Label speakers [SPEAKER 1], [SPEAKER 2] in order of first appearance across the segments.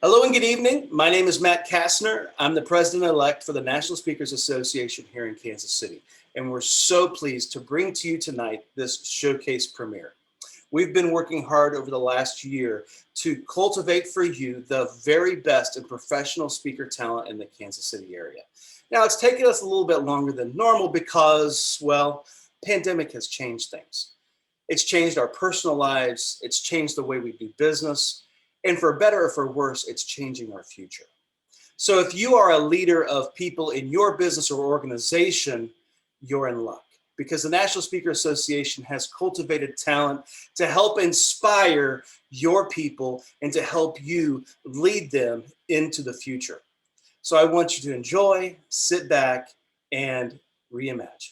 [SPEAKER 1] Hello and good evening. My name is Matt Kastner. I'm the president-elect for the National Speakers Association here in Kansas City, and we're so pleased to bring to you tonight this showcase premiere. We've been working hard over the last year to cultivate for you the very best in professional speaker talent in the Kansas City area. Now, it's taken us a little bit longer than normal because, well, pandemic has changed things. It's changed our personal lives. It's changed the way we do business. And for better or for worse, it's changing our future. So if you are a leader of people in your business or organization, you're in luck because the National Speaker Association has cultivated talent to help inspire your people and to help you lead them into the future. So I want you to enjoy, sit back, and reimagine.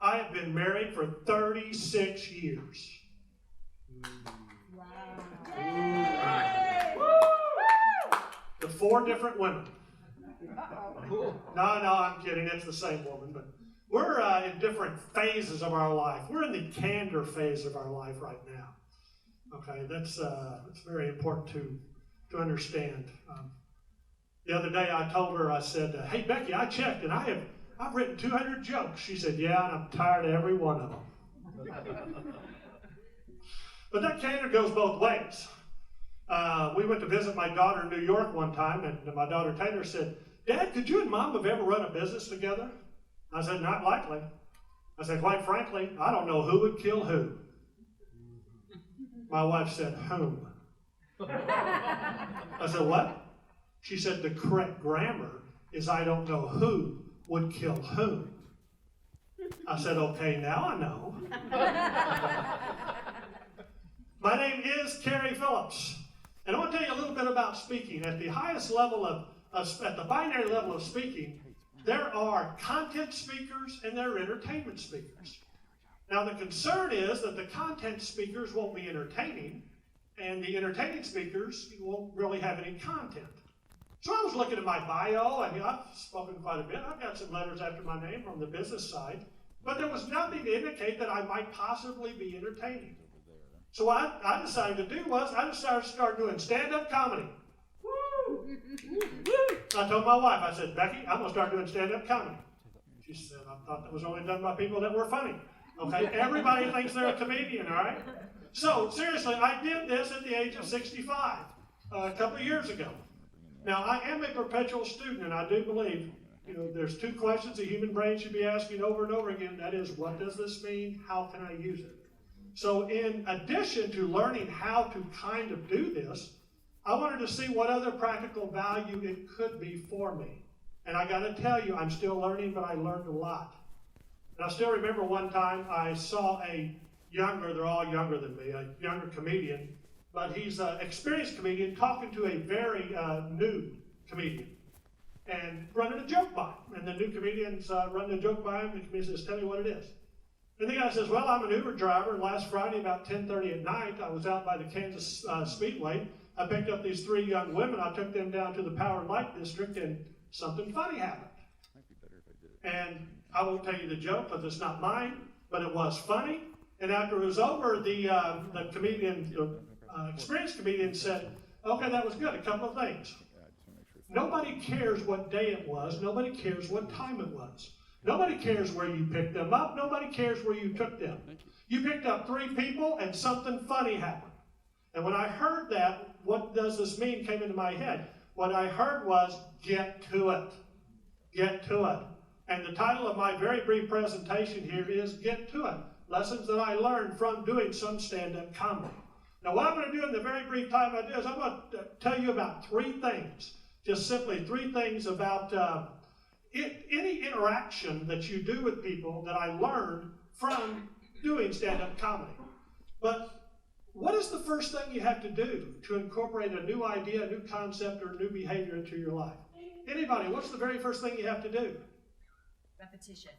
[SPEAKER 2] I have been married for 36 years. Wow. To 4 different women. No, I'm kidding. It's the same woman, but we're in different phases of our life. We're in the candor phase of our life right now. Okay, that's very important to understand. The other day I told her, I said, hey, Becky, I checked and I've written 200 jokes. She said, yeah, and I'm tired of every one of them. But that candor goes both ways. We went to visit my daughter in New York one time, and my daughter Taylor said, Dad, could you and Mom have ever run a business together? I said, not likely. I said, quite frankly, I don't know who would kill who. My wife said, whom? I said, what? She said, the correct grammar is I don't know who would kill whom. I said, okay, now I know. My name is Cary Phillips, and I want to tell you a little bit about speaking. At the highest level at the binary level of speaking, there are content speakers and there are entertainment speakers. Now the concern is that the content speakers won't be entertaining, and the entertaining speakers won't really have any content. So I was looking at my bio. I mean, I've spoken quite a bit. I've got some letters after my name from the business side, but there was nothing to indicate that I might possibly be entertaining. So what I decided to do was I decided to start doing stand-up comedy. Woo! I told my wife, I said, Becky, I'm going to start doing stand-up comedy. She said, I thought that was only done by people that were funny. Okay, everybody thinks they're a comedian, all right? So seriously, I did this at the age of 65 a couple of years ago. Now, I am a perpetual student, and I do believe, there's 2 questions the human brain should be asking over and over again. That is, what does this mean? How can I use it? So in addition to learning how to kind of do this, I wanted to see what other practical value it could be for me. And I got to tell you, I'm still learning, but I learned a lot. And I still remember one time I saw they're all younger than me, a younger comedian, but he's an experienced comedian talking to a very new comedian and running a joke by him. And the new comedian's running a joke by him, and the comedian says, tell me what it is. And the guy says, well, I'm an Uber driver, and last Friday about 10:30 at night, I was out by the Kansas Speedway. I picked up these 3 young women. I took them down to the Power and Light District, and something funny happened. And I won't tell you the joke because it's not mine, but it was funny. And after it was over, the comedian, experienced comedian said, okay, that was good. A couple of things. Nobody cares what day it was. Nobody cares what time it was. Nobody cares where you picked them up. Nobody cares where you took them. You picked up 3 people and something funny happened. And when I heard that, what does this mean came into my head. What I heard was, get to it. Get to it. And the title of my very brief presentation here is Get to It. Lessons that I learned from doing some stand-up comedy. Now what I'm going to do in the very brief time I do is I'm going to tell you about 3 things. Just simply 3 things about any interaction that you do with people that I learned from doing stand-up comedy. But what is the first thing you have to do to incorporate a new idea, a new concept, or a new behavior into your life? Anybody, what's the very first thing you have to do?
[SPEAKER 3] Repetition.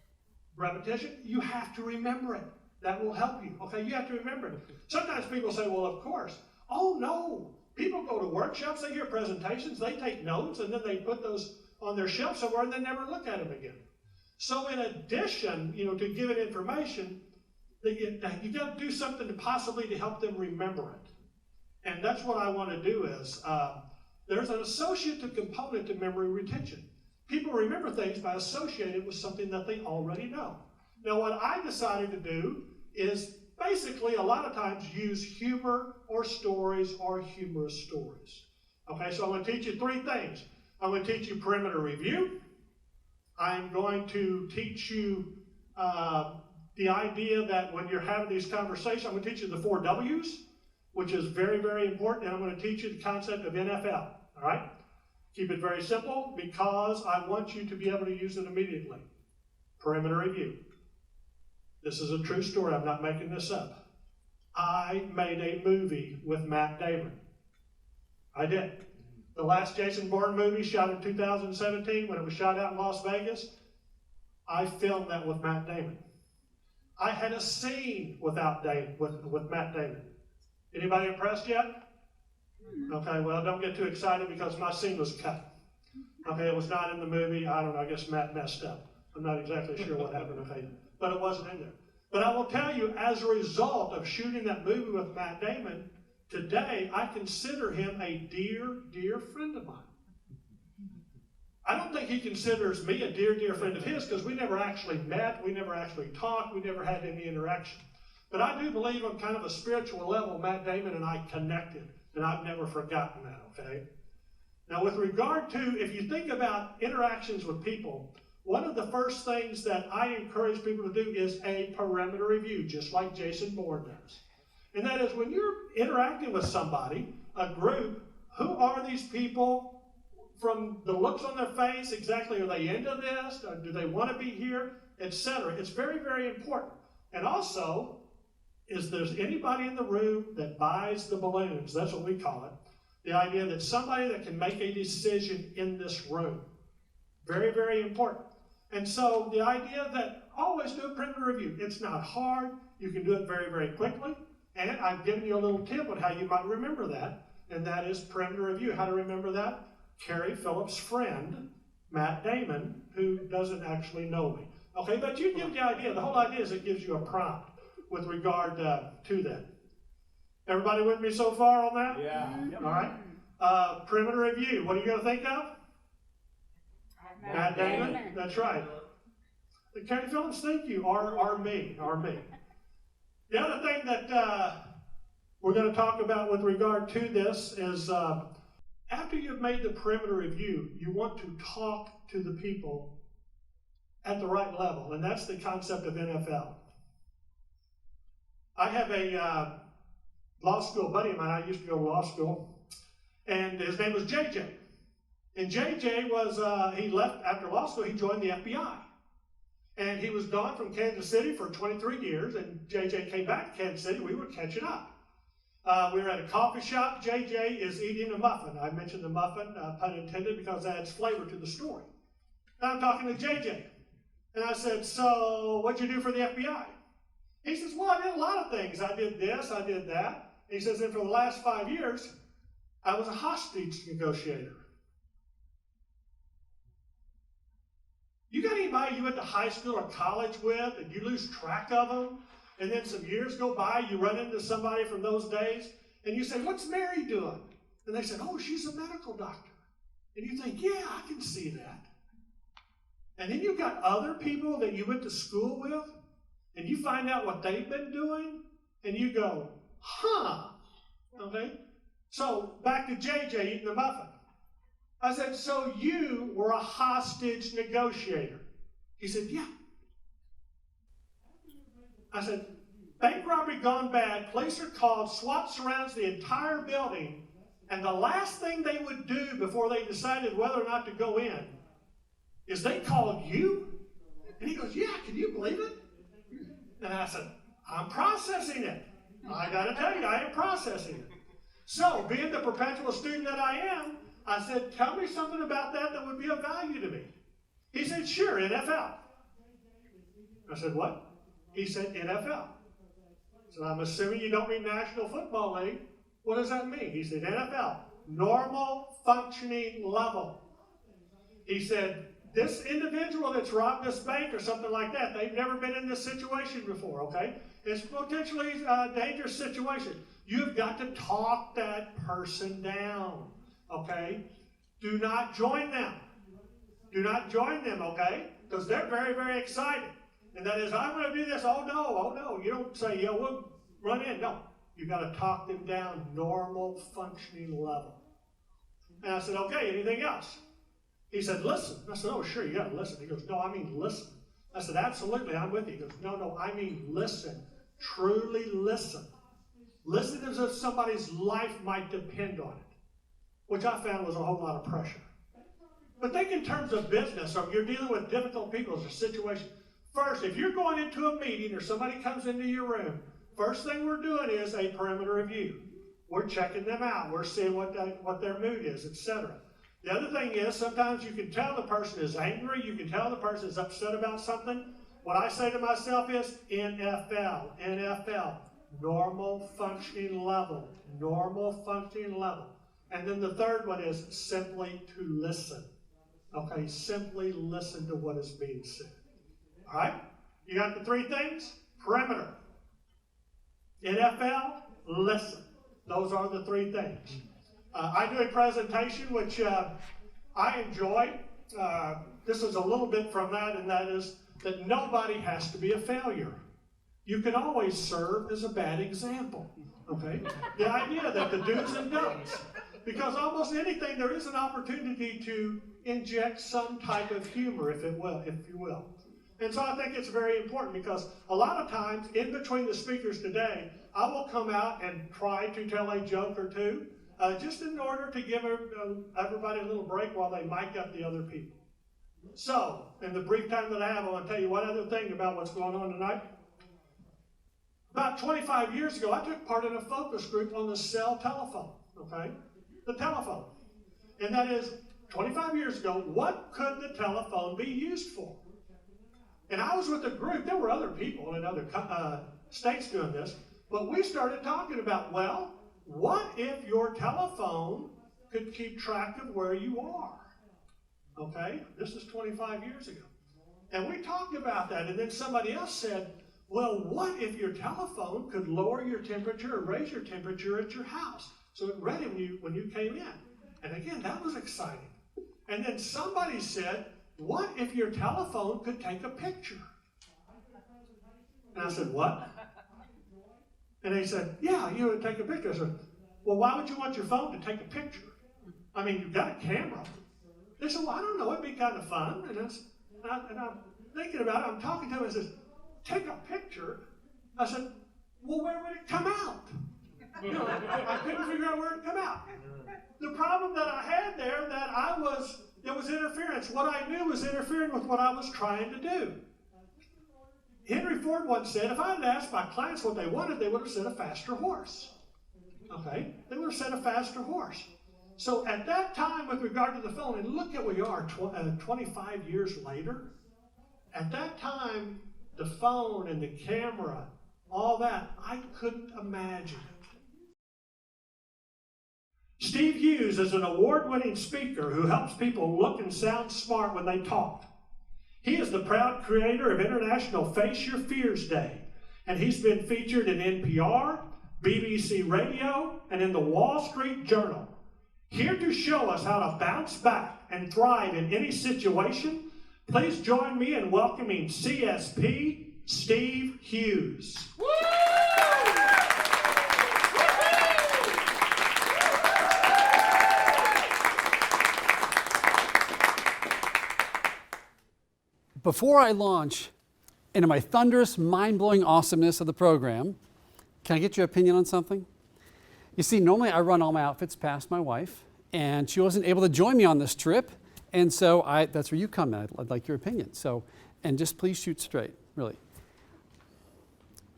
[SPEAKER 2] Repetition? You have to remember it. That will help you. Okay, you have to remember it. Sometimes people say, well, of course. Oh, no. People go to workshops, they hear presentations, they take notes, and then they put those on their shelf somewhere and they never look at them again. So in addition, to giving information, you got to do something to possibly to help them remember it. And that's what I want to do is, there's an associative component to memory retention. People remember things by associating it with something that they already know. Now what I decided to do is basically a lot of times use humor or stories or humorous stories. Okay, so I'm going to teach you three things. I'm going to teach you perimeter review. I'm going to teach you the idea that when you're having these conversations, I'm going to teach you the 4 W's, which is very, very important, and I'm going to teach you the concept of NFL, all right? Keep it very simple because I want you to be able to use it immediately. Perimeter review. This is a true story. I'm not making this up. I made a movie with Matt Damon. I did. The last Jason Bourne movie shot in 2017 when it was shot out in Las Vegas, I filmed that with Matt Damon. I had a scene with Matt Damon. Anybody impressed yet? Okay, well, don't get too excited because my scene was cut. Okay, it was not in the movie. I don't know, I guess Matt messed up. I'm not exactly sure what happened, okay, but it wasn't in there. But I will tell you, as a result of shooting that movie with Matt Damon, today I consider him a dear, dear friend of mine. I don't think he considers me a dear, dear friend of his because we never actually met, we never actually talked, we never had any interaction. But I do believe on kind of a spiritual level, Matt Damon and I connected, and I've never forgotten that, okay? Now with regard to, if you think about interactions with people, one of the first things that I encourage people to do is a perimeter review, just like Jason Bourne does. And that is when you're interacting with somebody, a group, who are these people from the looks on their face, exactly, are they into this, or do they want to be here, etc. It's very, very important. And also, is there's anybody in the room that buys the balloons? That's what we call it. The idea that somebody that can make a decision in this room. Very, very important. And so the idea that always do a perimeter review. It's not hard. You can do it very, very quickly. And I've given you a little tip on how you might remember that. And that is perimeter review. How to remember that? Cary Phillips' friend, Matt Damon, who doesn't actually know me. Okay, but you get the idea. The whole idea is it gives you a prompt with regard to that. Everybody with me so far on that?
[SPEAKER 4] Yeah.
[SPEAKER 2] All right. Perimeter review. What are you going to think of? Matt Damon. That's right. Cary Phillips, thank you. Or me. The other thing that we're going to talk about with regard to this is after you've made the perimeter review, you want to talk to the people at the right level, and that's the concept of NFL. I have a law school buddy of mine. I used to go to law school, and his name was JJ. And JJ was, he left after law school, he joined the FBI. And he was gone from Kansas City for 23 years, and JJ came back to Kansas City. We were catching up. We were at a coffee shop. JJ is eating a muffin. I mentioned the muffin, pun intended, because that adds flavor to the story. And I'm talking to JJ. And I said, so what'd you do for the FBI? He says, well, I did a lot of things. I did this, I did that. He says, and for the last 5 years, I was a hostage negotiator. You got anybody you went to high school or college with and you lose track of them? And then some years go by, you run into somebody from those days, and you say, what's Mary doing? And they said, oh, she's a medical doctor. And you think, yeah, I can see that. And then you've got other people that you went to school with, and you find out what they've been doing, and you go, huh, okay? So back to JJ eating the muffin. I said, so you were a hostage negotiator? He said, yeah. I said, bank robbery gone bad, police are called, SWAT surrounds the entire building, and the last thing they would do before they decided whether or not to go in is they called you? And he goes, yeah, can you believe it? And I said, I'm processing it. I got to tell you, I am processing it. So, being the perpetual student that I am, I said, tell me something about that that would be of value to me. He said, sure, NFL. I said, what? He said, NFL. So I'm assuming you don't mean National Football League. What does that mean? He said, NFL, normal functioning level. He said, this individual that's robbed this bank or something like that, they've never been in this situation before, okay? It's potentially a dangerous situation. You've got to talk that person down, okay? Do not join them. Do not join them, okay? Because they're very, very excited. And that is, I'm going to do this. Oh, no. You don't say, yeah, we'll run in. No. You've got to talk them down normal functioning level. And I said, okay, anything else? He said, listen. I said, oh, sure, you got to listen. He goes, no, I mean listen. I said, absolutely, I'm with you. He goes, no, I mean listen. Truly listen. Listen as if somebody's life might depend on it, which I found was a whole lot of pressure. But think in terms of business, or you're dealing with difficult people or situations. First, if you're going into a meeting or somebody comes into your room, first thing we're doing is a perimeter review. We're checking them out. We're seeing what their mood is, etc. The other thing is sometimes you can tell the person is angry. You can tell the person is upset about something. What I say to myself is NFL, normal functioning level, And then the third one is simply to listen. Okay, simply listen to what is being said. All right? You got the three things? Perimeter. NFL, listen. Those are the three things. I do a presentation which I enjoy. This is a little bit from that, and that is that nobody has to be a failure. You can always serve as a bad example. Okay? The idea that the do's and don'ts. Because almost anything, there is an opportunity to inject some type of humor, if you will. And so I think it's very important because a lot of times in between the speakers today, I will come out and try to tell a joke or two, just in order to give everybody a little break while they mic up the other people. So, in the brief time that I have, I want to tell you one other thing about what's going on tonight. About 25 years ago, I took part in a focus group on the cell telephone, okay? The telephone. And that is, 25 years ago, what could the telephone be used for? And I was with a group, there were other people in other states doing this, but we started talking about, well, what if your telephone could keep track of where you are? Okay, this is 25 years ago. And we talked about that, and then somebody else said, well, what if your telephone could lower your temperature or raise your temperature at your house? So it read it when you came in. And again, that was exciting. And then somebody said, what if your telephone could take a picture? And I said, what? And they said, yeah, you would take a picture. I said, well, why would you want your phone to take a picture? I mean, you've got a camera. They said, well, I don't know, it'd be kind of fun. And I'm thinking about it, I'm talking to him, and he says, take a picture? I said, well, where would it come out? You know, I couldn't figure out where it would come out. The problem that I had there, there was interference. What I knew was interfering with what I was trying to do. Henry Ford once said, if I had asked my clients what they wanted, they would have said a faster horse. Okay? They would have said a faster horse. So at that time, with regard to the phone, and look at where we are 25 years later, at that time, the phone and the camera, all that, I couldn't imagine it. Steve Hughes is an award-winning speaker who helps people look and sound smart when they talk. He is the proud creator of International Face Your Fears Day, and he's been featured in NPR, BBC Radio, and in the Wall Street Journal. Here to show us how to bounce back and thrive in any situation, please join me in welcoming CSP Steve Hughes. Woo!
[SPEAKER 4] Before I launch into my thunderous, mind-blowing awesomeness of the program, can I get your opinion on something? You see, normally I run all my outfits past my wife, and she wasn't able to join me on this trip, and so that's where you come in. I'd like your opinion. So, and just please shoot straight, really.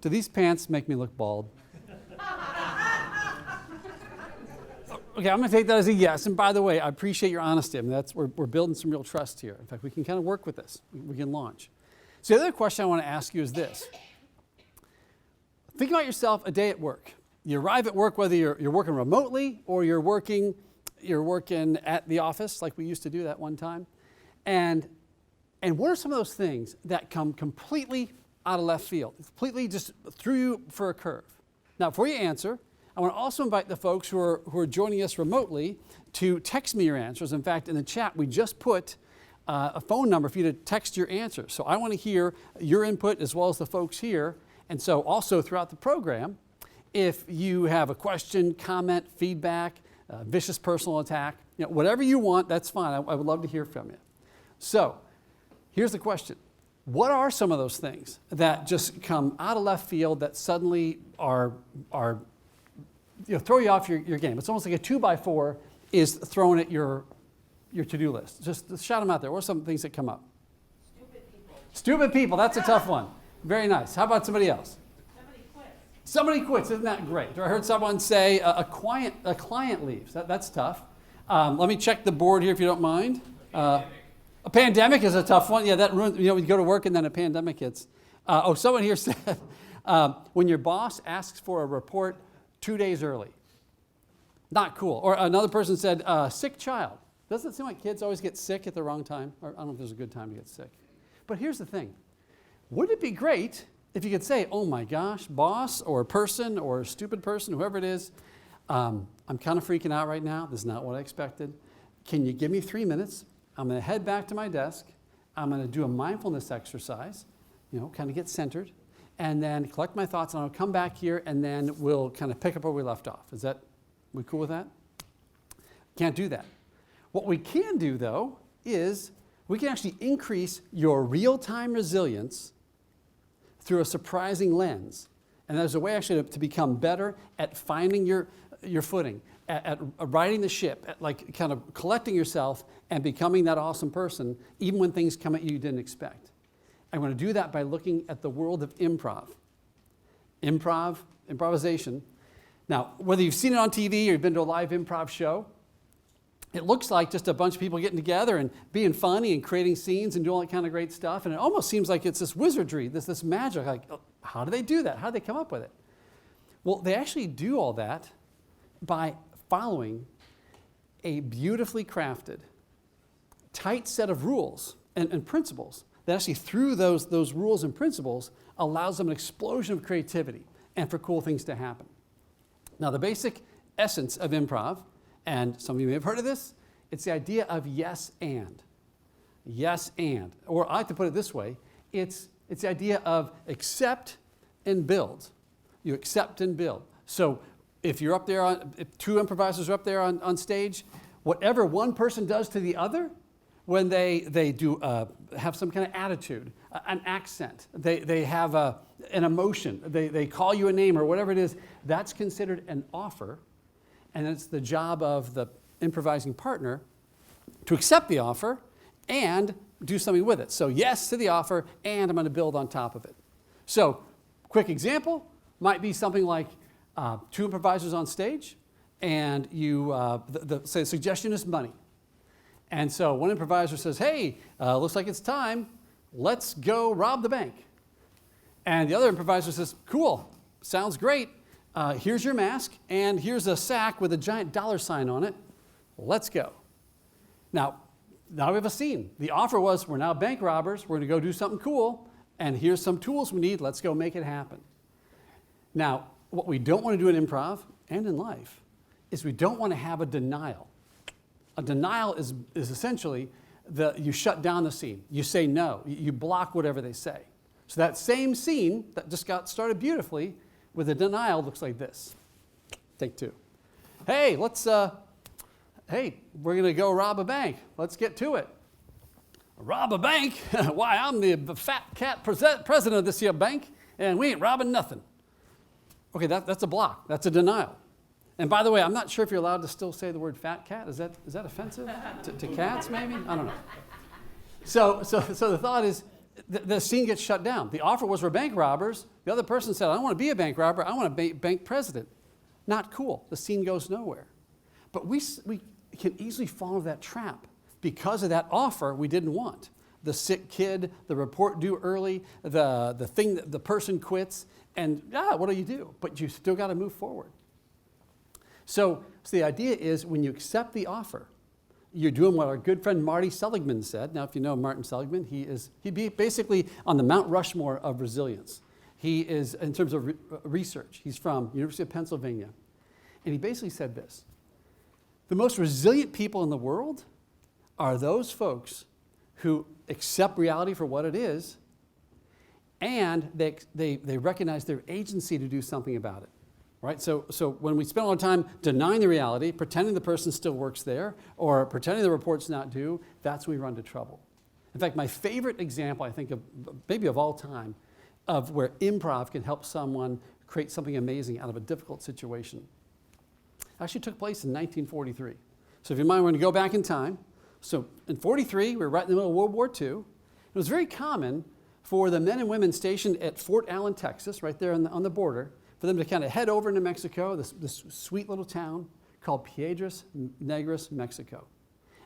[SPEAKER 4] Do these pants make me look bald? Okay, I'm going to take that as a yes. And by the way, I appreciate your honesty. I mean, we're building some real trust here. In fact, we can kind of work with this. We can launch. So the other question I want to ask you is this. Think about yourself a day at work. You arrive at work, whether you're working remotely or you're working at the office like we used to do that one time. And And what are some of those things that come completely out of left field, completely just threw you for a curve? Now, before you answer, I want to also invite the folks who are joining us remotely to text me your answers. In fact, in the chat, we just put a phone number for you to text your answers. So I want to hear your input as well as the folks here. And so also throughout the program, if you have a question, comment, feedback, vicious personal attack, whatever you want, that's fine. I would love to hear from you. So here's the question. What are some of those things that just come out of left field that suddenly are throw you off your game? It's almost like a 2x4 is thrown at your to-do list. Just shout them out there. What are some things that come up?
[SPEAKER 3] Stupid people.
[SPEAKER 4] Stupid people, that's a tough one. Very nice. How about somebody else?
[SPEAKER 3] Somebody quits.
[SPEAKER 4] Somebody quits, isn't that great? Or I heard someone say a client leaves. That's tough. Let me check the board here if you don't mind. A pandemic is a tough one. Yeah, that ruins, you go to work and then a pandemic hits. Someone here said, when your boss asks for a report 2 days early. Not cool. Or another person said, sick child. Doesn't it seem like kids always get sick at the wrong time? Or I don't know if there's a good time to get sick. But here's the thing. Wouldn't it be great if you could say, oh my gosh, boss or person or stupid person, whoever it is, I'm kind of freaking out right now. This is not what I expected. Can you give me 3 minutes? I'm going to head back to my desk. I'm going to do a mindfulness exercise, kind of get centered, and then collect my thoughts, and I'll come back here, and then we'll kind of pick up where we left off. We cool with that? Can't do that. What we can do, though, is we can actually increase your real-time resilience through a surprising lens. And there's a way actually to become better at finding your footing, at riding the ship, at like kind of collecting yourself and becoming that awesome person, even when things come at you didn't expect. I want to do that by looking at the world of improv. Improvisation. Now, whether you've seen it on TV or you've been to a live improv show, it looks like just a bunch of people getting together and being funny and creating scenes and doing all that kind of great stuff. And it almost seems like it's this wizardry, this magic. Like, how do they do that? How do they come up with it? Well, they actually do all that by following a beautifully crafted, tight set of rules and principles that actually through those rules and principles allows them an explosion of creativity and for cool things to happen. Now, the basic essence of improv, and some of you may have heard of this, it's the idea of yes and. Yes and. Or I like to put it this way, it's the idea of accept and build. You accept and build. So if you're up there, if two improvisers are up there on stage, whatever one person does to the other, when they do have some kind of attitude, an accent, they have an emotion, they call you a name or whatever it is, that's considered an offer. And it's the job of the improvising partner to accept the offer and do something with it. So yes to the offer, and I'm going to build on top of it. So quick example might be something like two improvisers on stage, and say the suggestion is money. And so one improviser says, hey, looks like it's time. Let's go rob the bank. And the other improviser says, cool, sounds great. Here's your mask, and here's a sack with a giant $sign on it. Let's go. Now we have a scene. The offer was, we're now bank robbers. We're going to go do something cool, and here's some tools we need. Let's go make it happen. Now, what we don't want to do in improv and in life is we don't want to have a denial. A denial is essentially you shut down the scene. You say no. You block whatever they say. So that same scene that just got started beautifully with a denial looks like this. Take two. Hey, we're going to go rob a bank. Let's get to it. Rob a bank? Why, I'm the fat cat president of this here bank, and we ain't robbing nothing. Okay, that's a block. That's a denial. And by the way, I'm not sure if you're allowed to still say the word fat cat. Is that offensive to cats, maybe? I don't know. So the thought is, the scene gets shut down. The offer was we're bank robbers. The other person said, I don't want to be a bank robber. I want to be bank president. Not cool. The scene goes nowhere. But we can easily fall into that trap because of that offer we didn't want. The sick kid, the report due early, the thing that the person quits, and what do you do? But you still got to move forward. So the idea is when you accept the offer, you're doing what our good friend Marty Seligman said. Now, if you know Martin Seligman, he'd be basically on the Mount Rushmore of resilience. He is, in terms of research, he's from University of Pennsylvania. And he basically said this: the most resilient people in the world are those folks who accept reality for what it is, and they recognize their agency to do something about it. Right? So when we spend a lot of time denying the reality, pretending the person still works there, or pretending the report's not due, that's when we run into trouble. In fact, my favorite example, I think, of maybe of all time, of where improv can help someone create something amazing out of a difficult situation, actually took place in 1943. So if you mind, we're going to go back in time. So in 43, we were right in the middle of World War II. It was very common for the men and women stationed at Fort Allen, Texas, right there on the border, for them to kind of head over into Mexico, this sweet little town called Piedras Negras, Mexico.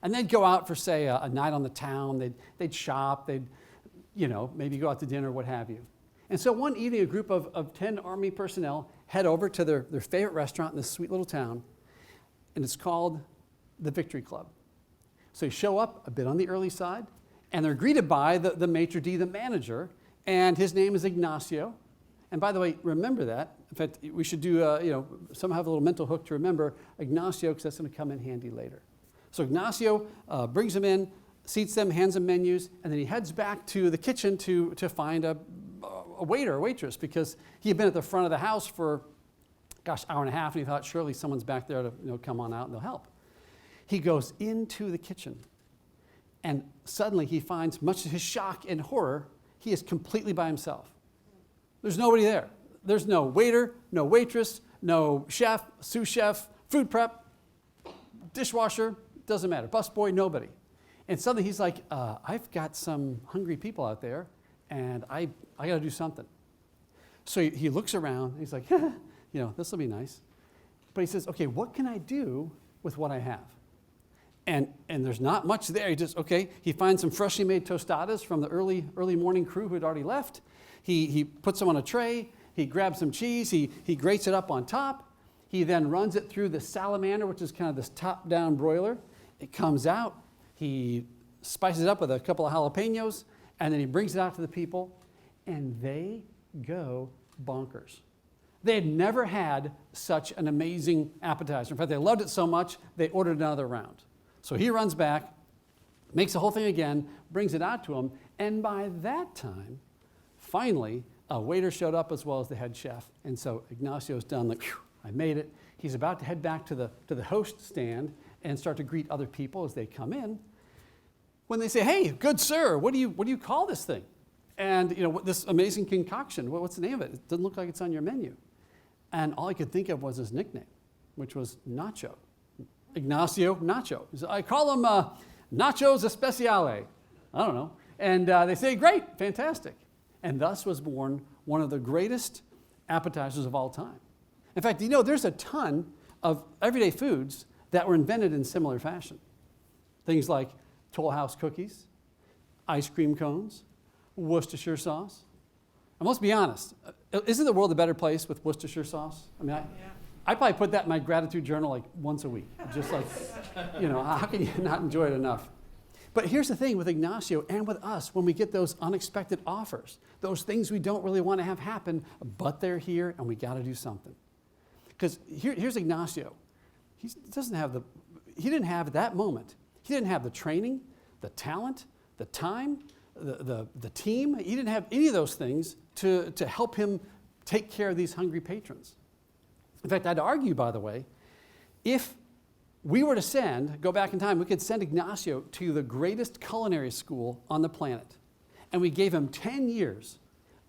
[SPEAKER 4] And they'd go out for, say, a night on the town. They'd shop. They'd, maybe go out to dinner, what have you. And so one evening, a group of 10 Army personnel head over to their favorite restaurant in this sweet little town, and it's called the Victory Club. So you show up a bit on the early side, and they're greeted by the maitre d', the manager, and his name is Ignacio. And by the way, remember that. In fact, we should do, somehow have a little mental hook to remember Ignacio, because that's going to come in handy later. So Ignacio brings them in, seats them, hands them menus, and then he heads back to the kitchen to find a waiter or waitress, because he had been at the front of the house for, hour and a half, and he thought surely someone's back there to come on out and they'll help. He goes into the kitchen, and suddenly he finds, much to his shock and horror, he is completely by himself. There's nobody there. There's no waiter, no waitress, no chef, sous chef, food prep, dishwasher, doesn't matter, busboy, nobody. And suddenly he's like, I've got some hungry people out there, and I got to do something. So he looks around, and he's like, this will be nice. But he says, okay, what can I do with what I have? And there's not much there. He finds some freshly made tostadas from the early morning crew who had already left. He puts them on a tray. He grabs some cheese. He grates it up on top. He then runs it through the salamander, which is kind of this top-down broiler. It comes out. He spices it up with a couple of jalapenos, and then he brings it out to the people, and they go bonkers. They had never had such an amazing appetizer. In fact, they loved it so much, they ordered another round. So he runs back, makes the whole thing again, brings it out to them, and by that time, finally, a waiter showed up as well as the head chef. And so Ignacio's done, like, phew, I made it. He's about to head back to the host stand and start to greet other people as they come in. When they say, hey, good sir, what do you call this thing? And this amazing concoction, what's the name of it? It doesn't look like it's on your menu. And all I could think of was his nickname, which was Nacho. Ignacio Nacho. I call him Nachos Especiale. I don't know. And they say, great, fantastic. And thus was born one of the greatest appetizers of all time. In fact, there's a ton of everyday foods that were invented in similar fashion. Things like Toll House cookies, ice cream cones, Worcestershire sauce. I must be honest, isn't the world a better place with Worcestershire sauce? I mean, I probably put that in my gratitude journal like once a week. Just like, how can you not enjoy it enough? But here's the thing with Ignacio and with us, when we get those unexpected offers, those things we don't really want to have happen, but they're here and we got to do something. Because here's Ignacio. He didn't have that moment. He didn't have the training, the talent, the time, the team. He didn't have any of those things to help him take care of these hungry patrons. In fact, I'd argue, by the way, if we were to go back in time, we could send Ignacio to the greatest culinary school on the planet. And we gave him 10 years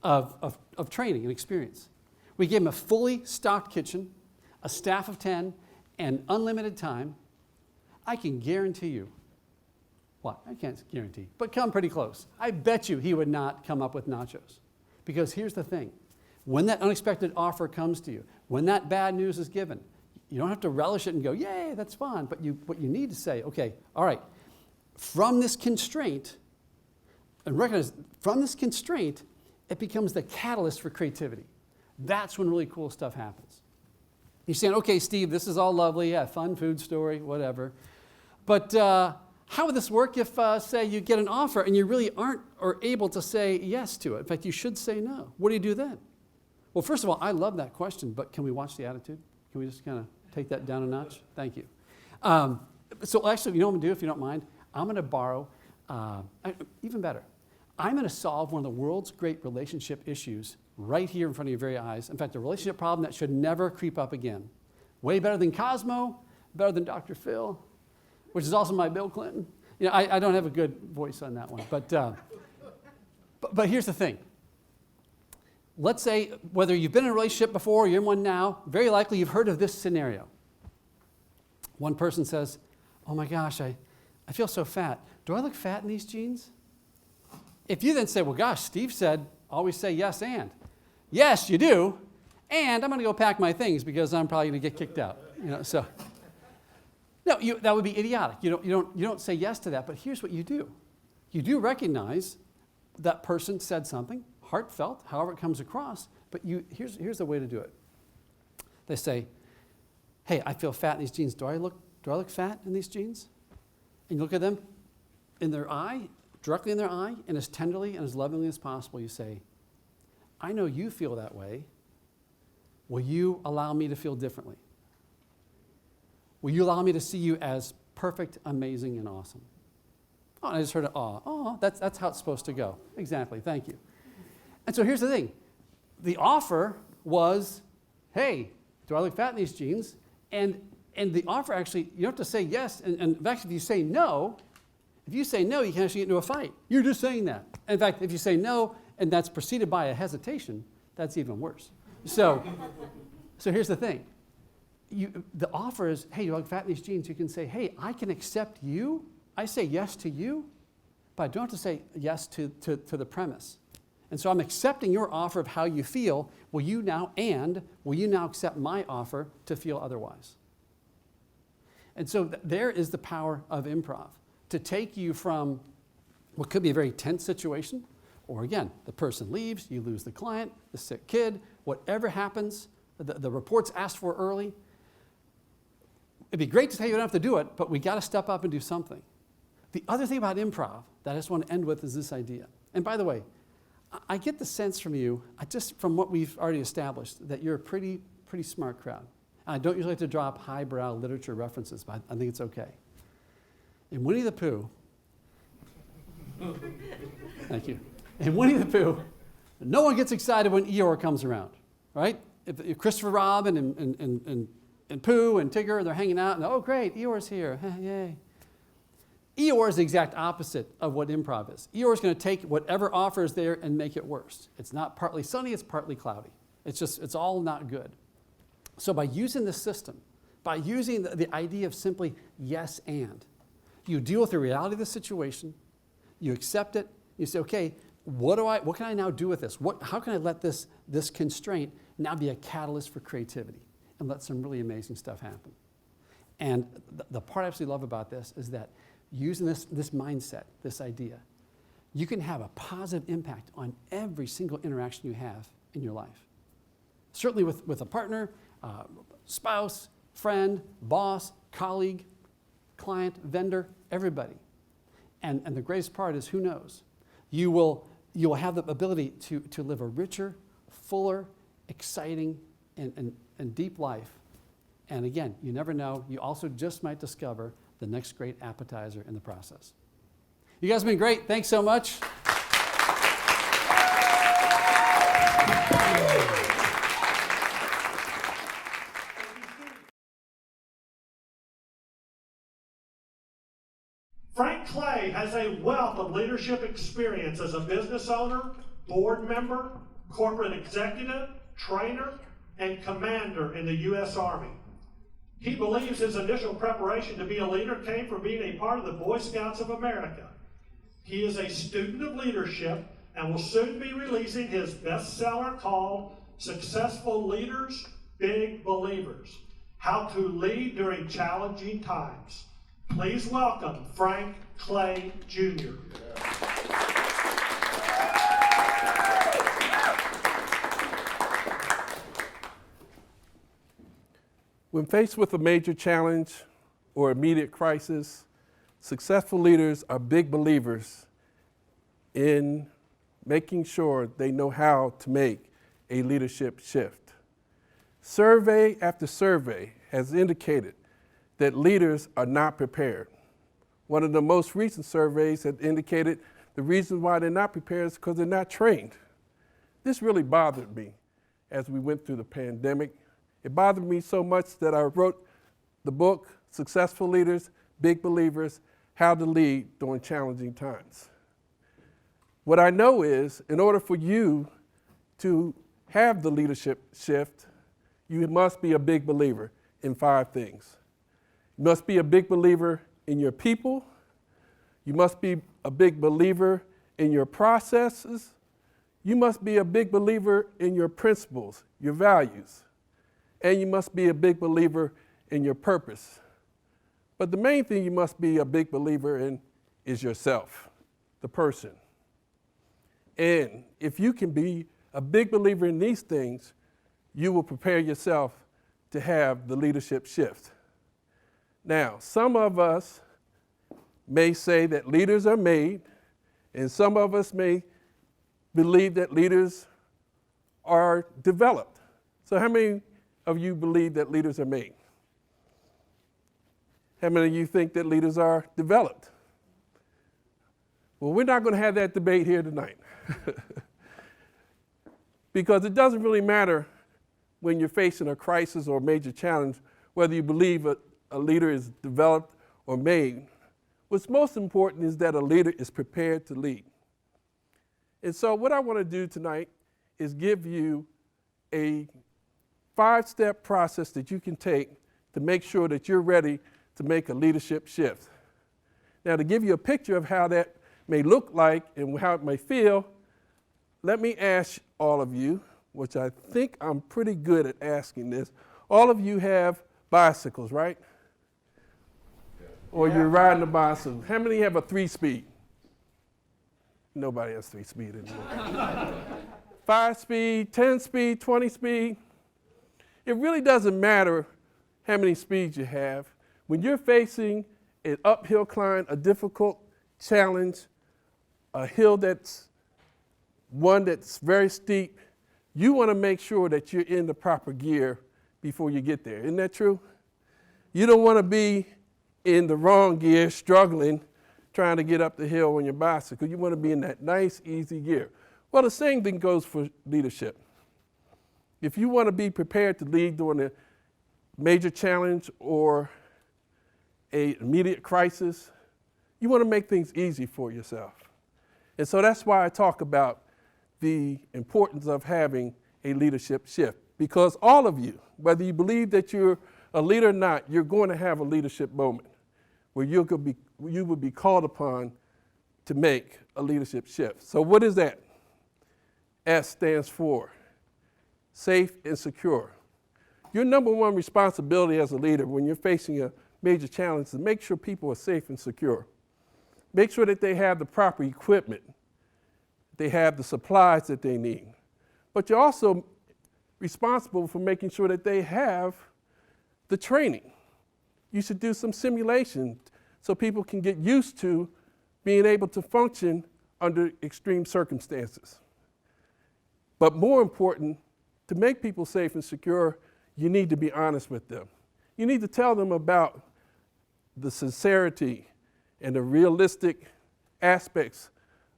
[SPEAKER 4] of training and experience. We gave him a fully stocked kitchen, a staff of 10, and unlimited time. I can guarantee you, well, I can't guarantee, but come pretty close. I bet you he would not come up with nachos. Because here's the thing. When that unexpected offer comes to you, when that bad news is given, you don't have to relish it and go, yay, that's fun. But what you need to say, okay, all right, from this constraint, and recognize from this constraint, it becomes the catalyst for creativity. That's when really cool stuff happens. You're saying, okay, Steve, this is all lovely, yeah, fun food story, whatever. But how would this work if, say, you get an offer and you really aren't or able to say yes to it? In fact, you should say no. What do you do then? Well, first of all, I love that question, but can we watch the attitude? Can we just kind of take that down a notch? Thank you. So actually, you know what I'm going to do, if you don't mind? I'm going to borrow, even better, I'm going to solve one of the world's great relationship issues right here in front of your very eyes. In fact, a relationship problem that should never creep up again. Way better than Cosmo, better than Dr. Phil, which is also my Bill Clinton. You know, I don't have a good voice on that one, but here's the thing. Let's say whether you've been in a relationship before or you're in one now, very likely you've heard of this scenario. One person says, oh my gosh, I feel so fat. Do I look fat in these jeans? If you then say, well, gosh, Steve said, always say yes and. Yes, you do. And I'm going to go pack my things because I'm probably going to get kicked out. You know, so no, that would be idiotic. You don't say yes to that. But here's what you do. You do recognize that person said something heartfelt, however it comes across. But here's the way to do it. They say, hey, I feel fat in these jeans. Do I look fat in these jeans? And you look at them in their eye, directly in their eye, and as tenderly and as lovingly as possible, you say, I know you feel that way. Will you allow me to feel differently? Will you allow me to see you as perfect, amazing, and awesome? Oh, and I just heard an aw. Oh, that's how it's supposed to go. Exactly, thank you. And so here's the thing. The offer was, hey, do I look fat in these jeans? And the offer actually, you don't have to say yes. And in fact, if you say no, you can actually get into a fight. You're just saying that. In fact, if you say no, and that's preceded by a hesitation, that's even worse. So here's the thing. The offer is, hey, you look fat in these jeans. You can say, hey, I can accept you. I say yes to you, but I don't have to say yes to the premise. And so I'm accepting your offer of how you feel. Will you now accept my offer to feel otherwise? And so there is the power of improv, to take you from what could be a very tense situation, or again, the person leaves, you lose the client, the sick kid, whatever happens, the report's asked for early. It'd be great to tell you you don't have to do it, but we got to step up and do something. The other thing about improv that I just want to end with is this idea. And by the way, I get the sense from you, just from what we've already established, that you're a pretty smart crowd. And I don't usually like to drop highbrow literature references, but I think it's okay. In Winnie the Pooh, thank you. In Winnie the Pooh, no one gets excited when Eeyore comes around, right? If Christopher Robin and Pooh and Tigger, they're hanging out, and oh great, Eeyore's here, yay. Eeyore is the exact opposite of what improv is. Eeyore is going to take whatever offer is there and make it worse. It's not partly sunny, it's partly cloudy. It's all not good. So by using this system, by using the idea of simply yes and, you deal with the reality of the situation, you accept it, you say, okay, what can I now do with this? How can I let this constraint now be a catalyst for creativity and let some really amazing stuff happen? And the part I absolutely love about this is that using this mindset, this idea, you can have a positive impact on every single interaction you have in your life. Certainly with a partner, spouse, friend, boss, colleague, client, vendor, everybody. And the greatest part is, who knows? You will have the ability to live a richer, fuller, exciting, and deep life. And again, you never know. You also just might discover the next great appetizer in the process. You guys have been great. Thanks so much.
[SPEAKER 2] Frank Clay has a wealth of leadership experience as a business owner, board member, corporate executive, trainer, and commander in the U.S. Army. He believes his initial preparation to be a leader came from being a part of the Boy Scouts of America. He is a student of leadership and will soon be releasing his bestseller called Successful Leaders, Big Believers: How to Lead During Challenging Times. Please welcome Frank Clay, Jr.
[SPEAKER 5] When faced with a major challenge or immediate crisis, Successful leaders are big believers in making sure they know how to make a leadership shift. Survey after survey has indicated that leaders are not prepared. One of the most recent surveys had indicated the reason why they're not prepared is because they're not trained. This really bothered me as we went through the pandemic. It bothered me so much that I wrote the book, Successful Leaders, Big Believers, How to Lead During Challenging Times. What I know is, in order for you to have the leadership shift, you must be a big believer in 5 things. You must be a big believer in your people. You must be a big believer in your processes. You must be a big believer in your principles, your values. And you must be a big believer in your purpose. But the main thing you must be a big believer in is yourself, the person. And if you can be a big believer in these things, you will prepare yourself to have the leadership shift. Now, some of us may say that leaders are made, and some of us may believe that leaders are developed. So how many of you believe that leaders are made? How many of you think that leaders are developed? Well, we're not going to have that debate here tonight. Because it doesn't really matter when you're facing a crisis or a major challenge whether you believe a leader is developed or made. What's most important is that a leader is prepared to lead. And so what I want to do tonight is give you a 5-step process that you can take to make sure that you're ready to make a leadership shift. Now, to give you a picture of how that may look like and how it may feel, let me ask all of you, which I think I'm pretty good at asking this. All of you have bicycles, right? Yeah. Or you're riding a bicycle. How many have a 3-speed? Nobody has 3-speed anymore. 5-speed, 10-speed, 20-speed. It really doesn't matter how many speeds you have. When you're facing an uphill climb, a difficult challenge, a hill that's one that's very steep, you want to make sure that you're in the proper gear before you get there. Isn't that true? You don't want to be in the wrong gear, struggling, trying to get up the hill on your bicycle. You want to be in that nice, easy gear. Well, the same thing goes for leadership. If you want to be prepared to lead during a major challenge or an immediate crisis, you want to make things easy for yourself. And so that's why I talk about the importance of having a leadership shift. Because all of you, whether you believe that you're a leader or not, you're going to have a leadership moment where you will be called upon to make a leadership shift. So what is that? S stands for safe and secure. Your number one responsibility as a leader when you're facing a major challenge is to make sure people are safe and secure. Make sure that they have the proper equipment. They have the supplies that they need. But you're also responsible for making sure that they have the training. You should do some simulation so people can get used to being able to function under extreme circumstances. But more important, to make people safe and secure, you need to be honest with them. You need to tell them about the sincerity and the realistic aspects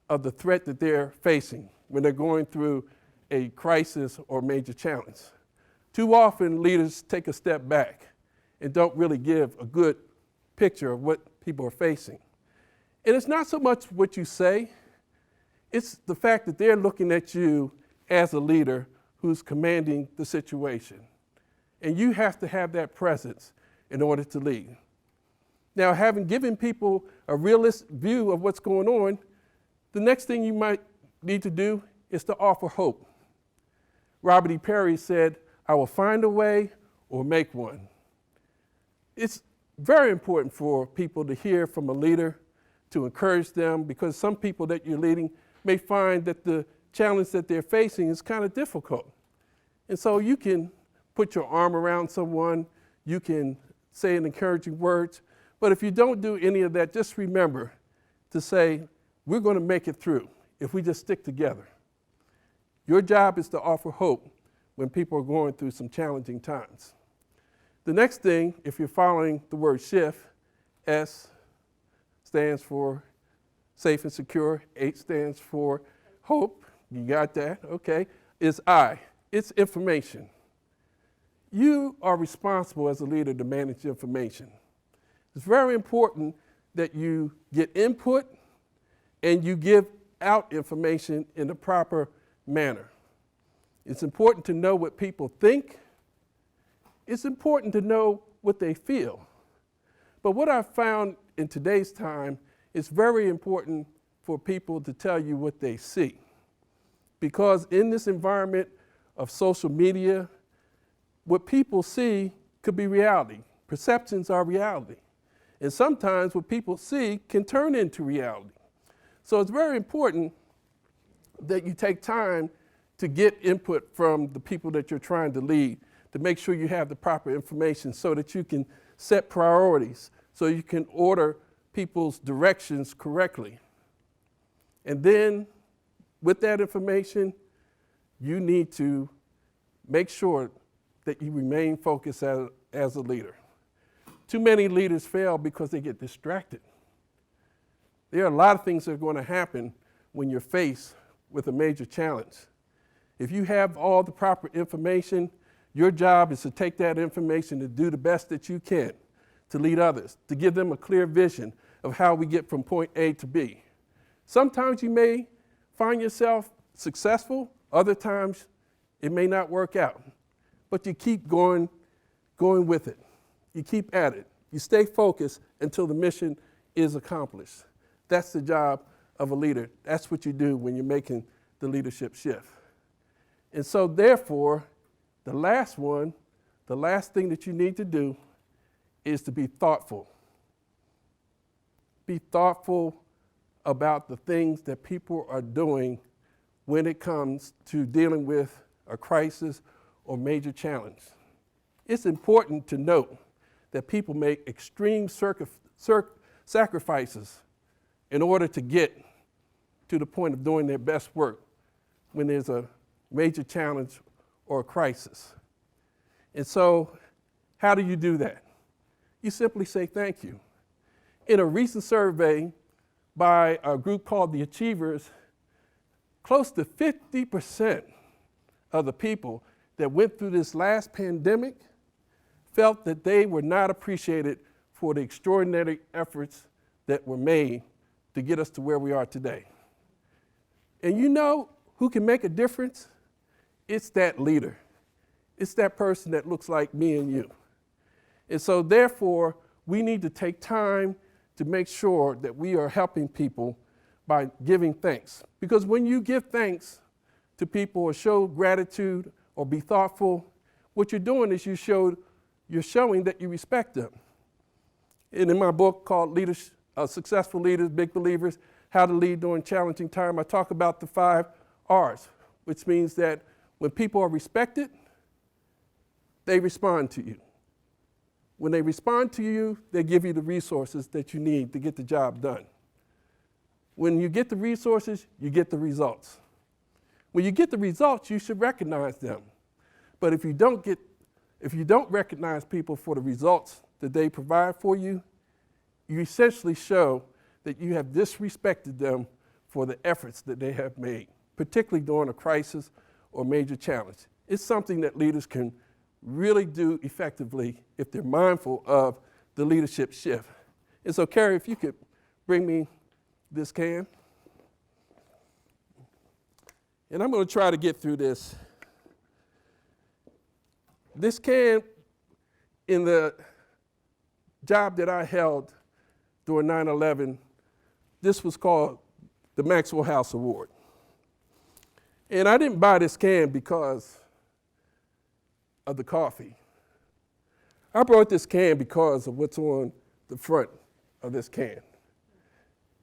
[SPEAKER 5] of the threat that they're facing when they're going through a crisis or major challenge. Too often, leaders take a step back and don't really give a good picture of what people are facing. And it's not so much what you say, it's the fact that they're looking at you as a leader who's commanding the situation. And you have to have that presence in order to lead. Now, having given people a realistic view of what's going on, the next thing you might need to do is to offer hope. Robert E. Perry said, "I will find a way or make one." It's very important for people to hear from a leader, to encourage them, because some people that you're leading may find that the challenge that they're facing is kind of difficult. And so you can put your arm around someone, you can say an encouraging words, But if you don't do any of that, just remember to say, we're going to make it through if we just stick together. Your job is to offer hope when people are going through some challenging times. The next thing, if you're following the word shift, S stands for safe and secure, H stands for hope, you got that, okay, is I, it's information. You are responsible as a leader to manage information. It's very important that you get input and you give out information in the proper manner. It's important to know what people think. It's important to know what they feel. But what I've found in today's time, it's very important for people to tell you what they see. Because in this environment of social media, what people see could be reality. Perceptions are reality. And sometimes what people see can turn into reality. So it's very important that you take time to get input from the people that you're trying to lead, to make sure you have the proper information so that you can set priorities, so you can order people's directions correctly. And then with that information, you need to make sure that you remain focused as a leader. Too many leaders fail because they get distracted. There are a lot of things that are going to happen when you're faced with a major challenge. If you have all the proper information, your job is to take that information to do the best that you can, to lead others, to give them a clear vision of how we get from point A to B. Sometimes you may find yourself successful, other times it may not work out, but you keep going with it. You keep at it. You stay focused until the mission is accomplished. That's the job of a leader. That's what you do when you're making the leadership shift. And so therefore, the last thing that you need to do is to be thoughtful. Be thoughtful about the things that people are doing when it comes to dealing with a crisis or major challenge. It's important to note that people make extreme sacrifices in order to get to the point of doing their best work when there's a major challenge or a crisis. And so, how do you do that? You simply say thank you. In a recent survey by a group called the Achievers, close to 50% of the people that went through this last pandemic felt that they were not appreciated for the extraordinary efforts that were made to get us to where we are today. And you know who can make a difference? It's that leader. It's that person that looks like me and you. And so therefore, we need to take time to make sure that we are helping people by giving thanks. Because when you give thanks to people or show gratitude or be thoughtful, what you're doing is you're showing that you respect them. And in my book called Successful Leaders, Big Believers, How to Lead During Challenging Time, I talk about the 5 R's, which means that when people are respected, they respond to you. When they respond to you, they give you the resources that you need to get the job done. When you get the resources, you get the results. When you get the results, you should recognize them. But if you don't recognize people for the results that they provide for you, you essentially show that you have disrespected them for the efforts that they have made, particularly during a crisis or major challenge. It's something that leaders can really do effectively if they're mindful of the leadership shift. And so, Cary, if you could bring me this can. And I'm going to try to get through this. This can, in the job that I held during 9/11, this was called the Maxwell House Award. And I didn't buy this can because of the coffee. I brought this can because of what's on the front of this can.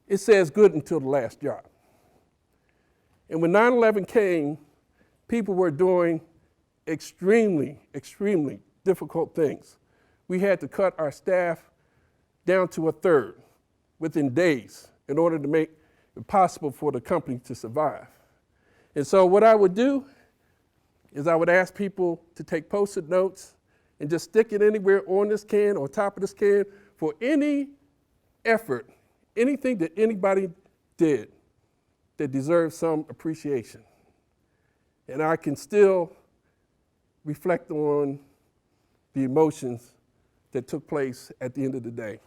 [SPEAKER 5] It says good until the last job. And when 9/11 came, people were doing extremely, extremely difficult things. We had to cut our staff down to a third within days in order to make it possible for the company to survive. And so what I would do is I would ask people to take Post-it notes and just stick it anywhere on this can or top of this can for any effort, anything that anybody did that deserves some appreciation. And I can still reflect on the emotions that took place at the end of the day.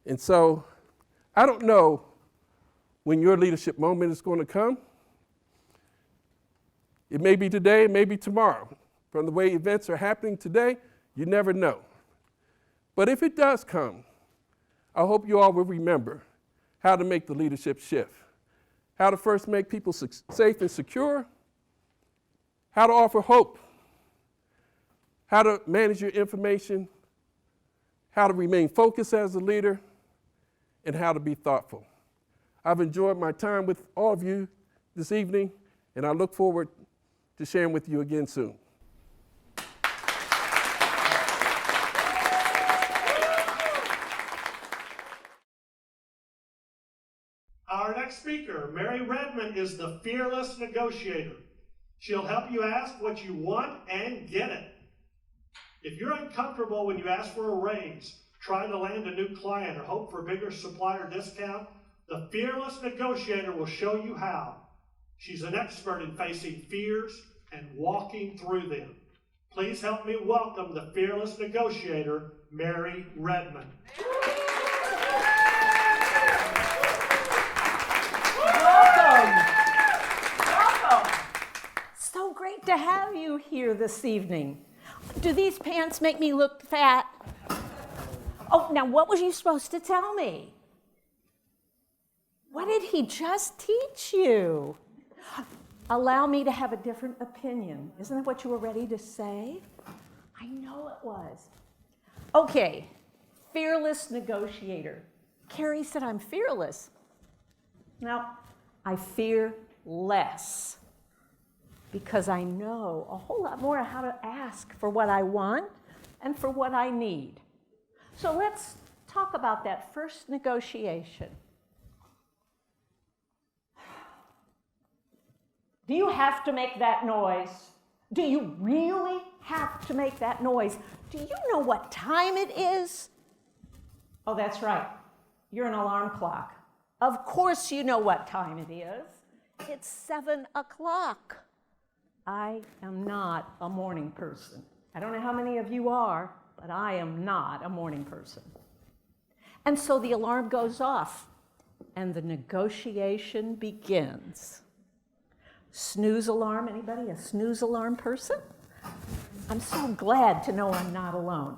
[SPEAKER 5] And so I don't know when your leadership moment is going to come. It may be today, it may be tomorrow. From the way events are happening today, you never know. But if it does come, I hope you all will remember how to make the leadership shift. How to first make people safe and secure, how to offer hope, how to manage your information, how to remain focused as a leader, and how to be thoughtful. I've enjoyed my time with all of you this evening, and I look forward to sharing with you again soon.
[SPEAKER 2] Our next speaker, Mary Redmond, is the fearless negotiator. She'll help you ask what you want and get it. If you're uncomfortable when you ask for a raise, try to land a new client, or hope for a bigger supplier discount, the fearless negotiator will show you how. She's an expert in facing fears and walking through them. Please help me welcome the fearless negotiator, Mary Redmond.
[SPEAKER 3] Welcome. So great to have you here this evening. Do these pants make me look fat? Oh, now what was you supposed to tell me? What did he just teach you? Allow me to have a different opinion. Isn't that what you were ready to say? I know it was. Okay, fearless negotiator. Cary said I'm fearless. Now, I fear less because I know a whole lot more how to ask for what I want and for what I need. So let's talk about that first negotiation. Do you have to make that noise? Do you really have to make that noise? Do you know what time it is? Oh, that's right. You're an alarm clock. Of course you know what time it is. It's 7 o'clock. I am not a morning person. I don't know how many of you are, but I am not a morning person. And so the alarm goes off, and the negotiation begins. Snooze alarm, anybody a snooze alarm person? I'm so glad to know I'm not alone.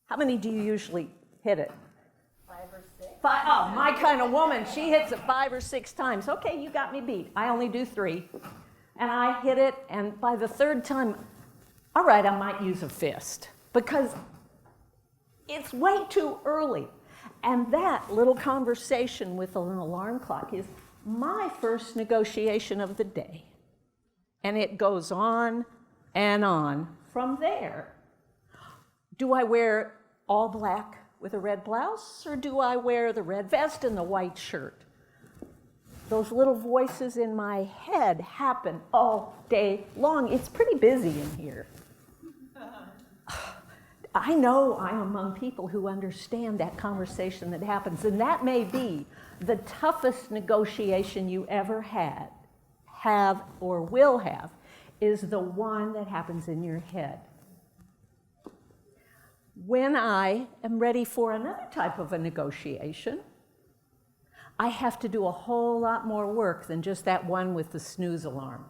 [SPEAKER 3] How many do you usually hit it? 5 or 6. Oh, my kind of woman, she hits it 5 or 6 times. Okay, you got me beat. I only do 3. And I hit it, and by the 3rd time, all right, I might use a fist because it's way too early. And that little conversation with an alarm clock is my first negotiation of the day. And it goes on and on from there. Do I wear all black with a red blouse, or do I wear the red vest and the white shirt? Those little voices in my head happen all day long. It's pretty busy in here. I know I'm among people who understand that conversation that happens, and that may be the toughest negotiation you ever have, or will have, is the one that happens in your head. When I am ready for another type of a negotiation, I have to do a whole lot more work than just that one with the snooze alarm.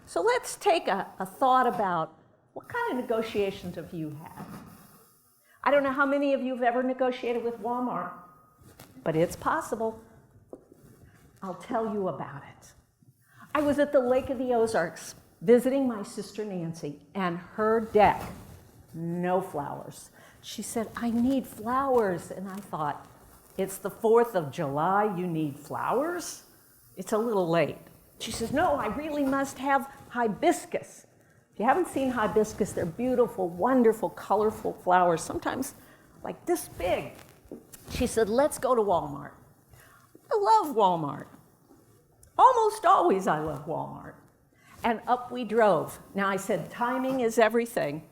[SPEAKER 3] So let's take a thought about what kind of negotiations have you had? I don't know how many of you have ever negotiated with Walmart, but it's possible. I'll tell you about it. I was at the Lake of the Ozarks visiting my sister Nancy, and her deck, no flowers. She said, I need flowers. And I thought, it's the 4th of July, you need flowers? It's a little late. She says, no, I really must have hibiscus. If you haven't seen hibiscus, they're beautiful, wonderful, colorful flowers, sometimes like this big. She said, let's go to Walmart. I love Walmart. Almost always I love Walmart. And up we drove. Now I said, timing is everything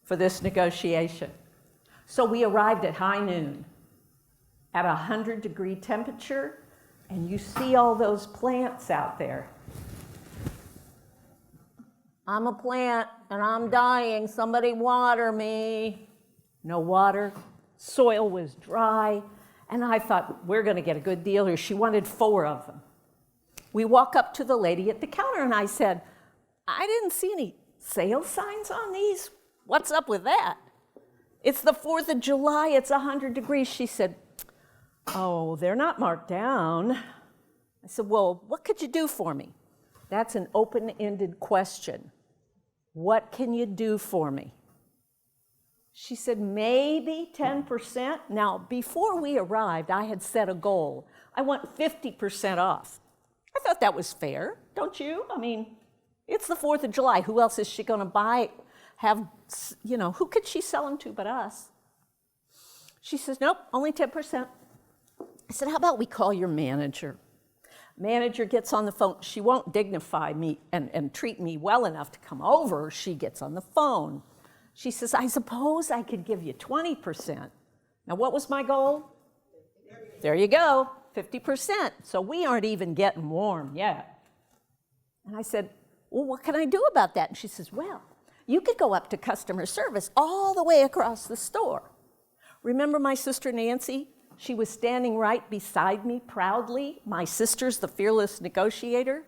[SPEAKER 3] for this negotiation. So we arrived at high noon at 100-degree temperature, and you see all those plants out there. I'm a plant and I'm dying, somebody water me. No water, soil was dry, and I thought, we're gonna get a good deal here. She wanted 4 of them. We walk up to the lady at the counter and I said, I didn't see any sale signs on these. What's up with that? It's the 4th of July, it's 100 degrees. She said, oh, they're not marked down. I said, well, what could you do for me? That's an open-ended question. What can you do for me? She said, maybe 10%. Now, before we arrived, I had set a goal. I want 50% off. I thought that was fair, don't you? I mean, it's the 4th of July. Who else is she going to buy? Who could she sell them to but us? She says, nope, only 10%. I said, how about we call your manager? Manager gets on the phone. She won't dignify me and treat me well enough to come over. She gets on the phone. She says, I suppose I could give you 20%. Now, what was my goal? There you go, 50%. So we aren't even getting warm yet. And I said, well, what can I do about that? And she says, well, you could go up to customer service all the way across the store. Remember my sister Nancy? She was standing right beside me proudly. My sister's the fearless negotiator.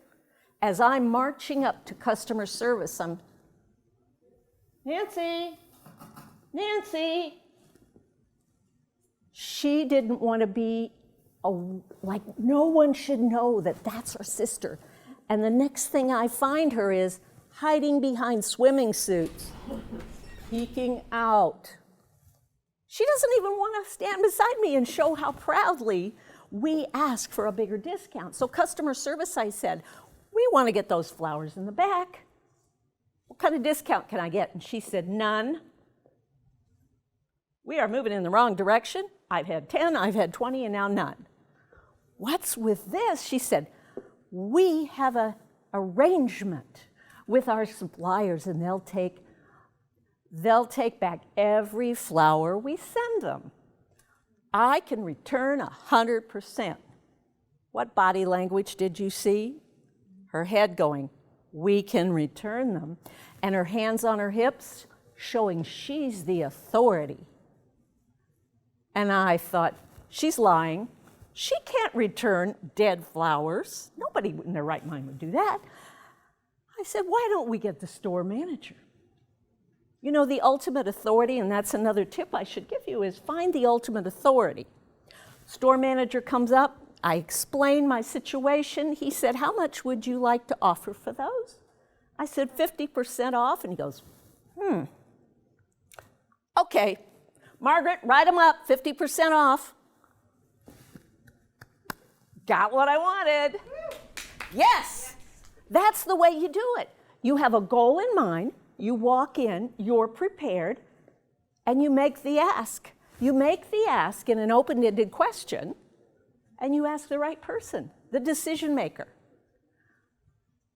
[SPEAKER 3] As I'm marching up to customer service, I'm, Nancy, Nancy. She didn't want to be, like no one should know that that's her sister. And the next thing I find her is hiding behind swimming suits, peeking out. She doesn't even want to stand beside me and show how proudly we ask for a bigger discount. So customer service, I said, we want to get those flowers in the back. What kind of discount can I get? And she said, none. We are moving in the wrong direction. I've had 10, I've had 20, and now none. What's with this? She said, we have an arrangement with our suppliers, and they'll take back every flower we send them. I can return 100%. What body language did you see? Her head going, we can return them. And her hands on her hips, showing she's the authority. And I thought, she's lying. She can't return dead flowers. Nobody in their right mind would do that. I said, why don't we get the store manager? You know, the ultimate authority, and that's another tip I should give you, is find the ultimate authority. Store manager comes up. I explain my situation. He said, how much would you like to offer for those? I said, 50% off. And he goes, okay, Margaret, write them up, 50% off. Got what I wanted. Yes, that's the way you do it. You have a goal in mind. You walk in, you're prepared, and you make the ask. You make the ask in an open-ended question, and you ask the right person, the decision maker.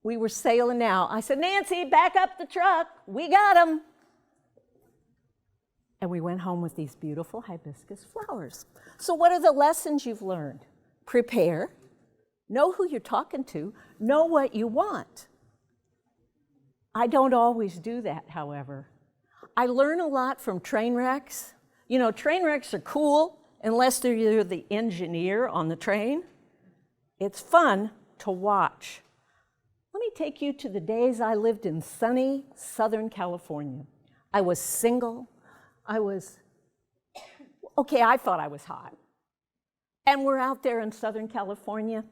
[SPEAKER 3] We were sailing now. I said, Nancy, back up the truck. We got them. And we went home with these beautiful hibiscus flowers. So what are the lessons you've learned? Prepare, know who you're talking to, know what you want. I don't always do that, however. I learn a lot from train wrecks. You know, train wrecks are cool unless you're the engineer on the train. It's fun to watch. Let me take you to the days I lived in sunny Southern California. I was single. I thought I was hot. And we're out there in Southern California.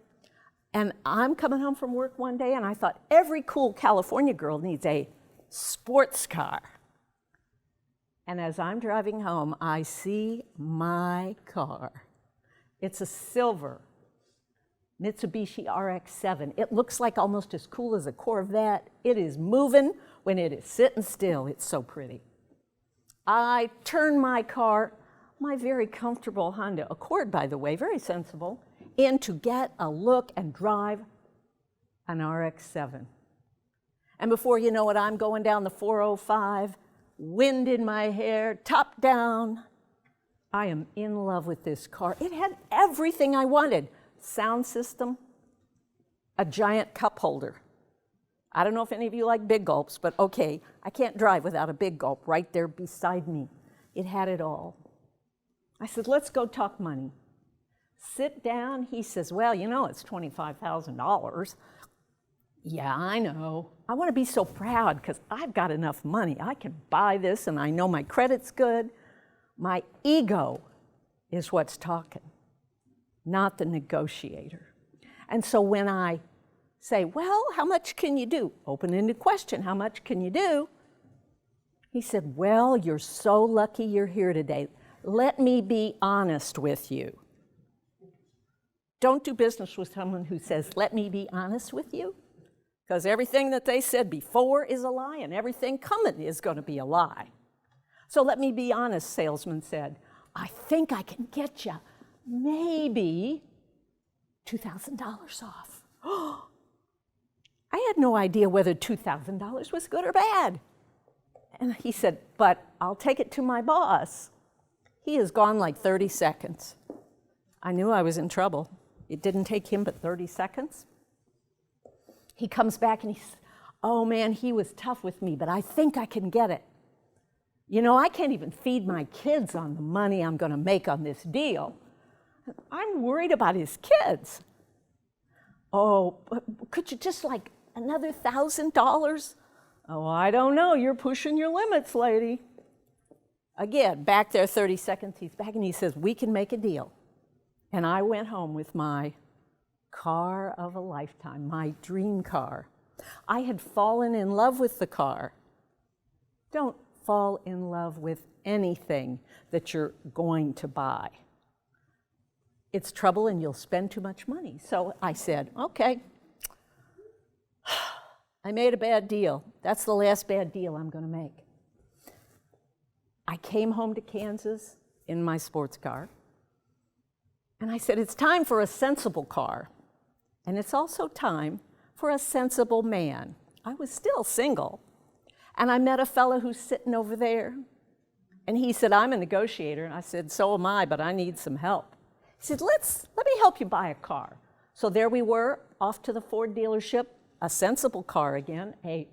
[SPEAKER 3] And I'm coming home from work one day, and I thought, every cool California girl needs a sports car. And as I'm driving home, I see my car. It's a silver Mitsubishi RX-7. It looks like almost as cool as a Corvette. It is moving when it is sitting still. It's so pretty. I turn my car my very comfortable Honda Accord, by the way, very sensible, in to get a look and drive an RX-7. And before you know it, I'm going down the 405, wind in my hair, top down. I am in love with this car. It had everything I wanted. Sound system, a giant cup holder. I don't know if any of you like big gulps, but okay, I can't drive without a big gulp right there beside me. It had it all. I said, let's go talk money. Sit down. He says, well, you know, it's $25,000. Yeah, I know. I want to be so proud because I've got enough money. I can buy this and I know my credit's good. My ego is what's talking, not the negotiator. And so when I say, well, how much can you do? Open-ended question, how much can you do? He said, well, you're so lucky you're here today. Let me be honest with you. Don't do business with someone who says, let me be honest with you, because everything that they said before is a lie and everything coming is going to be a lie. So let me be honest, salesman said. I think I can get you maybe $2,000 off. I had no idea whether $2,000 was good or bad. And he said, but I'll take it to my boss. He is gone like 30 seconds. I knew I was in trouble. It didn't take him but 30 seconds. He comes back and he says, oh man, he was tough with me, but I think I can get it. You know, I can't even feed my kids on the money I'm going to make on this deal. I'm worried about his kids. Oh, could you just like another $1,000? Oh, I don't know. You're pushing your limits, lady. Again, back there 30 seconds, he's back and he says, we can make a deal. And I went home with my car of a lifetime, my dream car. I had fallen in love with the car. Don't fall in love with anything that you're going to buy. It's trouble and you'll spend too much money. So I said, okay, I made a bad deal. That's the last bad deal I'm going to make. I came home to Kansas in my sports car, and I said, it's time for a sensible car, and it's also time for a sensible man. I was still single, and I met a fellow who's sitting over there, and he said, I'm a negotiator, and I said, so am I, but I need some help. He said, let me help you buy a car. So there we were, off to the Ford dealership, a sensible car again, a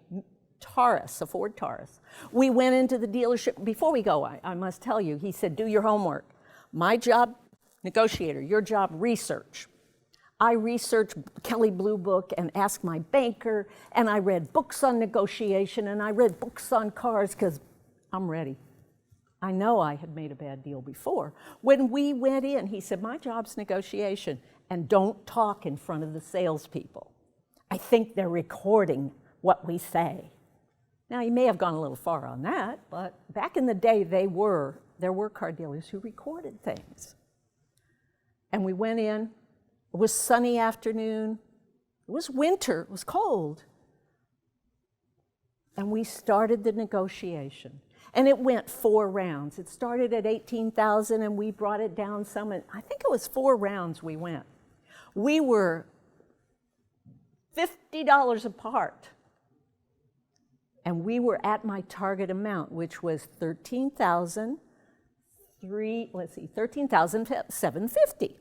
[SPEAKER 3] Taurus, a Ford Taurus. We went into the dealership. Before we go, I must tell you, he said, do your homework. My job, negotiator. Your job, research. I researched Kelley Blue Book and asked my banker, and I read books on negotiation, and I read books on cars because I'm ready. I know I had made a bad deal before. When we went in, he said, my job's negotiation, and don't talk in front of the salespeople. I think they're recording what we say. Now, he may have gone a little far on that, but back in the day, there were car dealers who recorded things. And we went in. It was sunny afternoon. It was winter. It was cold. And we started the negotiation. And it went 4 rounds. It started at $18,000, and we brought it down some. And I think it was 4 rounds we went. We were $50 apart. And we were at my target amount, which was $13,750.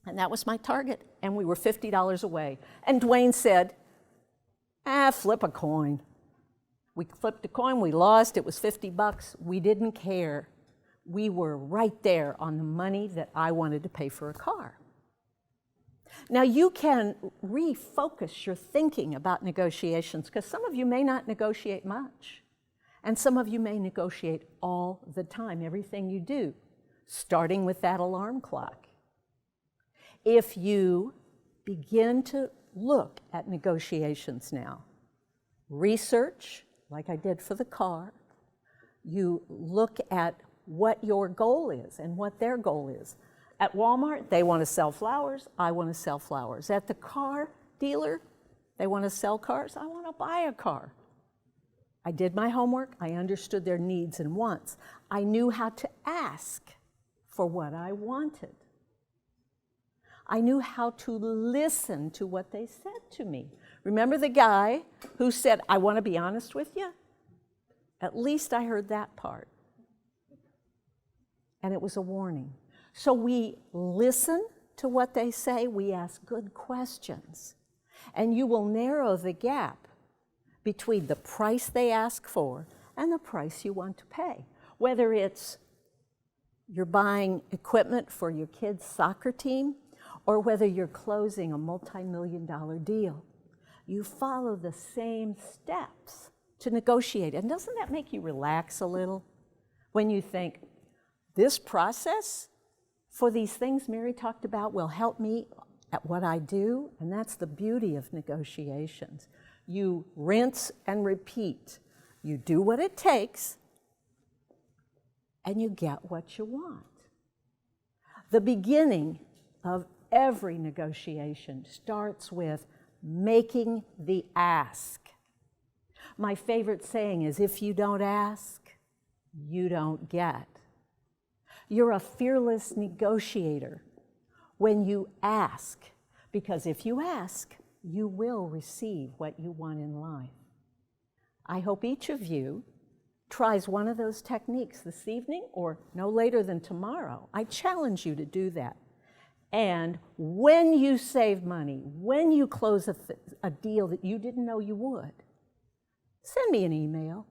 [SPEAKER 3] And that was my target. And we were $50 away. And Dwayne said, flip a coin. We flipped a coin, we lost, it was $50. We didn't care. We were right there on the money that I wanted to pay for a car. Now, you can refocus your thinking about negotiations, because some of you may not negotiate much, and some of you may negotiate all the time, everything you do, starting with that alarm clock. If you begin to look at negotiations now, research, like I did for the car, you look at what your goal is and what their goal is. At Walmart, they want to sell flowers, I want to sell flowers. At the car dealer, they want to sell cars, I want to buy a car. I did my homework. I understood their needs and wants. I knew how to ask for what I wanted. I knew how to listen to what they said to me. Remember the guy who said, I want to be honest with you? At least I heard that part. And it was a warning. So we listen to what they say, we ask good questions, and you will narrow the gap between the price they ask for and the price you want to pay. Whether it's you're buying equipment for your kid's soccer team, or whether you're closing a multi-million-dollar deal, you follow the same steps to negotiate. And doesn't that make you relax a little when you think, this process for these things Mary talked about will help me at what I do? And that's the beauty of negotiations. You rinse and repeat. You do what it takes, and you get what you want. The beginning of every negotiation starts with making the ask. My favorite saying is, if you don't ask, you don't get. You're a fearless negotiator when you ask, because if you ask, you will receive what you want in life. I hope each of you tries one of those techniques this evening or no later than tomorrow. I challenge you to do that. And when you save money, when you close a deal that you didn't know you would, send me an email.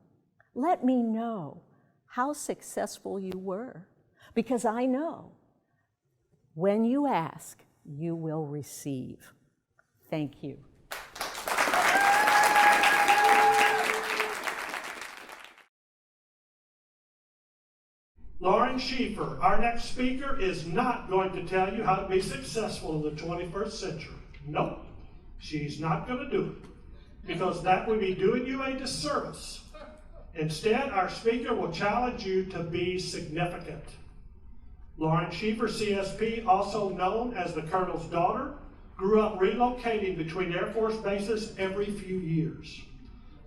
[SPEAKER 3] Let me know how successful you were, because I know when you ask, you will receive. Thank you.
[SPEAKER 2] Lauren Schieffer, our next speaker, is not going to tell you how to be successful in the 21st century. Nope, she's not going to do it, because that would be doing you a disservice. Instead, our speaker will challenge you to be significant. Lauren Schieffer, CSP, also known as the Colonel's daughter, grew up relocating between Air Force bases every few years.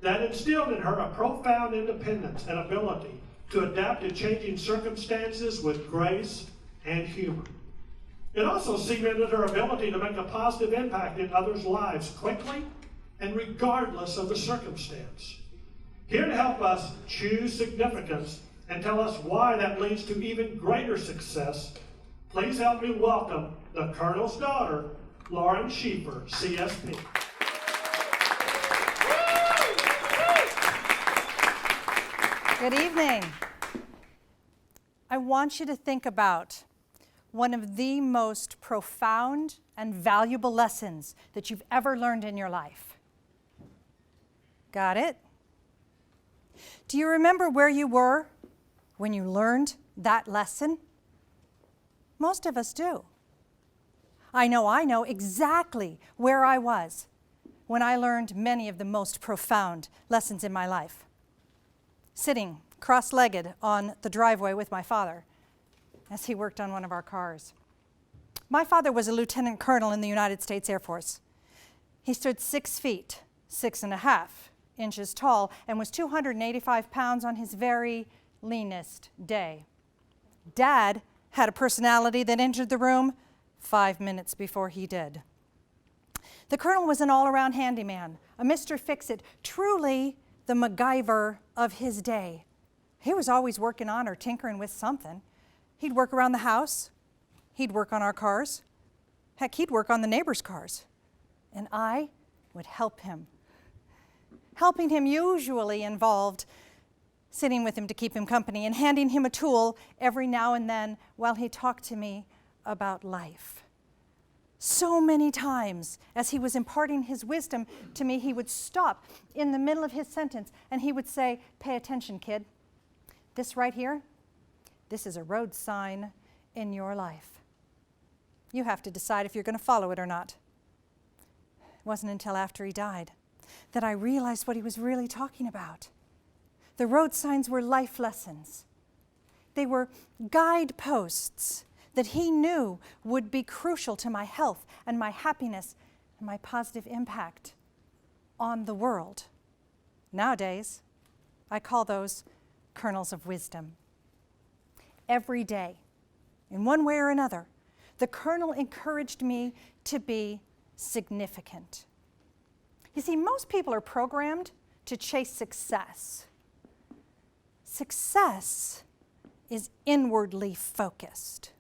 [SPEAKER 2] That instilled in her a profound independence and ability to adapt to changing circumstances with grace and humor. It also cemented her ability to make a positive impact in others' lives quickly and regardless of the circumstance. Here to help us choose significance and tell us why that leads to even greater success, please help me welcome the Colonel's daughter, Lauren Schieffer, CSP.
[SPEAKER 6] Good evening. I want you to think about one of the most profound and valuable lessons that you've ever learned in your life. Got it? Do you remember where you were when you learned that lesson? Most of us do. I know exactly where I was when I learned many of the most profound lessons in my life. Sitting cross-legged on the driveway with my father as he worked on one of our cars. My father was a lieutenant colonel in the United States Air Force. He stood 6 feet, 6.5 inches tall, and was 285 pounds on his very leanest day. Dad had a personality that entered the room 5 minutes before he did. The colonel was an all-around handyman, a Mr. Fix-It, truly the MacGyver of his day. He was always working on or tinkering with something. He'd work around the house. He'd work on our cars. Heck, he'd work on the neighbors' cars. And I would help him. Helping him usually involved sitting with him to keep him company and handing him a tool every now and then while he talked to me about life. So many times as he was imparting his wisdom to me, he would stop in the middle of his sentence and he would say, "Pay attention, kid. This right here, this is a road sign in your life. You have to decide if you're going to follow it or not." It wasn't until after he died that I realized what he was really talking about. The road signs were life lessons. They were guideposts that he knew would be crucial to my health and my happiness and my positive impact on the world. Nowadays, I call those kernels of wisdom. Every day, in one way or another, the kernel encouraged me to be significant. You see, most people are programmed to chase success. Success is inwardly focused.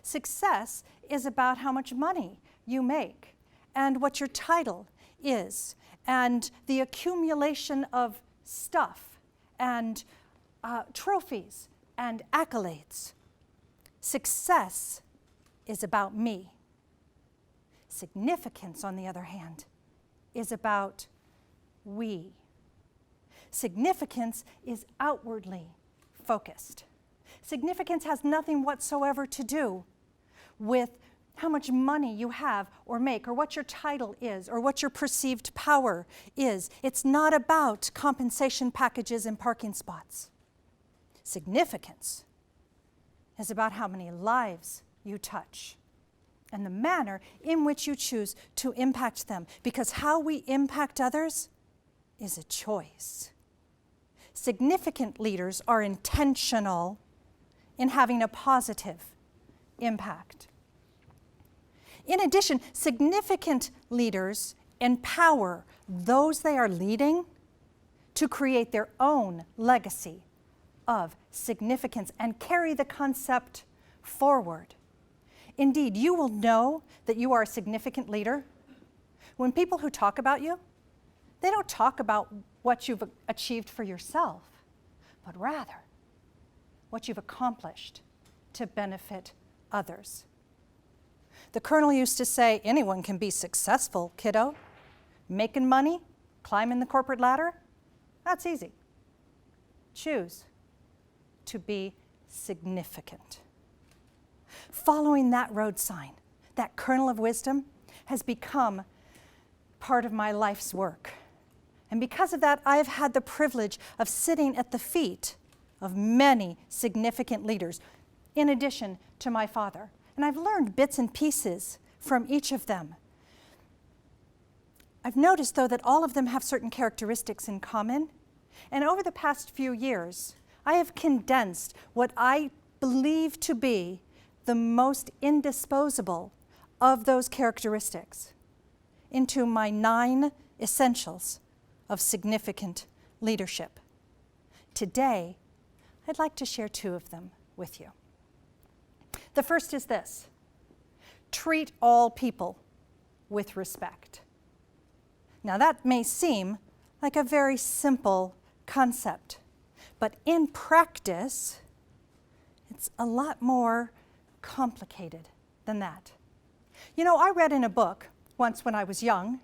[SPEAKER 6] Success is about how much money you make and what your title is and the accumulation of stuff and trophies and accolades. Success is about me. Significance, on the other hand, is about we. Significance is outwardly focused. Significance has nothing whatsoever to do with how much money you have or make, or what your title is, or what your perceived power is. It's not about compensation packages and parking spots. Significance is about how many lives you touch and the manner in which you choose to impact them, because how we impact others is a choice. Significant leaders are intentional in having a positive impact. In addition, significant leaders empower those they are leading to create their own legacy of significance and carry the concept forward. Indeed, you will know that you are a significant leader when people who talk about you, they don't talk about what you've achieved for yourself, but rather what you've accomplished to benefit others. The colonel used to say, anyone can be successful, kiddo. Making money, climbing the corporate ladder, that's easy. Choose to be significant. Following that road sign, that kernel of wisdom, has become part of my life's work. And because of that, I have had the privilege of sitting at the feet of many significant leaders, in addition to my father. And I've learned bits and pieces from each of them. I've noticed, though, that all of them have certain characteristics in common. And over the past few years, I have condensed what I believe to be the most indisposable of those characteristics into my 9 essentials of significant leadership. Today, I'd like to share 2 of them with you. The first is this: treat all people with respect. Now, that may seem like a very simple concept, but in practice, it's a lot more complicated than that. You know, I read in a book once when I was young,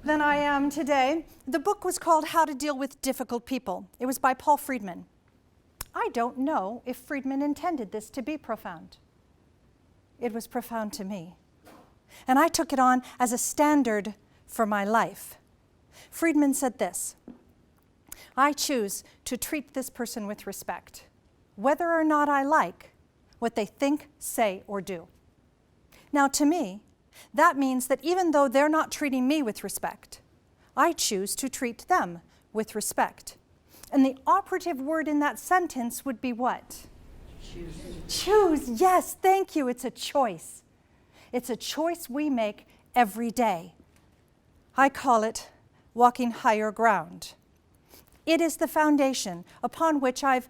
[SPEAKER 6] than I am today. The book was called How to Deal with Difficult People. It was by Paul Friedman. I don't know if Friedman intended this to be profound. It was profound to me. And I took it on as a standard for my life. Friedman said this: I choose to treat this person with respect, whether or not I like what they think, say, or do. Now, to me, that means that even though they're not treating me with respect, I choose to treat them with respect. And the operative word in that sentence would be what? Choose. Choose, yes, thank you. It's a choice. It's a choice we make every day. I call it walking higher ground. It is the foundation upon which I've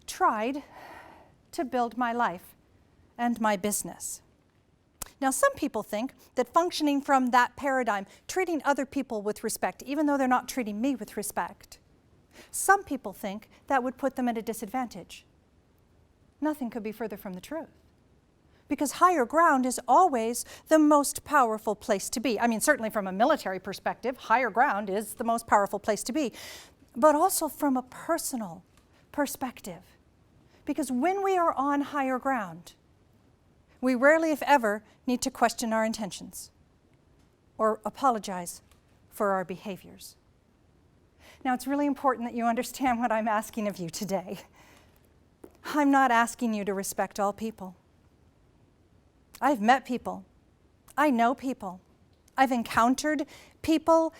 [SPEAKER 6] tried to build my life and my business. Now, some people think that functioning from that paradigm, treating other people with respect, even though they're not treating me with respect, some people think that would put them at a disadvantage. Nothing could be further from the truth. Because higher ground is always the most powerful place to be. I mean, certainly from a military perspective, higher ground is the most powerful place to be, but also from a personal perspective. Because when we are on higher ground, we rarely, if ever, need to question our intentions or apologize for our behaviors. Now, it's really important that you understand what I'm asking of you today. I'm not asking you to respect all people. I've met people. I know people. I've encountered people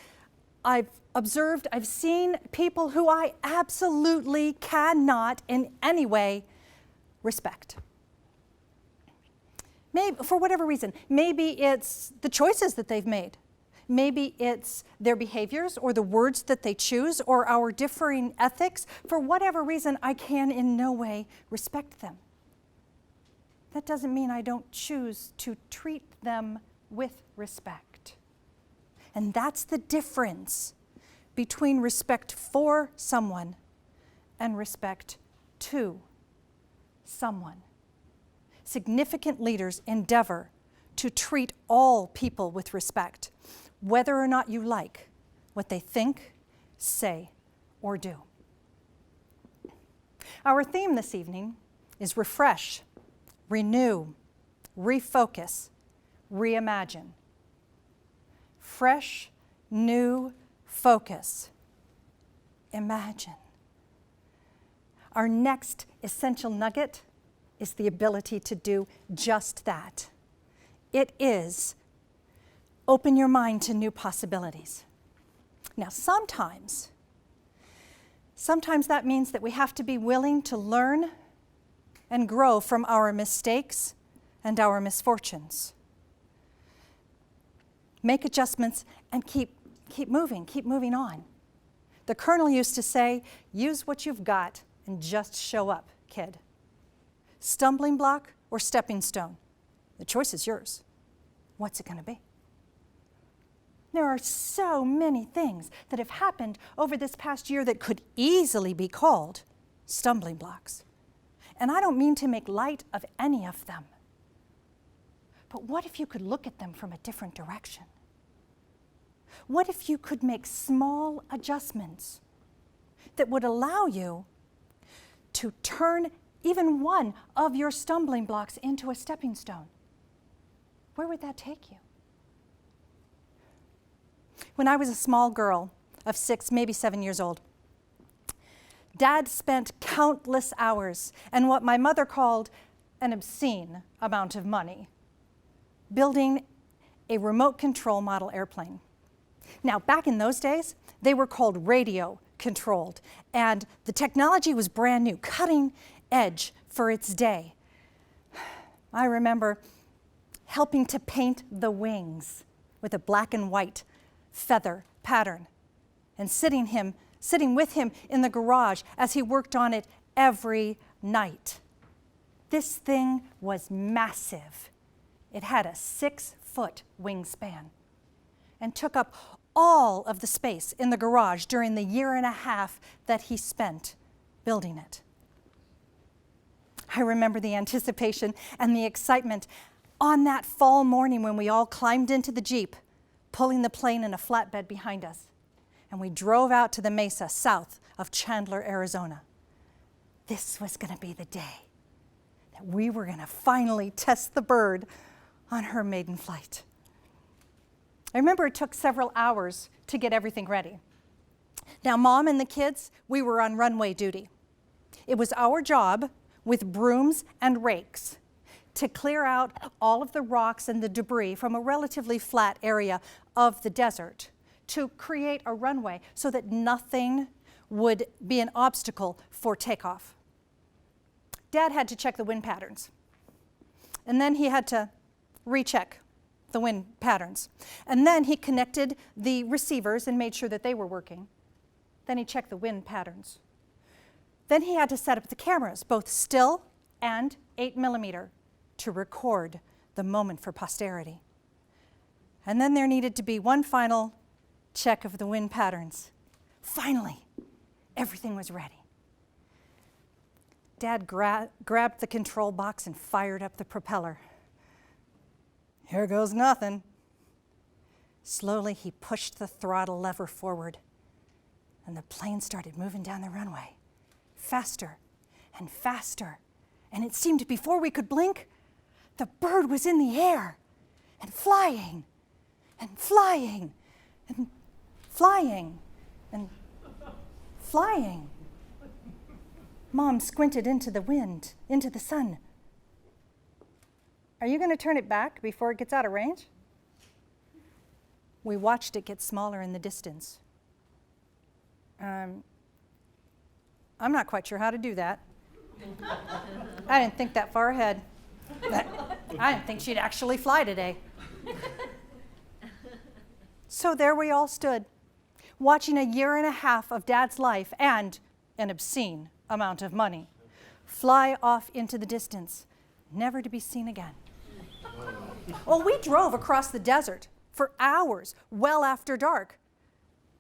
[SPEAKER 6] I've observed, I've seen people who I absolutely cannot in any way respect. Maybe, for whatever reason, maybe it's the choices that they've made. Maybe it's their behaviors or the words that they choose or our differing ethics. For whatever reason, I can in no way respect them. That doesn't mean I don't choose to treat them with respect. And that's the difference between respect for someone and respect to someone. Significant leaders endeavor to treat all people with respect, whether or not you like what they think, say, or do. Our theme this evening is refresh, renew, refocus, reimagine. Fresh, new focus. Imagine. Our next essential nugget is the ability to do just that. It is open your mind to new possibilities. Now, sometimes that means that we have to be willing to learn and grow from our mistakes and our misfortunes. Make adjustments and keep moving on. The Colonel used to say, use what you've got and just show up, kid. Stumbling block or stepping stone? The choice is yours. What's it going to be? There are so many things that have happened over this past year that could easily be called stumbling blocks. And I don't mean to make light of any of them. But what if you could look at them from a different direction? What if you could make small adjustments that would allow you to turn even one of your stumbling blocks into a stepping stone? Where would that take you? When I was a small girl of 6, maybe 7 years old, Dad spent countless hours and what my mother called an obscene amount of money building a remote control model airplane. Now, back in those days, they were called radio controlled, and the technology was brand new, cutting edge for its day. I remember helping to paint the wings with a black and white feather pattern and sitting with him in the garage as he worked on it every night. This thing was massive. It had a 6-foot wingspan and took up all of the space in the garage during the 1.5 years that he spent building it. I remember the anticipation and the excitement on that fall morning when we all climbed into the Jeep, pulling the plane in a flatbed behind us, and we drove out to the mesa south of Chandler, Arizona. This was going to be the day that we were going to finally test the bird on her maiden flight. I remember it took several hours to get everything ready. Now, Mom and the kids, we were on runway duty. It was our job with brooms and rakes to clear out all of the rocks and the debris from a relatively flat area of the desert to create a runway so that nothing would be an obstacle for takeoff. Dad had to check the wind patterns, and then he had to recheck the wind patterns. And then he connected the receivers and made sure that they were working. Then he checked the wind patterns. Then he had to set up the cameras, both still and 8mm, to record the moment for posterity. And then there needed to be one final check of the wind patterns. Finally, everything was ready. Dad grabbed the control box and fired up the propeller. Here goes nothing. Slowly, he pushed the throttle lever forward, and the plane started moving down the runway, faster and faster. And it seemed before we could blink, the bird was in the air and flying and flying and flying and flying. Mom squinted into the wind, into the sun. Are you going to turn it back before it gets out of range? We watched it get smaller in the distance, I'm not quite sure how to do that. I didn't think that far ahead. I didn't think she'd actually fly today. So there we all stood, watching a year and a half of Dad's life and an obscene amount of money fly off into the distance, never to be seen again. Well, we drove across the desert for hours, well after dark,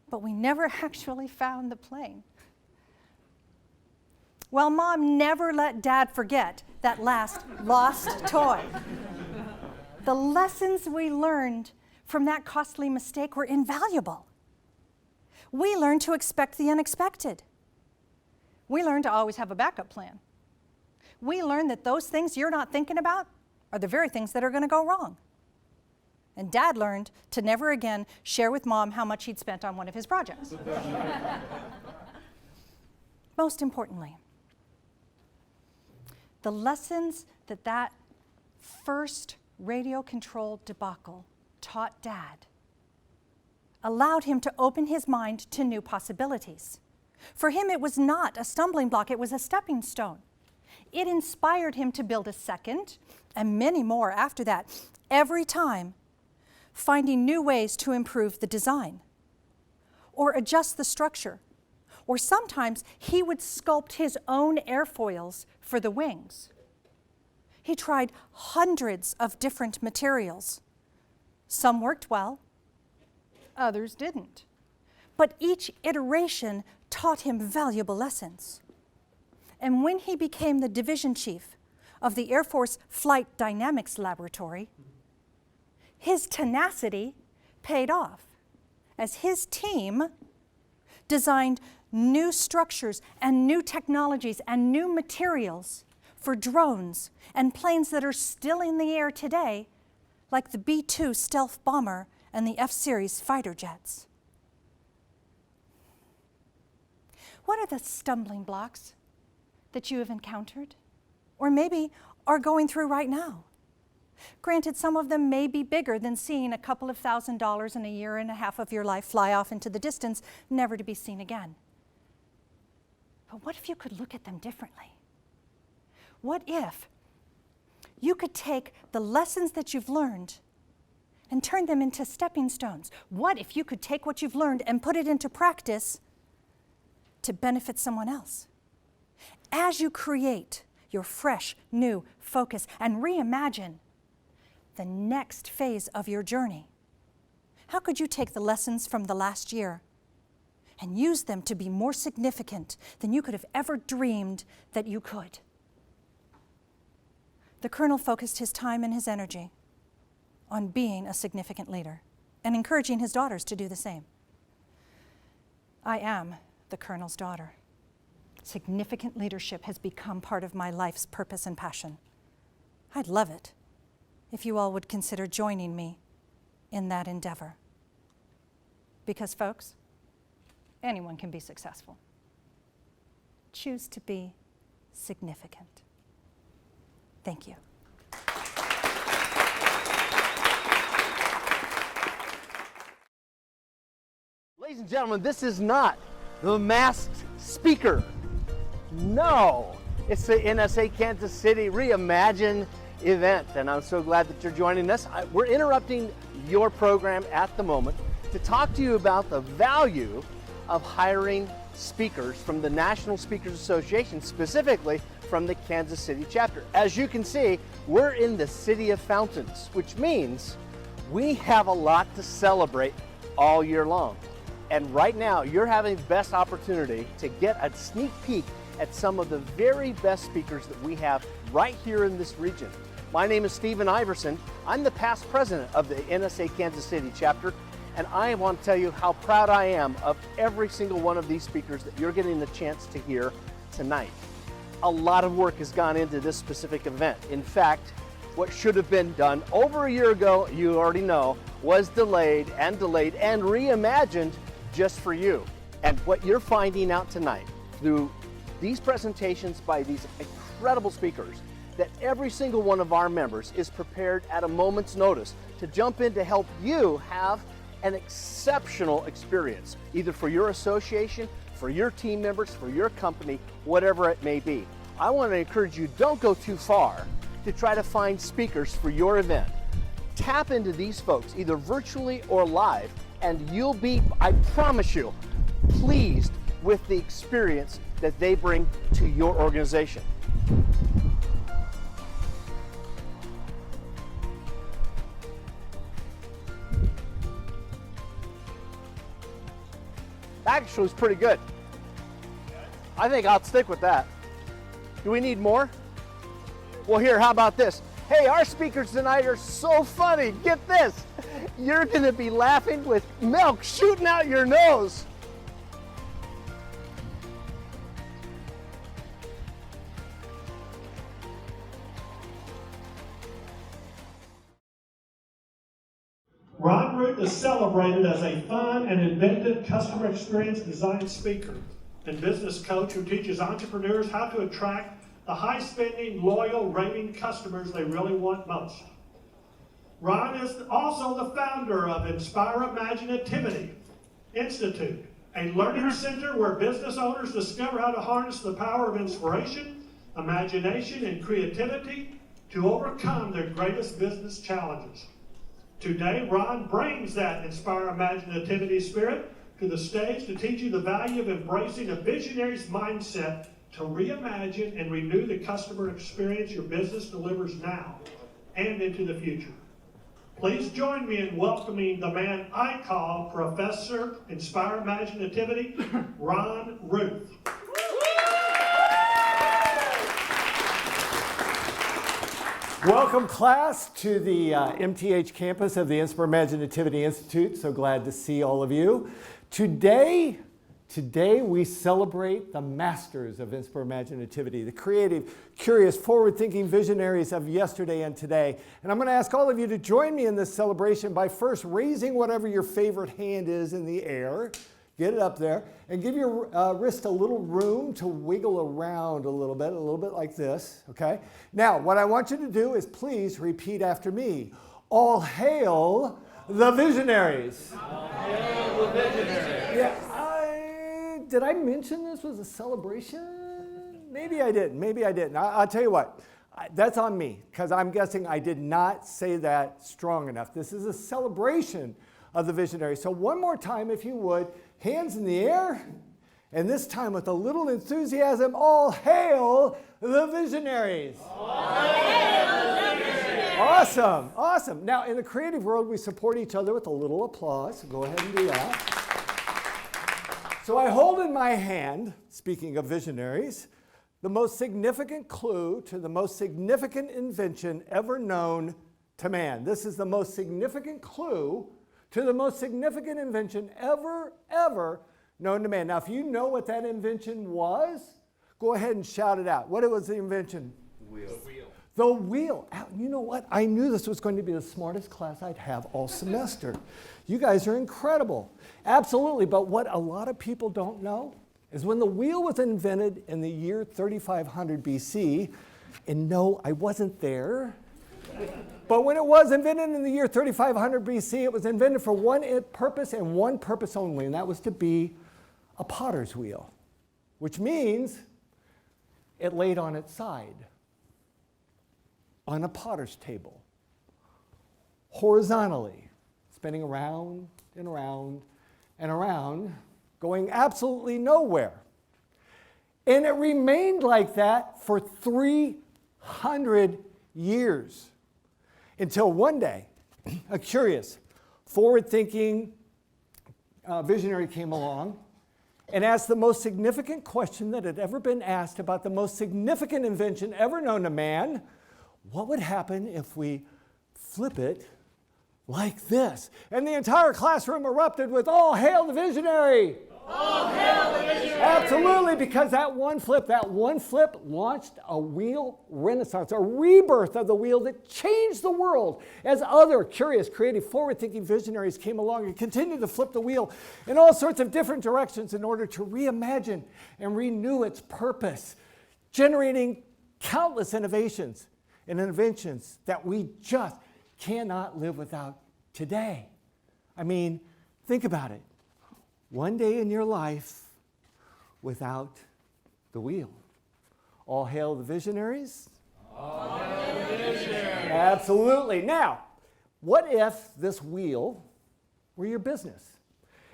[SPEAKER 6] but we never actually found the plane. Well, Mom never let Dad forget that last lost toy. The lessons we learned from that costly mistake were invaluable. We learned to expect the unexpected. We learned to always have a backup plan. We learned that those things you're not thinking about are the very things that are going to go wrong. And Dad learned to never again share with Mom how much he'd spent on one of his projects. Most importantly, the lessons that first radio-controlled debacle taught Dad allowed him to open his mind to new possibilities. For him, it was not a stumbling block, it was a stepping stone. It inspired him to build a second, and many more after that, every time finding new ways to improve the design or adjust the structure. Or sometimes he would sculpt his own airfoils for the wings. He tried hundreds of different materials. Some worked well, others didn't. But each iteration taught him valuable lessons. And when he became the division chief of the Air Force Flight Dynamics Laboratory, his tenacity paid off as his team designed new structures and new technologies and new materials for drones and planes that are still in the air today, like the B-2 stealth bomber and the F-series fighter jets. What are the stumbling blocks that you have encountered, or maybe are going through right now? Granted, some of them may be bigger than seeing a couple of $1,000s in a year and a half of your life fly off into the distance, never to be seen again. But what if you could look at them differently? What if you could take the lessons that you've learned and turn them into stepping stones? What if you could take what you've learned and put it into practice to benefit someone else? As you create your fresh, new focus and reimagine the next phase of your journey, how could you take the lessons from the last year and use them to be more significant than you could have ever dreamed that you could? The Colonel focused his time and his energy on being a significant leader and encouraging his daughters to do the same. I am the Colonel's daughter. Significant leadership has become part of my life's purpose and passion. I'd love it if you all would consider joining me in that endeavor. Because, folks, anyone can be successful. Choose to be significant. Thank you.
[SPEAKER 7] Ladies and gentlemen, this is not the masked speaker. No, it's the NSA Kansas City reImagine event, and I'm so glad that you're joining us. We're interrupting your program at the moment to talk to you about the value of hiring speakers from the National Speakers Association, specifically from the Kansas City chapter. As you can see, we're in the City of Fountains, which means we have a lot to celebrate all year long. And right now, you're having the best opportunity to get a sneak peek at some of the very best speakers that we have right here in this region. My name is Stephen Iverson. I'm the past president of the NSA Kansas City chapter, and I want to tell you how proud I am of every single one of these speakers that you're getting the chance to hear tonight. A lot of work has gone into this specific event. In fact, what should have been done over a year ago, you already know, was delayed and reimagined just for you. And what you're finding out tonight through these presentations by these incredible speakers, that every single one of our members is prepared at a moment's notice to jump in to help you have an exceptional experience, either for your association, for your team members, for your company, whatever it may be. I want to encourage you, don't go too far to try to find speakers for your event. Tap into these folks, either virtually or live, and you'll be, I promise you, pleased with the experience that they bring to your organization. Actually, it's pretty good. I think I'll stick with that. Do we need more? Well, here, how about this? Hey, our speakers tonight are so funny. Get this. You're going to be laughing with milk shooting out your nose.
[SPEAKER 2] Ruth is celebrated as a fun and inventive customer experience design speaker and business coach who teaches entrepreneurs how to attract the high-spending, loyal, raving customers they really want most. Ron is also the founder of reImagine Institute, a learning center where business owners discover how to harness the power of inspiration, imagination, and creativity to overcome their greatest business challenges. Today, Ron brings that reImagine spirit to the stage to teach you the value of embracing a visionary's mindset to reimagine and renew the customer experience your business delivers now and into the future. Please join me in welcoming the man I call Professor reImagine, Ron Ruth.
[SPEAKER 8] Welcome, class, to the MTH campus of the reImagine Institute. So glad to see all of you. Today we celebrate the masters of reImagine, the creative, curious, forward-thinking visionaries of yesterday and today. And I'm going to ask all of you to join me in this celebration by first raising whatever your favorite hand is in the air. Get it up there, and give your wrist a little room to wiggle around a little bit like this, okay? Now, what I want you to do is please repeat after me. All hail the visionaries. All hail the visionaries. Yeah, did I mention this was a celebration? Maybe I didn't. I'll tell you what, that's on me, because I'm guessing I did not say that strong enough. This is a celebration of the visionaries. So one more time, if you would, hands in the air, and this time with a little enthusiasm, all hail the visionaries. All hail the visionaries. Awesome. Now, in the creative world, we support each other with a little applause. So go ahead and do that. So I hold in my hand, speaking of visionaries, the most significant clue to the most significant invention ever known to man. This is the most significant clue to the most significant invention ever known to man. Now, if you know what that invention was, go ahead and shout it out. What was the invention? The wheel. You know what? I knew this was going to be the smartest class I'd have all semester. You guys are incredible. Absolutely. But what a lot of people don't know is when the wheel was invented in the year 3500 BC, and no, I wasn't there, but when it was invented in the year 3500 BC, it was invented for one purpose and one purpose only, and that was to be a potter's wheel, which means it laid on its side on a potter's table, horizontally, spinning around and around and around, going absolutely nowhere. And it remained like that for 300 years. Until one day, a curious, forward-thinking visionary came along and asked the most significant question that had ever been asked about the most significant invention ever known to man. What would happen if we flip it like this? And the entire classroom erupted with, all hail the visionary! All hail the visionary! Absolutely, because that one flip launched a wheel renaissance, a rebirth of the wheel that changed the world as other curious, creative, forward-thinking visionaries came along and continued to flip the wheel in all sorts of different directions in order to reimagine and renew its purpose, generating countless innovations and inventions that we just cannot live without today. I mean, think about it. One day in your life, without the wheel. All hail the visionaries. All hail the visionaries. Absolutely. Now, what if this wheel were your business?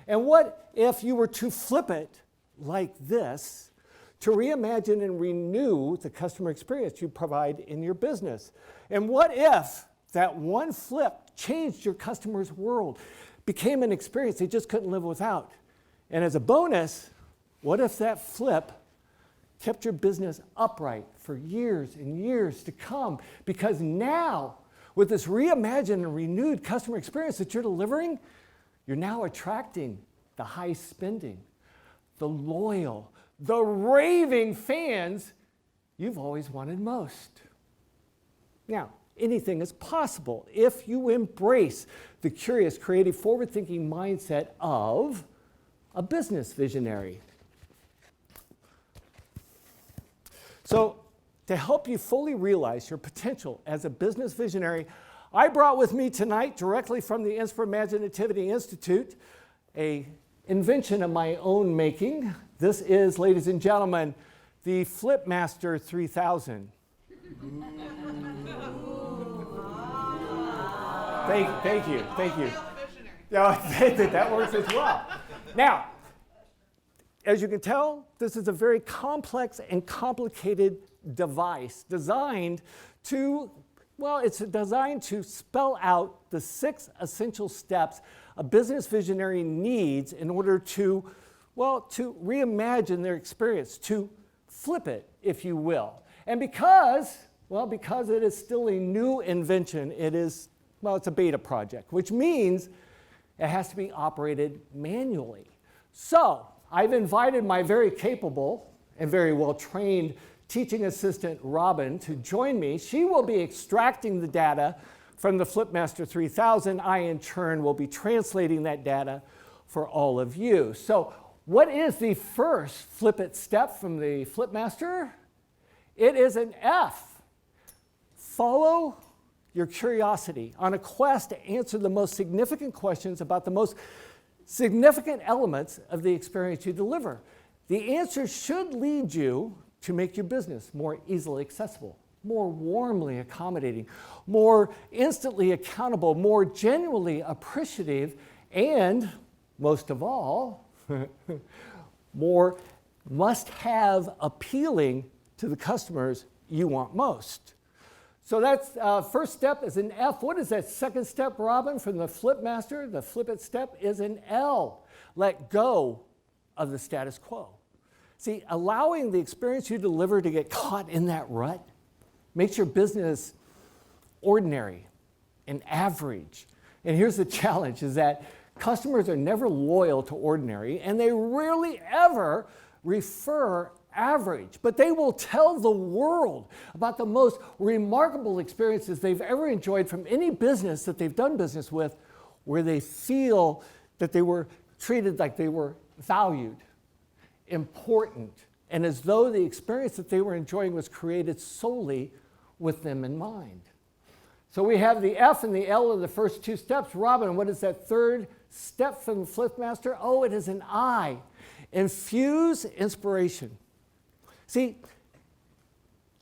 [SPEAKER 8] And what if you were to flip it like this to reimagine and renew the customer experience you provide in your business? And what if that one flip changed your customer's world, became an experience they just couldn't live without? And as a bonus, what if that flip kept your business upright for years and years to come? Because now, with this reimagined and renewed customer experience that you're delivering, you're now attracting the high spending, the loyal, the raving fans you've always wanted most. Now, anything is possible if you embrace the curious, creative, forward-thinking mindset of a business visionary. So, to help you fully realize your potential as a business visionary, I brought with me tonight, directly from the Imaginativity Institute, an invention of my own making. This is, ladies and gentlemen, the Flipmaster 3000. Thank you. Yeah, that works as well. Now, as you can tell, this is a very complex and complicated device designed to, it's designed to spell out the 6 essential steps a business visionary needs in order to reimagine their experience, to flip it, if you will. And because it is still a new invention, it's a beta project, which means it has to be operated manually. So, I've invited my very capable and very well-trained teaching assistant, Robin, to join me. She will be extracting the data from the Flipmaster 3000. I, in turn, will be translating that data for all of you. So, what is the first flip it step from the Flipmaster? It is an F. Follow your curiosity on a quest to answer the most significant questions about the most significant elements of the experience you deliver. The answer should lead you to make your business more easily accessible, more warmly accommodating, more instantly accountable, more genuinely appreciative, and most of all, more must-have appealing to the customers you want most. So that's first step is an F. What is that second step, Robin, from the Flipmaster? The flip it step is an L. Let go of the status quo. See, allowing the experience you deliver to get caught in that rut makes your business ordinary and average. And here's the challenge, is that customers are never loyal to ordinary, and they rarely ever refer average, but they will tell the world about the most remarkable experiences they've ever enjoyed from any business that they've done business with, where they feel that they were treated like they were valued, important, and as though the experience that they were enjoying was created solely with them in mind. So we have the F and the L of the first 2 steps. Robin, what is that third step from the Flipmaster? Oh, it is an I. Infuse inspiration. See,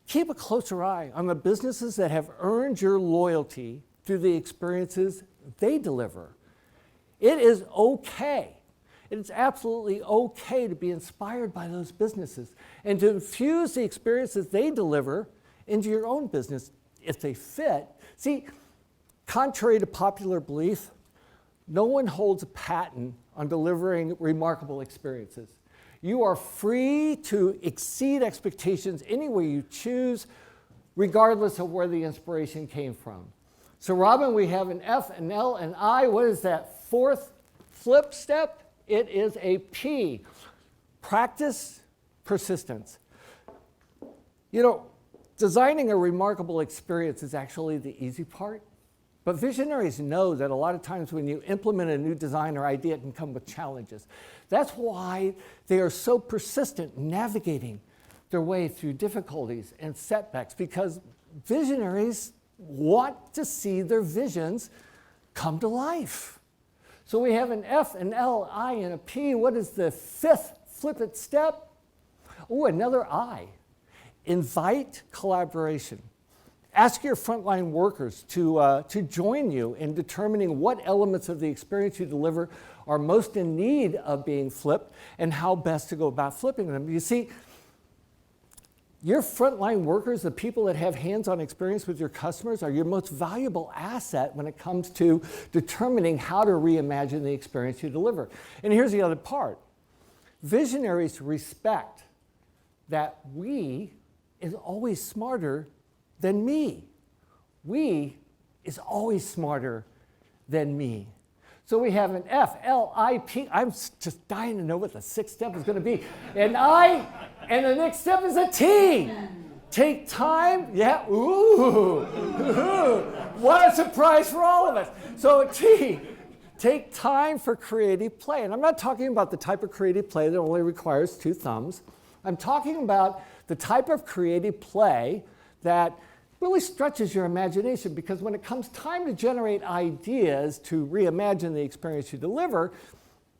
[SPEAKER 8] keep a closer eye on the businesses that have earned your loyalty through the experiences they deliver. It is okay. It is absolutely okay to be inspired by those businesses and to infuse the experiences they deliver into your own business if they fit. See, contrary to popular belief, no one holds a patent on delivering remarkable experiences. You are free to exceed expectations any way you choose, regardless of where the inspiration came from. So, Robin, we have an F, an L, an I. What is that fourth flip step? It is a P. Practice persistence. You know, designing a remarkable experience is actually the easy part. But visionaries know that a lot of times when you implement a new design or idea, it can come with challenges. That's why they are so persistent in navigating their way through difficulties and setbacks, because visionaries want to see their visions come to life. So we have an F, an L, I, and a P. What is the fifth flip it step? Oh, another I. Invite collaboration. Ask your frontline workers to join you in determining what elements of the experience you deliver are most in need of being flipped and how best to go about flipping them. You see, your frontline workers, the people that have hands-on experience with your customers, are your most valuable asset when it comes to determining how to reimagine the experience you deliver. And here's the other part. Visionaries respect that we is always smarter than me. We is always smarter than me. So we have an F, L, I, P. I'm just dying to know what the sixth step is going to be. An I, and the next step is a T. Take time. Yeah, ooh. What a surprise for all of us. So T, take time for creative play. And I'm not talking about the type of creative play that only requires 2 thumbs. I'm talking about the type of creative play that really stretches your imagination, because when it comes time to generate ideas to reimagine the experience you deliver,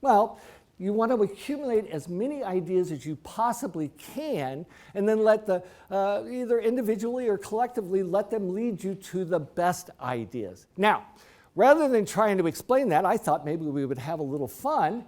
[SPEAKER 8] well, you want to accumulate as many ideas as you possibly can, and then let the, either individually or collectively, let them lead you to the best ideas. Now, rather than trying to explain that, I thought maybe we would have a little fun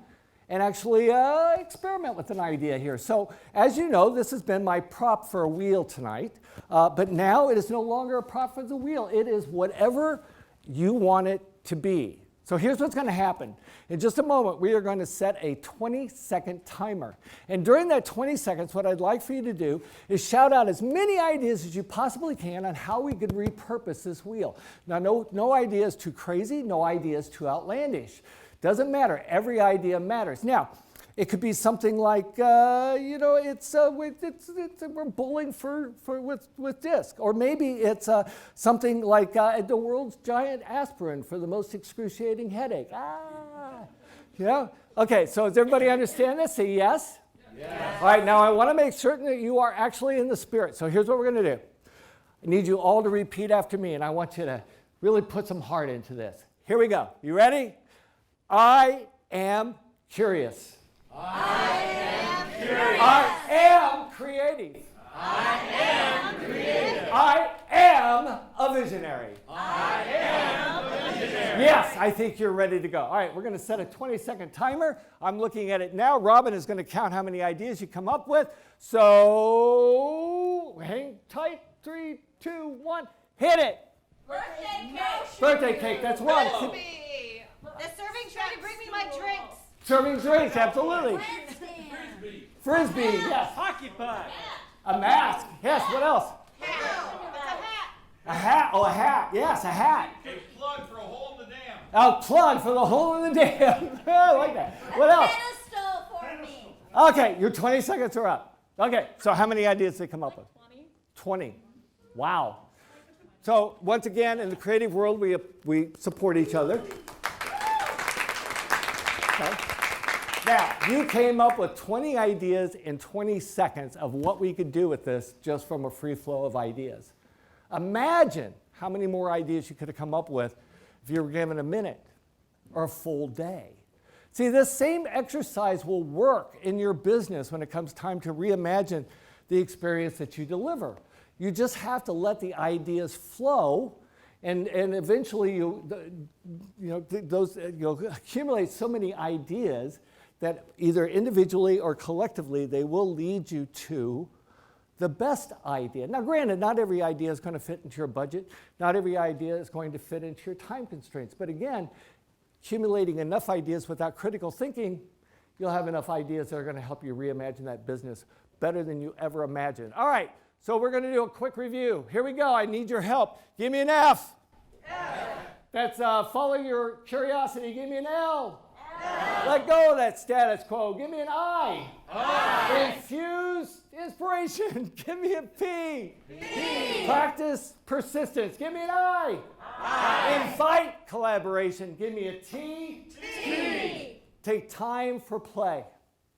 [SPEAKER 8] and actually experiment with an idea here. So, as you know, this has been my prop for a wheel tonight, but now it is no longer a prop for the wheel. It is whatever you want it to be. So here's what's going to happen. In just a moment, we are going to set a 20-second timer. And during that 20 seconds, what I'd like for you to do is shout out as many ideas as you possibly can on how we could repurpose this wheel. Now, no idea is too crazy, no idea is too outlandish. Doesn't matter. Every idea matters. Now, it could be something like, we're bowling with disc. Or maybe it's something like the world's giant aspirin for the most excruciating headache. Okay, so does everybody understand this? Say yes? Yes. All right, now I want to make certain that you are actually in the spirit. So here's what we're going to do. I need you all to repeat after me, and I want you to really put some heart into this. Here we go. You ready? I am curious.
[SPEAKER 9] I am curious.
[SPEAKER 8] I am creative.
[SPEAKER 9] I am creative.
[SPEAKER 8] I am a visionary.
[SPEAKER 9] I am a visionary.
[SPEAKER 8] Yes, I think you're ready to go. All right, we're going to set a 20-second timer. I'm looking at it now. Robin is going to count how many ideas you come up with. So hang tight. 3, 2, 1. Hit it.
[SPEAKER 9] Birthday cake.
[SPEAKER 8] Birthday cake. That's one.
[SPEAKER 9] The serving tray to bring me my drinks.
[SPEAKER 8] Serving drinks, absolutely. Frisbee, yes.
[SPEAKER 10] Hockey puck.
[SPEAKER 8] A mask, yes. What else?
[SPEAKER 9] Hat.
[SPEAKER 8] A hat. Oh, a hat. Yes, a hat.
[SPEAKER 10] A plug for a hole in the dam.
[SPEAKER 8] A plug for the hole in the dam. I like that. What else?
[SPEAKER 9] Pedestal for me.
[SPEAKER 8] Okay, your 20 seconds are up. Okay, so how many ideas did they come up with? 20. Wow. So once again, in the creative world, we support each other. Okay. Now, you came up with 20 ideas in 20 seconds of what we could do with this just from a free flow of ideas. Imagine how many more ideas you could have come up with if you were given a minute or a full day. See, this same exercise will work in your business when it comes time to reimagine the experience that you deliver. You just have to let the ideas flow, and eventually you'll accumulate so many ideas that either individually or collectively they will lead you to the best idea. Now granted, not every idea is going to fit into your budget. Not every idea is going to fit into your time constraints. But again, accumulating enough ideas without critical thinking, you'll have enough ideas that are going to help you reimagine that business better than you ever imagined. All right, so we're going to do a quick review. Here we go. I need your help. Give me an F.
[SPEAKER 9] F.
[SPEAKER 8] That's follow your curiosity. Give me an L.
[SPEAKER 9] L.
[SPEAKER 8] Let go of that status quo. Give me an I.
[SPEAKER 9] I.
[SPEAKER 8] Infuse inspiration. Give me a P.
[SPEAKER 9] P.
[SPEAKER 8] Practice persistence. Give me an I. Invite collaboration. Give me a T.
[SPEAKER 9] T.
[SPEAKER 8] Take time for play.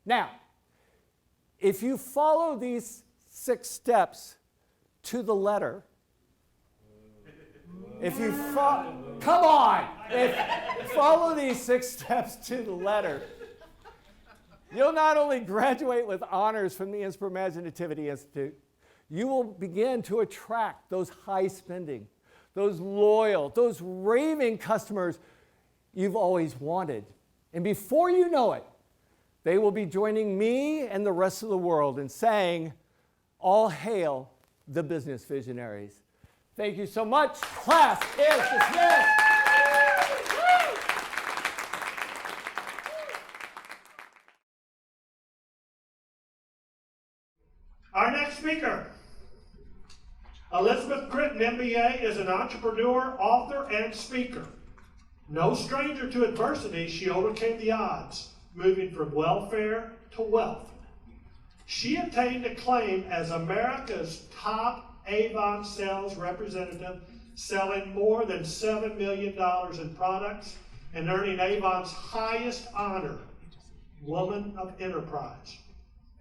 [SPEAKER 8] Now, if you follow these 6 steps to the letter, if you follow these 6 steps to the letter, You'll not only graduate with honors from the Imaginativity Institute, you will begin to attract those high spending, those loyal, those raving customers you've always wanted. And before you know it, they will be joining me and the rest of the world in saying, all hail the business visionaries. Thank you so much. Class is dismissed.
[SPEAKER 2] Our next speaker, Elizabeth Britton Mba, is an entrepreneur, author, and speaker. No stranger to adversity, she overcame the odds, moving from welfare to wealth. She obtained acclaim as America's top Avon sales representative, selling more than $7 million in products and earning Avon's highest honor, Woman of Enterprise.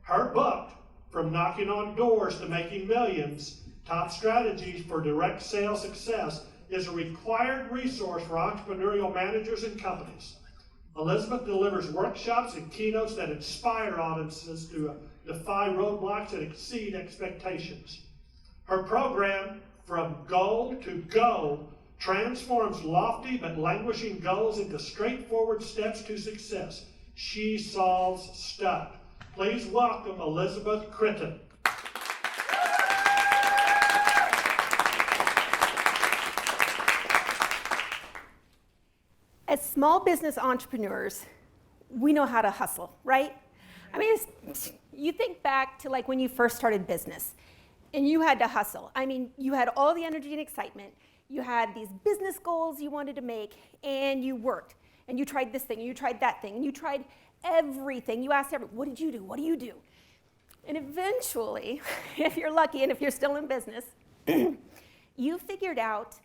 [SPEAKER 2] Her book, From Knocking on Doors to Making Millions, Top Strategies for Direct Sales Success, is a required resource for entrepreneurial managers and companies. Elizabeth delivers workshops and keynotes that inspire audiences to defy roadblocks and exceed expectations. Her program, From Goal to Go, transforms lofty but languishing goals into straightforward steps to success. She solves stuff. Please welcome Elizabeth Critten.
[SPEAKER 3] As small business entrepreneurs, we know how to hustle, right? I mean, you think back to like when you first started business and you had to hustle. I mean, you had all the energy and excitement. You had these business goals you wanted to make, and you worked. And you tried this thing, and you tried that thing, and you tried everything. You asked everyone, what did you do? What do you do? And eventually, if you're lucky and if you're still in business, you figured out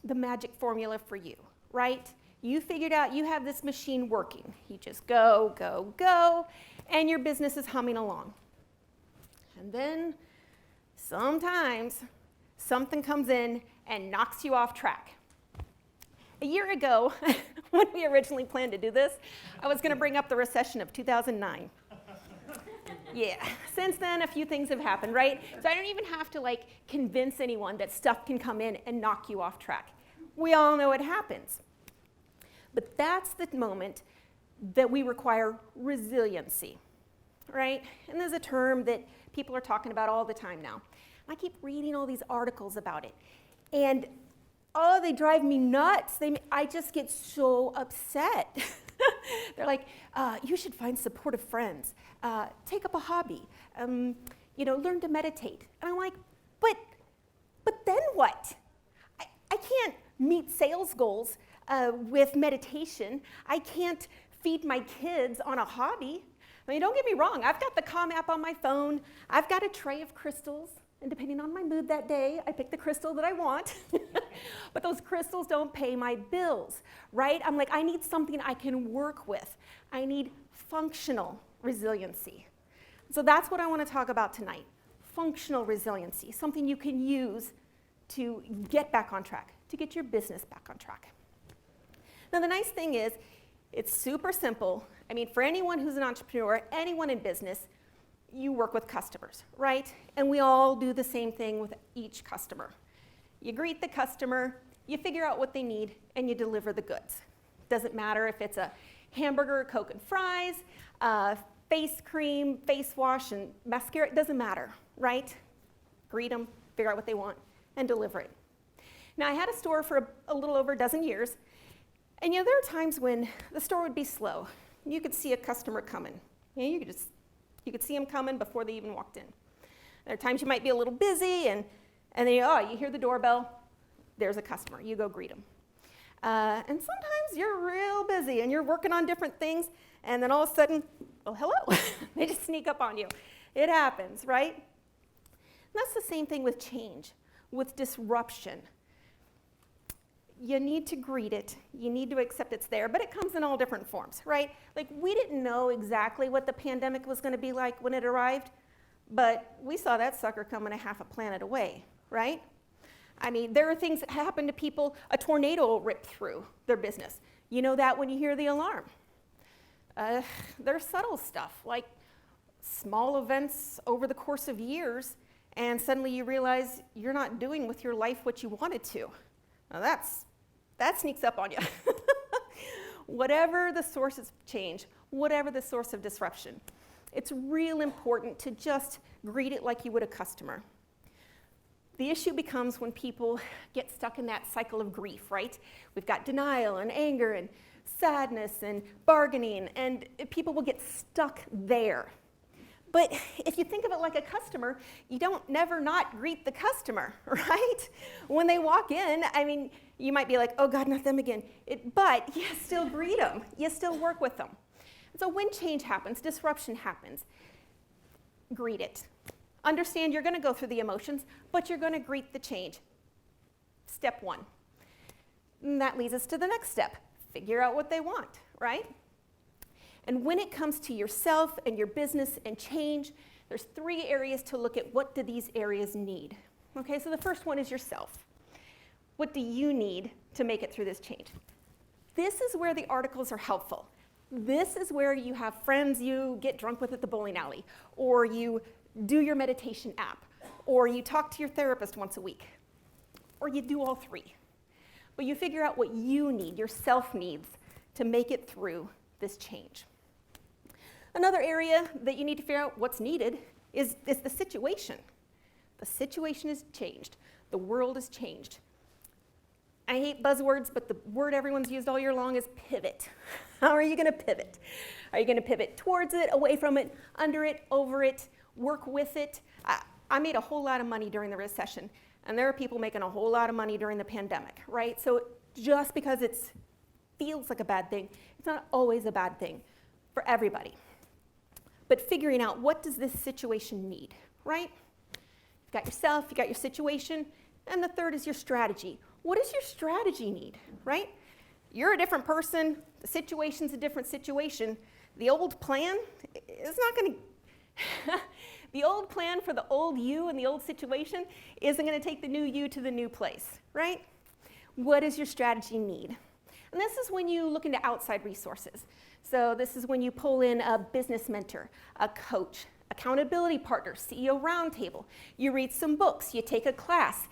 [SPEAKER 3] the magic formula for you, right? You figured out you have this machine working. You just go, go, go, and your business is humming along. And then sometimes something comes in and knocks you off track. A year ago, when we originally planned to do this, I was going to bring up the recession of 2009. Yeah, since then a few things have happened, right? So I don't even have to like convince anyone that stuff can come in and knock you off track. We all know it happens. But that's the moment that we require resiliency, right? And there's a term that people are talking about all the time now. I keep reading all these articles about it. And oh, they drive me nuts. I just get so upset. They're like, you should find supportive friends. Take up a hobby. Learn to meditate. And I'm like, but then what? I can't meet sales goals with meditation. I can't feed my kids on a hobby. I mean, don't get me wrong. I've got the Calm app on my phone. I've got a tray of crystals. And depending on my mood that day, I pick the crystal that I want. But those crystals don't pay my bills, right? I'm like, I need something I can work with. I need functional resiliency. So that's what I want to talk about tonight. Functional resiliency, something you can use to get back on track, to get your business back on track. Now, the nice thing is, it's super simple. I mean, for anyone who's an entrepreneur, anyone in business, you work with customers, right? And we all do the same thing with each customer. You greet the customer, you figure out what they need, and you deliver the goods. Doesn't matter if it's a hamburger, Coke and fries, face cream, face wash, and mascara, it doesn't matter, right? Greet them, figure out what they want, and deliver it. Now, I had a store for a little over a dozen years, and there are times when the store would be slow. You could see a customer coming. You could see them coming before they even walked in. There are times you might be a little busy, and then you hear the doorbell, there's a customer. You go greet them. And sometimes you're real busy, and you're working on different things, and then all of a sudden, well, hello. They just sneak up on you. It happens, right? And that's the same thing with change, with disruption. You need to greet it. You need to accept it's there, but it comes in all different forms, right? Like, we didn't know exactly what the pandemic was going to be like when it arrived, but we saw that sucker coming a half a planet away, right? I mean, there are things that happen to people. A tornado will rip through their business. You know that when you hear the alarm. There's subtle stuff, like small events over the course of years, and suddenly you realize you're not doing with your life what you wanted to. Now that sneaks up on you. Whatever the source of change, whatever the source of disruption, it's real important to just greet it like you would a customer. The issue becomes when people get stuck in that cycle of grief, right? We've got denial and anger and sadness and bargaining, and people will get stuck there. But if you think of it like a customer, you don't never not greet the customer, right? When they walk in, I mean, you might be like, oh God, not them again. But you still greet them. You still work with them. So when change happens, disruption happens, greet it. Understand you're going to go through the emotions, but you're going to greet the change. Step one. And that leads us to the next step. Figure out what they want, right? And when it comes to yourself and your business and change, there's 3 areas to look at. What do these areas need? Okay, so the first one is yourself. What do you need to make it through this change? This is where the articles are helpful. This is where you have friends you get drunk with at the bowling alley, or you do your meditation app, or you talk to your therapist once a week, or you do all 3. But you figure out what you need, your self needs, to make it through this change. Another area that you need to figure out what's needed is the situation. The situation has changed. The world has changed. I hate buzzwords, but the word everyone's used all year long is pivot. How are you going to pivot? Are you going to pivot towards it, away from it, under it, over it, work with it? I made a whole lot of money during the recession, and there are people making a whole lot of money during the pandemic, right? So just because it feels like a bad thing, it's not always a bad thing for everybody. But figuring out, what does this situation need, right? You've got yourself, you've got your situation, and the third is your strategy. What does your strategy need, right? You're a different person, the situation's a different situation. The old plan is not going to, the old plan for the old you and the old situation isn't going to take the new you to the new place, right? What does your strategy need? And this is when you look into outside resources. So this is when you pull in a business mentor, a coach, accountability partner, CEO roundtable. You read some books, you take a class.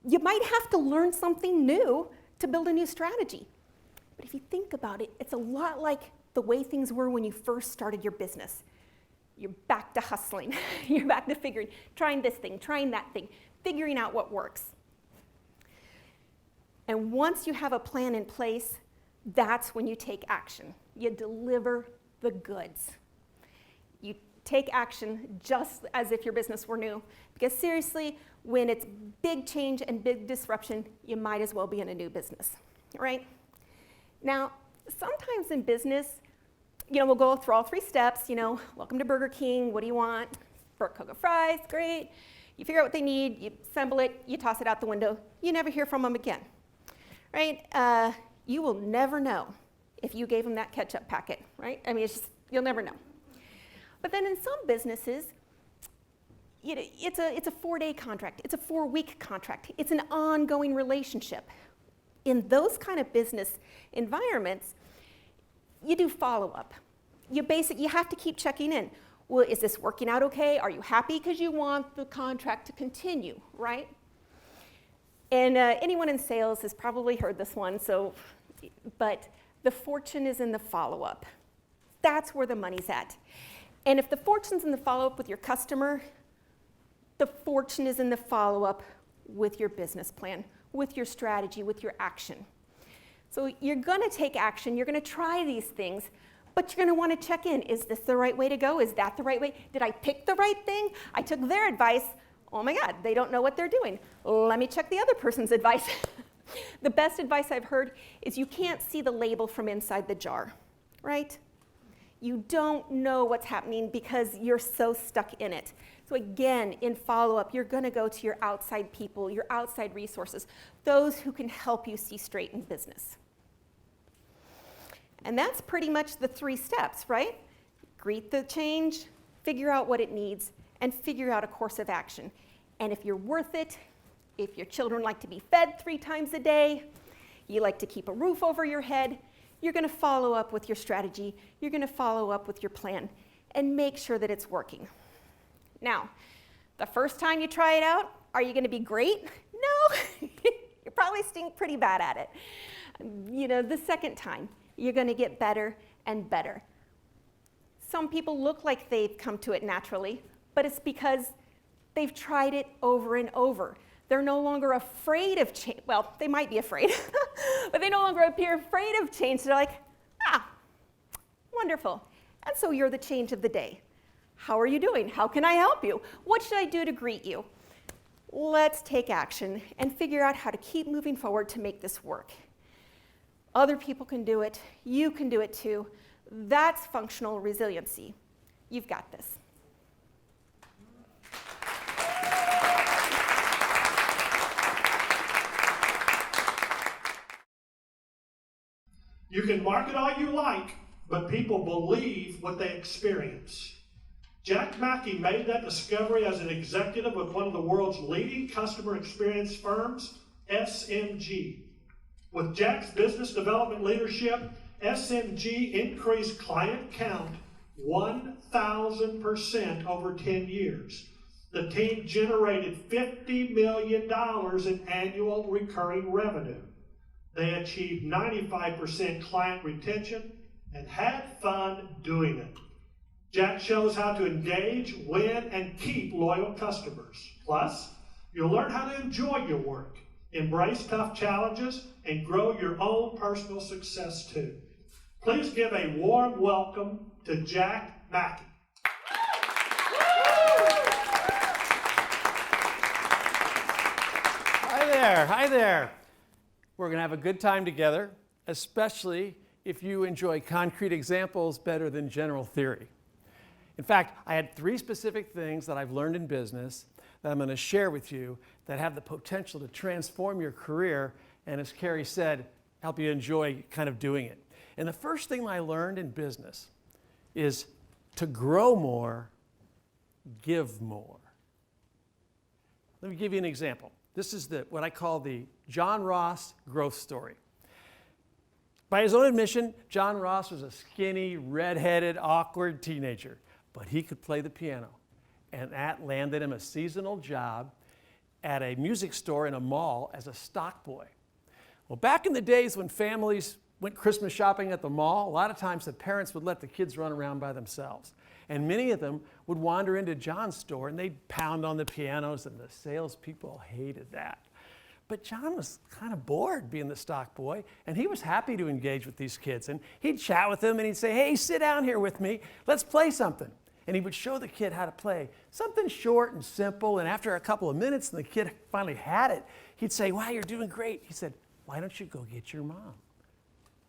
[SPEAKER 3] You might have to learn something new to build a new strategy. But if you think about it, it's a lot like the way things were when you first started your business. You're back to hustling. You're back to figuring, trying this thing, trying that thing, figuring out what works. And once you have a plan in place, that's when you take action. You deliver the goods. You take action just as if your business were new. Because seriously, when it's big change and big disruption, you might as well be in a new business, right? Now, sometimes in business, we'll go through all 3 steps, welcome to Burger King, what do you want? Burnt Cocoa fries, great. You figure out what they need, you assemble it, you toss it out the window, you never hear from them again, right? You will never know if you gave them that ketchup packet, right? I mean, it's just, you'll never know. But then in some businesses, it's a 4-day contract, it's a 4-week contract, it's an ongoing relationship. In those kind of business environments, you do follow-up. You have to keep checking in. Well, is this working out okay? Are you happy? Because you want the contract to continue, right? And anyone in sales has probably heard this one, but the fortune is in the follow-up. That's where the money's at. And if the fortune's in the follow-up with your customer, the fortune is in the follow-up with your business plan, with your strategy, with your action. So you're going to take action, you're going to try these things, but you're going to want to check in. Is this the right way to go? Is that the right way? Did I pick the right thing? I took their advice. Oh my God, they don't know what they're doing. Let me check the other person's advice. The best advice I've heard is you can't see the label from inside the jar, right? You don't know what's happening because you're so stuck in it. So again, in follow-up, you're going to go to your outside people, your outside resources, those who can help you see straight in business. And that's pretty much the 3 steps, right? Greet the change, figure out what it needs, and figure out a course of action. And if you're worth it, if your children like to be fed 3 times a day, you like to keep a roof over your head,
[SPEAKER 11] you're going to follow up with your strategy, you're going to follow up with your plan, and make sure that it's working. Now, the first time you try it out, are you going to be great? No, you're probably stink pretty bad at it. The second time, you're going to get better and better. Some people look like they've come to it naturally, but it's because they've tried it over and over. They're no longer afraid of change. Well, they might be afraid, but they no longer appear afraid of change. So they're like, wonderful. And so you're the change of the day. How are you doing? How can I help you? What should I do to greet you? Let's take action and figure out how to keep moving forward to make this work. Other people can do it. You can do it too. That's functional resiliency. You've got this.
[SPEAKER 2] You can market all you like, but people believe what they experience. Jack Mackey made that discovery as an executive with one of the world's leading customer experience firms, SMG. With Jack's business development leadership, SMG increased client count 1,000% over 10 years. The team generated $50 million in annual recurring revenue. They achieved 95% client retention and had fun doing it. Jack shows how to engage, win, and keep loyal customers. Plus, you'll learn how to enjoy your work, embrace tough challenges, and grow your own personal success too. Please give a warm welcome to Jack Mackey.
[SPEAKER 7] Hi there, hi there. We're going to have a good time together, especially if you enjoy concrete examples better than general theory. In fact, I had 3 specific things that I've learned in business that I'm going to share with you that have the potential to transform your career and, as Cary said, help you enjoy kind of doing it. And the first thing I learned in business is to grow more, give more. Let me give you an example. This is what I call the John Ross growth story. By his own admission, John Ross was a skinny, red-headed, awkward teenager, but he could play the piano, and that landed him a seasonal job at a music store in a mall as a stock boy. Well, back in the days when families went Christmas shopping at the mall, a lot of times the parents would let the kids run around by themselves. And many of them would wander into John's store and they'd pound on the pianos, and the salespeople hated that. But John was kind of bored being the stock boy, and he was happy to engage with these kids. And he'd chat with them and he'd say, "Hey, sit down here with me. Let's play something." And he would show the kid how to play something short and simple. And after a couple of minutes, and the kid finally had it, he'd say, "Wow, you're doing great." He said, "Why don't you go get your mom?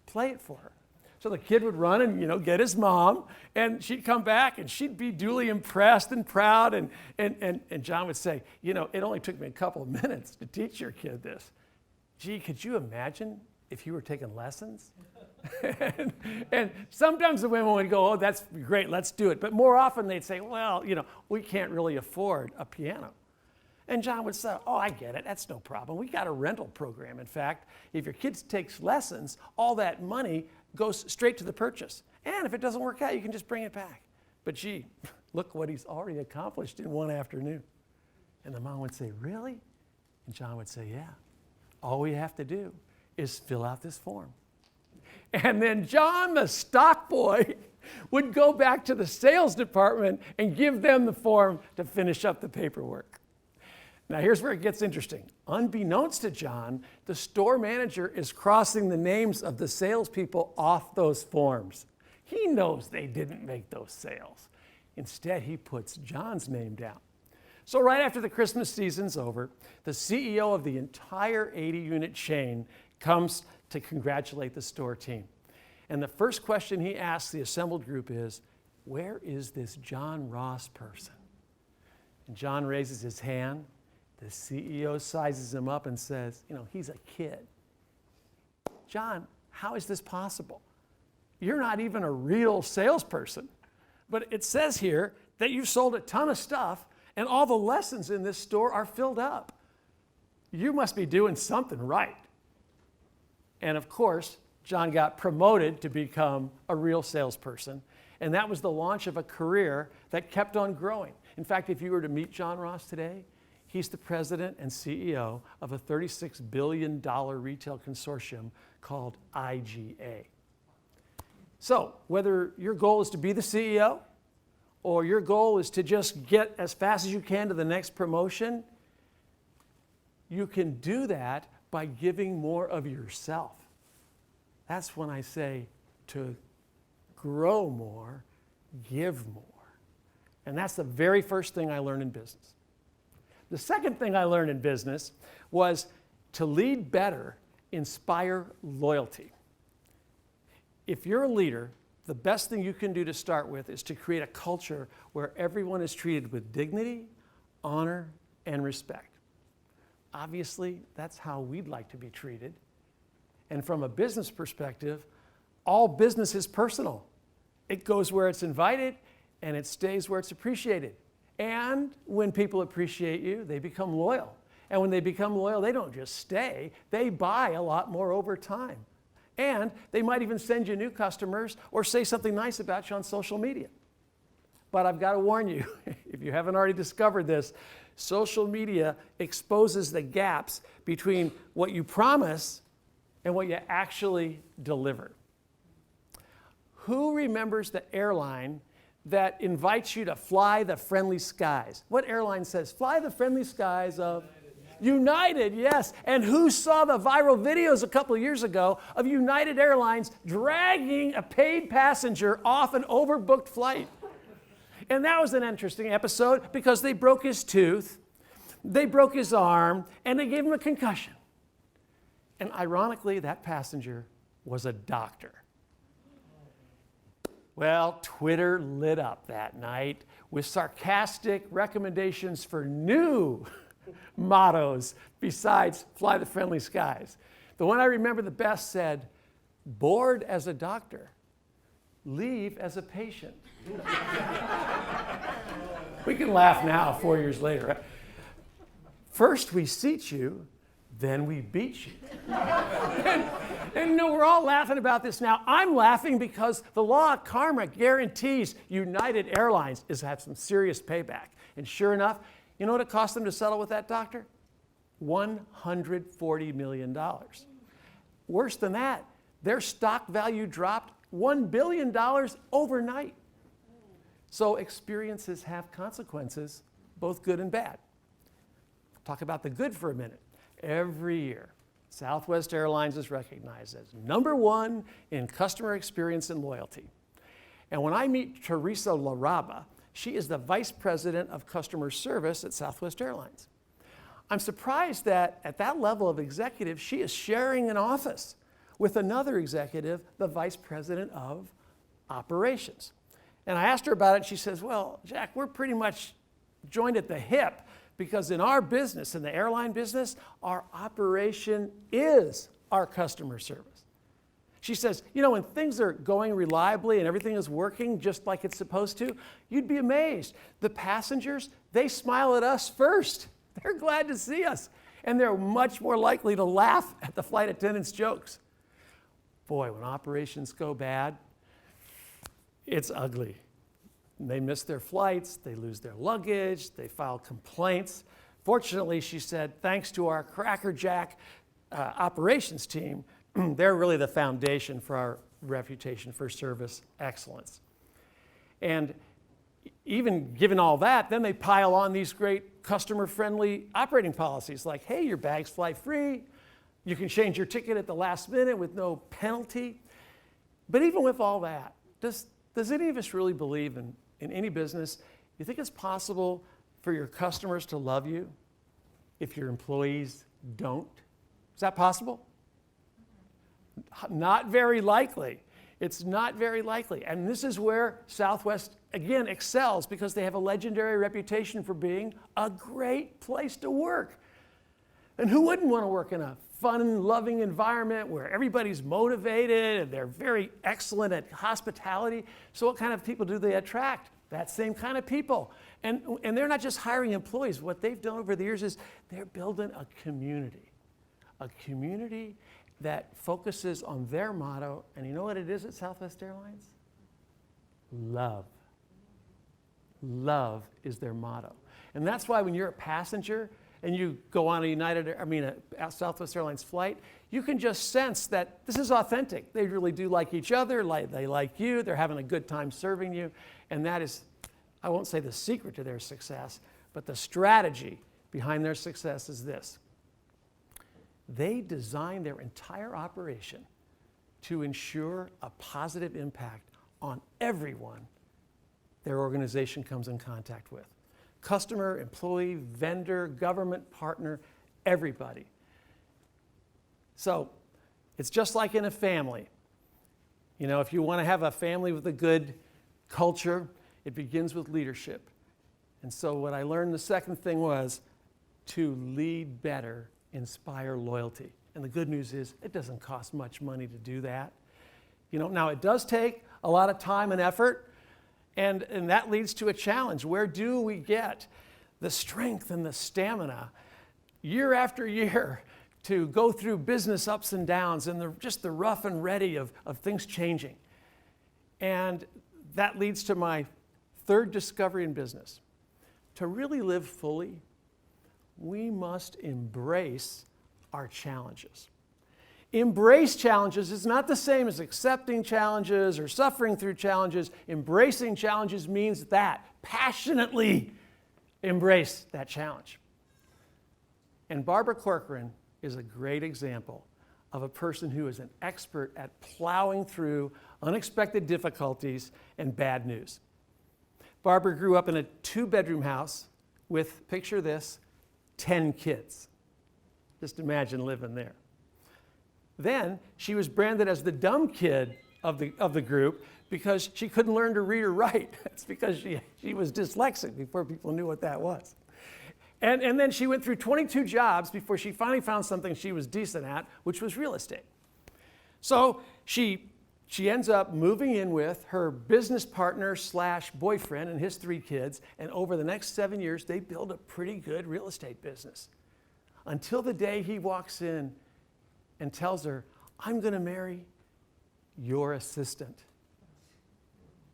[SPEAKER 7] Play it for her." So the kid would run and, get his mom, and she'd come back and she'd be duly impressed and proud. And John would say, "It only took me a couple of minutes to teach your kid this. Gee, could you imagine if you were taking lessons?" and sometimes the women would go, "Oh, that's great, let's do it." But more often they'd say, "Well, we can't really afford a piano." And John would say, "Oh, I get it. That's no problem. We got a rental program. In fact, if your kid takes lessons, all that money goes straight to the purchase. And if it doesn't work out, you can just bring it back. But gee, look what he's already accomplished in one afternoon." And the mom would say, "Really?" And John would say, "Yeah. All we have to do is fill out this form." And then John, the stock boy, would go back to the sales department and give them the form to finish up the paperwork. Now here's where it gets interesting. Unbeknownst to John, the store manager is crossing the names of the salespeople off those forms. He knows they didn't make those sales. Instead, he puts John's name down. So right after the Christmas season's over, the CEO of the entire 80-unit chain comes to congratulate the store team. And the first question he asks the assembled group is, "Where is this John Ross person?" And John raises his hand. The CEO sizes him up and says, "He's a kid." "John, how is this possible? You're not even a real salesperson. But it says here that you've sold a ton of stuff and all the lessons in this store are filled up. You must be doing something right." And of course,
[SPEAKER 12] John got promoted to become a real salesperson. And that was the launch of a career that kept on growing. In fact, if you were to meet John Ross today, he's the president and CEO of a $36 billion retail consortium called IGA. So whether your goal is to be the CEO or your goal is to just get as fast as you can to the next promotion, you can do that by giving more of yourself. That's when I say to grow more, give more. And that's the very first thing I learned in business. The second thing I learned in business was to lead better, inspire loyalty. If you're a leader, the best thing you can do to start with is to create a culture where everyone is treated with dignity, honor, and respect. Obviously, that's how we'd like to be treated. And from a business perspective, all business is personal. It goes where it's invited, and it stays where it's appreciated. And when people appreciate you, they become loyal. And when they become loyal, they don't just stay, they buy a lot more over time. And they might even send you new customers or say something nice about you on social media. But I've got to warn you, if you haven't already discovered this, social media exposes the gaps between what you promise and what you actually deliver. Who remembers the airline that invites you to fly the friendly skies? What airline says, fly the friendly skies of United, yes. And who saw the viral videos a couple of years ago of United Airlines dragging a paid passenger off an overbooked flight? And that was an interesting episode because they broke his tooth, they broke his arm, and they gave him a concussion. And ironically, that passenger was a doctor. Well, Twitter lit up that night with sarcastic recommendations for new mottos besides fly the friendly skies. The one I remember the best said, bored as a doctor, leave as a patient. We can laugh now, 4 years later. Right? First we seat you, then we beat you. And you know, we're all laughing about this now. I'm laughing because the law of karma guarantees United Airlines is to have some serious payback. And sure enough, you know what it cost them to settle with that doctor? $140 million. Worse than that, their stock value dropped $1 billion overnight. So experiences have consequences, both good and bad. Talk about the good for a minute. Every year, Southwest Airlines is recognized as #1 in customer experience and loyalty. And when I meet Teresa Laraba, she is the Vice President of Customer Service at Southwest Airlines. I'm surprised that at that level of executive, she is sharing an office with another executive, the Vice President of Operations. And I asked her about it, and she says, well, Jack, we're pretty much joined at the hip because in our business, in the airline business, our operation is our customer service. She says, you know, when things are going reliably and everything is working just like it's supposed to, you'd be amazed. The passengers, they smile at us first. They're glad to see us. And they're much more likely to laugh at the flight attendant's jokes. Boy, when operations go bad, it's ugly. They miss their flights, they lose their luggage, they file complaints. Fortunately, she said, thanks to our crackerjack operations team, they're really the foundation for our reputation for service excellence. And even given all that, then they pile on these great customer-friendly operating policies like, hey, your bags fly free, you can change your ticket at the last minute with no penalty. But even with all that, does any of us really believe in any business, you think it's possible for your customers to love you if your employees don't? Is that possible? Not very likely. It's not very likely. And this is where Southwest, again, excels because they have a legendary reputation for being a great place to work. And who wouldn't want to work in a fun, loving environment where everybody's motivated and they're very excellent at hospitality? So what kind of people do they attract? That same kind of people. And they're not just hiring employees. What they've done over the years is they're building a community that focuses on their motto, and you know what it is at Southwest Airlines? Love. Love is their motto. And that's why when you're a passenger and you go on a Southwest Airlines flight, you can just sense that this is authentic. They really do like each other, they like you, they're having a good time serving you, and that is, I won't say the secret to their success, but the strategy behind their success is this. They design their entire operation to ensure a positive impact on everyone their organization comes in contact with. Customer, employee, vendor, government partner, everybody. So it's just like in a family. You know, if you want to have a family with a good culture, it begins with leadership. And so what I learned, the second thing was to lead better, inspire loyalty. And the good news is it doesn't cost much money to do that. You know, now it does take a lot of time and effort, and that leads to a challenge. Where do we get the strength and the stamina year after year to go through business ups and downs and just the rough and ready of things changing? And that leads to my third discovery in business. To really live fully, we must embrace our challenges. Embrace challenges is not the same as accepting challenges or suffering through challenges. Embracing challenges means that. Passionately embrace that challenge. And Barbara Corcoran is a great example of a person who is an expert at plowing through unexpected difficulties and bad news. Barbara grew up in a 2-bedroom house with, picture this, 10 kids. Just imagine living there. Then she was branded as the dumb kid of the group because she couldn't learn to read or write. It's because she was dyslexic before people knew what that was. And then she went through 22 jobs before she finally found something she was decent at, which was real estate. So she ends up moving in with her business partner / boyfriend and his 3 kids, and over the next 7 years, they build a pretty good real estate business. Until the day he walks in and tells her, I'm going to marry your assistant.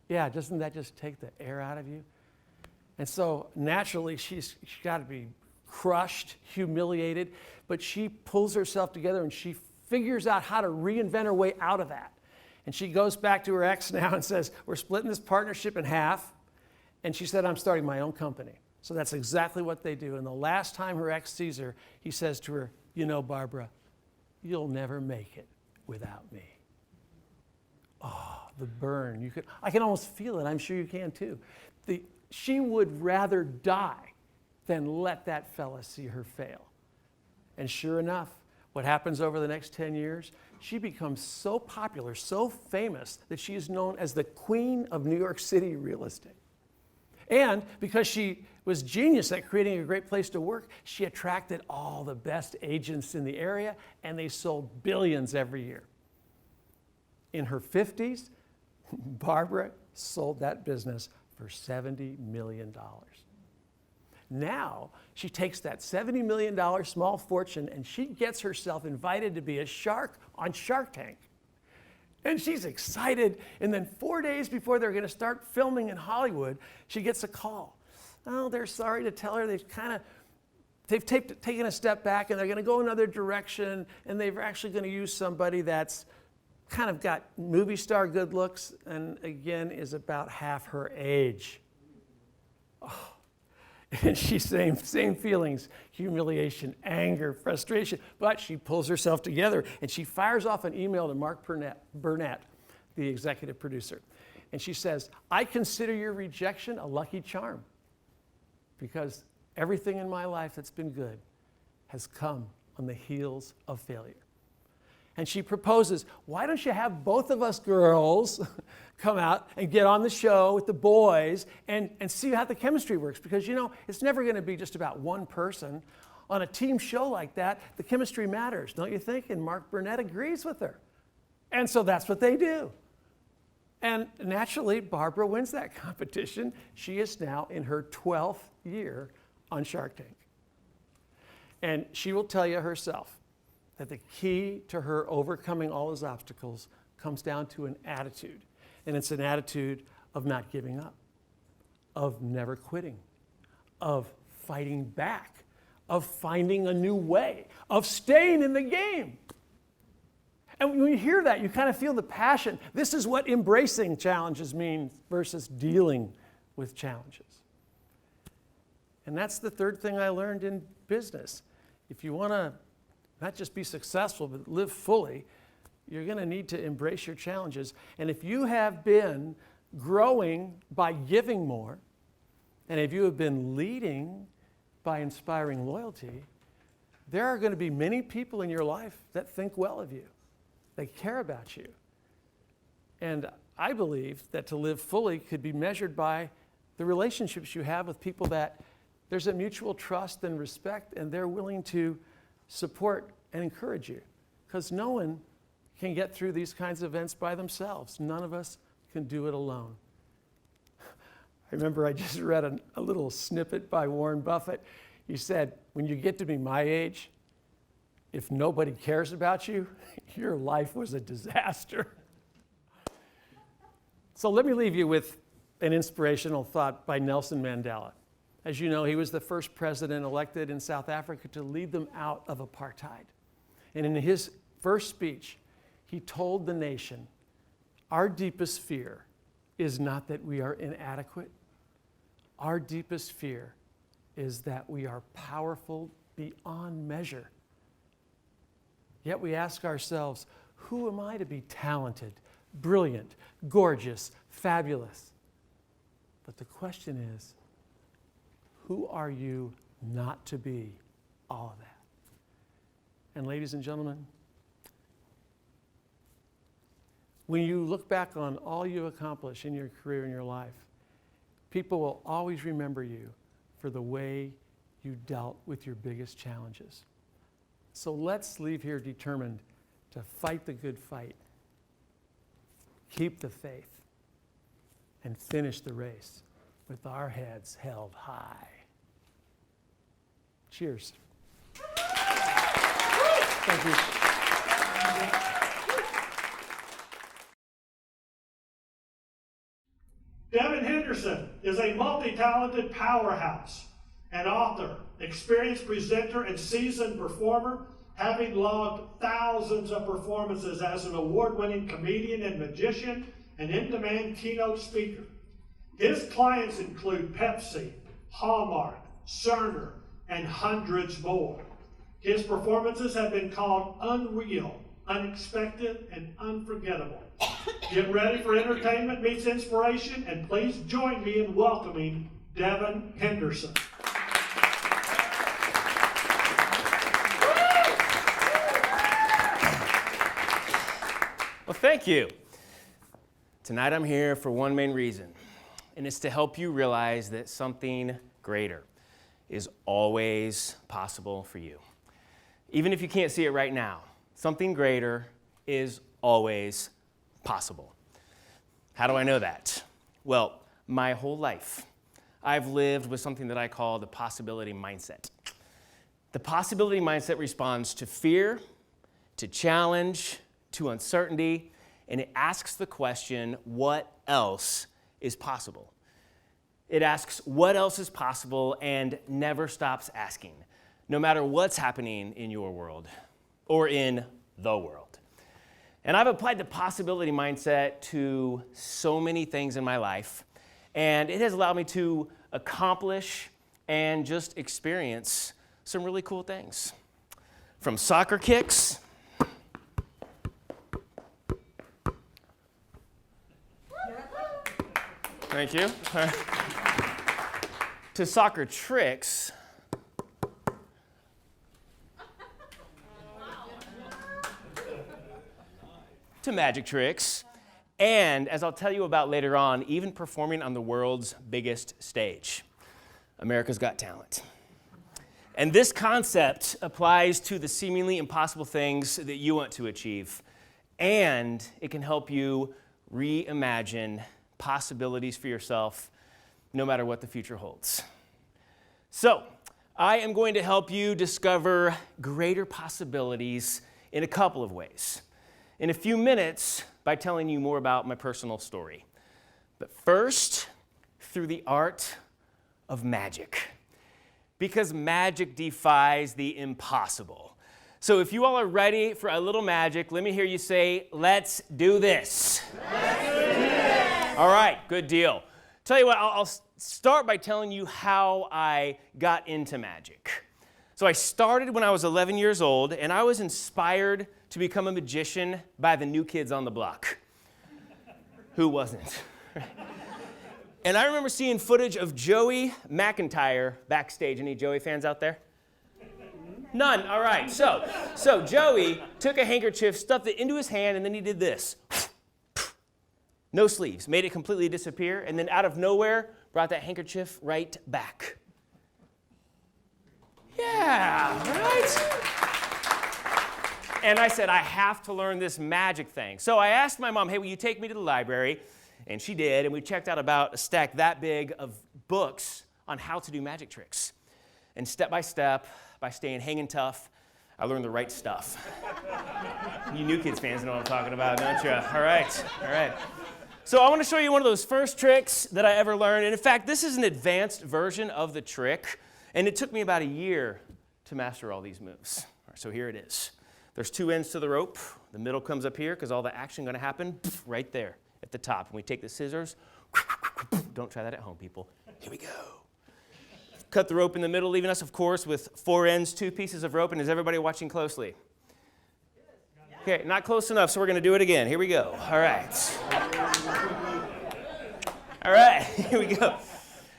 [SPEAKER 12] Yeah, doesn't that just take the air out of you? And so naturally, she's got to be crushed, humiliated, but she pulls herself together and she figures out how to reinvent her way out of that. And she goes back to her ex now and says, we're splitting this partnership in half. And she said, I'm starting my own company. So that's exactly what they do. And the last time her ex sees her, he says to her, you know, Barbara, you'll never make it without me. Oh, the burn. I can almost feel it. I'm sure you can too. She would rather die than let that fella see her fail. And sure enough, what happens over the next 10 years? She becomes so popular, so famous, that she is known as the Queen of New York City real estate. And because she was genius at creating a great place to work, she attracted all the best agents in the area, and they sold billions every year. In her 50s, Barbara sold that business for $70 million. Now, she takes that $70 million small fortune and she gets herself invited to be a shark on Shark Tank. And she's excited. And then 4 days before they're going to start filming in Hollywood, she gets a call. Oh, they're sorry to tell her they've taken a step back and they're going to go another direction, and they're actually going to use somebody that's kind of got movie star good looks and again is about half her age. Oh. And she's same feelings, humiliation, anger, frustration, but she pulls herself together and she fires off an email to Mark Burnett, the executive producer. And she says, I consider your rejection a lucky charm because everything in my life that's been good has come on the heels of failure. And she proposes, why don't you have both of us girls come out and get on the show with the boys and see how the chemistry works? Because, you know, it's never going to be just about one person. On a team show like that, the chemistry matters, don't you think? And Mark Burnett agrees with her. And so that's what they do. And naturally, Barbara wins that competition. She is now in her 12th year on Shark Tank. And she will tell you herself, that the key to her overcoming all those obstacles comes down to an attitude. And it's an attitude of not giving up, of never quitting, of fighting back, of finding a new way, of staying in the game. And when you hear that, you kind of feel the passion. This is what embracing challenges means versus dealing with challenges. And that's the third thing I learned in business. If you want to not just be successful, but live fully, you're going to need to embrace your challenges. And if you have been growing by giving more, and if you have been leading by inspiring loyalty, there are going to be many people in your life that think well of you. They care about you. And I believe that to live fully could be measured by the relationships you have with people that there's a mutual trust and respect, and they're willing to support and encourage you. Because no one can get through these kinds of events by themselves. None of us can do it alone. I remember I just read a little snippet by Warren Buffett. He said, when you get to be my age, if nobody cares about you, your life was a disaster. So let me leave you with an inspirational thought by Nelson Mandela. As you know, he was the first president elected in South Africa to lead them out of apartheid. And in his first speech, he told the nation, our deepest fear is not that we are inadequate. Our deepest fear is that we are powerful beyond measure. Yet we ask ourselves, who am I to be talented, brilliant, gorgeous, fabulous? But the question is, who are you not to be all of that? And ladies and gentlemen, when you look back on all you accomplish in your career, in your life, people will always remember you for the way you dealt with your biggest challenges. So let's leave here determined to fight the good fight, keep the faith, and finish the race with our heads held high. Cheers. Thank you.
[SPEAKER 2] Devin Henderson is a multi-talented powerhouse, an author, experienced presenter, and seasoned performer, having logged thousands of performances as an award-winning comedian and magician and in-demand keynote speaker. His clients include Pepsi, Hallmark, Cerner, and hundreds more. His performances have been called unreal, unexpected, and unforgettable. Get ready for entertainment meets inspiration, and please join me in welcoming Devin Henderson.
[SPEAKER 13] Well, thank you. Tonight I'm here for one main reason, and it's to help you realize that something greater is always possible for you. Even if you can't see it right now, something greater is always possible. How do I know that? Well, my whole life, I've lived with something that I call the possibility mindset. The possibility mindset responds to fear, to challenge, to uncertainty, and it asks the question, what else is possible? It asks what else is possible and never stops asking, no matter what's happening in your world or in the world. And I've applied the possibility mindset to so many things in my life, and it has allowed me to accomplish and just experience some really cool things. From soccer kicks, thank you, to soccer tricks, to magic tricks, and as I'll tell you about later on, even performing on the world's biggest stage, America's Got Talent. And this concept applies to the seemingly impossible things that you want to achieve, and it can help you reimagine possibilities for yourself no matter what the future holds. So, I am going to help you discover greater possibilities in a couple of ways. In a few minutes, by telling you more about my personal story. But first, through the art of magic. Because magic defies the impossible. So if you all are ready for a little magic, let me hear you say, let's do this.
[SPEAKER 9] Let's do this.
[SPEAKER 13] All right, good deal. Tell you what, I'll start by telling you how I got into magic. So I started when I was 11 years old, and I was inspired to become a magician by the new kids on the block. Who wasn't? And I remember seeing footage of Joey McIntyre backstage. Any Joey fans out there? None, all right. So Joey took a handkerchief, stuffed it into his hand, and then he did this. No sleeves, made it completely disappear, and then out of nowhere, brought that handkerchief right back. Yeah, right? And I said, I have to learn this magic thing. So I asked my mom, hey, will you take me to the library? And she did, and we checked out about a stack that big of books on how to do magic tricks. And step by step, by staying hanging tough, I learned the right stuff. You New Kids fans know what I'm talking about, don't you? All right. So I want to show you one of those first tricks that I ever learned. And in fact, this is an advanced version of the trick. And it took me about a year to master all these moves. All right, so here it is. There's two ends to the rope. The middle comes up here because all the action going to happen right there at the top. And we take the scissors. Don't try that at home, people. Here we go. Cut the rope in the middle, leaving us, of course, with four ends, two pieces of rope. And is everybody watching closely? Okay, not close enough, so we're going to do it again. Here we go. All right. All right, here we go.